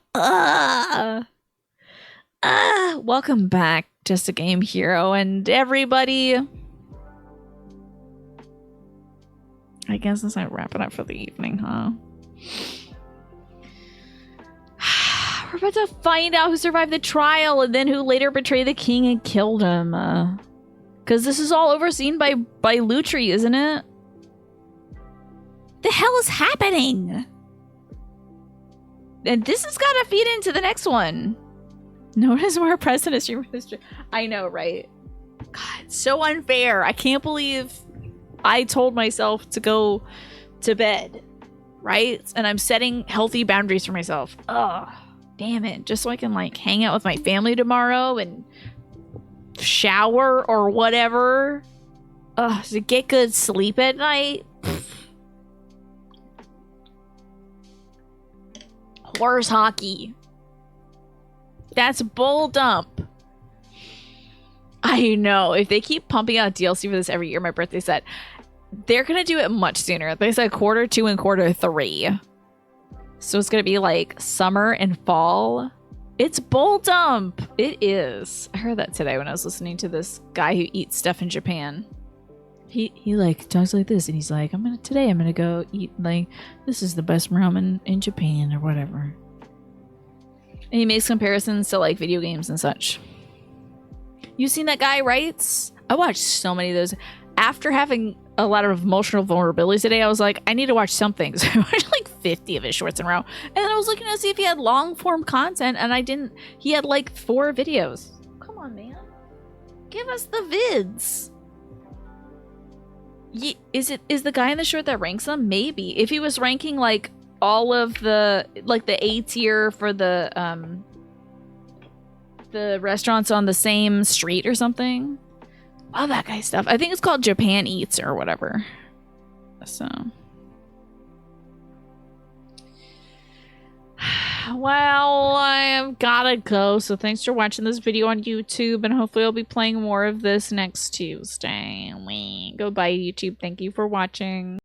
Welcome back, Just a Game Hero, and everybody. I guess that's not wrapping up for the evening, huh? We're about to find out who survived the trial and then who later betrayed the king and killed him. Because this is all overseen by Lutri, isn't it? The hell is happening? And this has got to feed into the next one. Notice more president stream history. I know, right? God, so unfair. I can't believe I told myself to go to bed, right? And I'm setting healthy boundaries for myself. Ugh, damn it. Just so I can like hang out with my family tomorrow and shower or whatever. Ugh, to get good sleep at night. Horse hockey. That's bull dump. I know. If they keep pumping out DLC for this every year, my birthday set, they're going to do it much sooner. They said Q2 and Q3. So it's going to be like summer and fall. It's bull dump. It is. I heard that today when I was listening to this guy who eats stuff in Japan. He like talks like this and he's like, I'm gonna go eat, like, this is the best ramen in Japan or whatever. And he makes comparisons to like video games and such. You seen that guy writes? I watched so many of those. After having a lot of emotional vulnerabilities today, I was like, I need to watch something. So I watched like 50 of his shorts in a row. And then I was looking to see if he had long form content, and I didn't. He had like 4 videos. Come on, man. Give us the vids. Is the guy in the short that ranks them? Maybe. If he was ranking like all of the, like the A tier for the restaurants on the same street or something. All that guy's stuff. I think it's called Japan Eats or whatever. So. Well, I've gotta go. So thanks for watching this video on YouTube. And hopefully I'll be playing more of this next Tuesday. Goodbye, YouTube. Thank you for watching.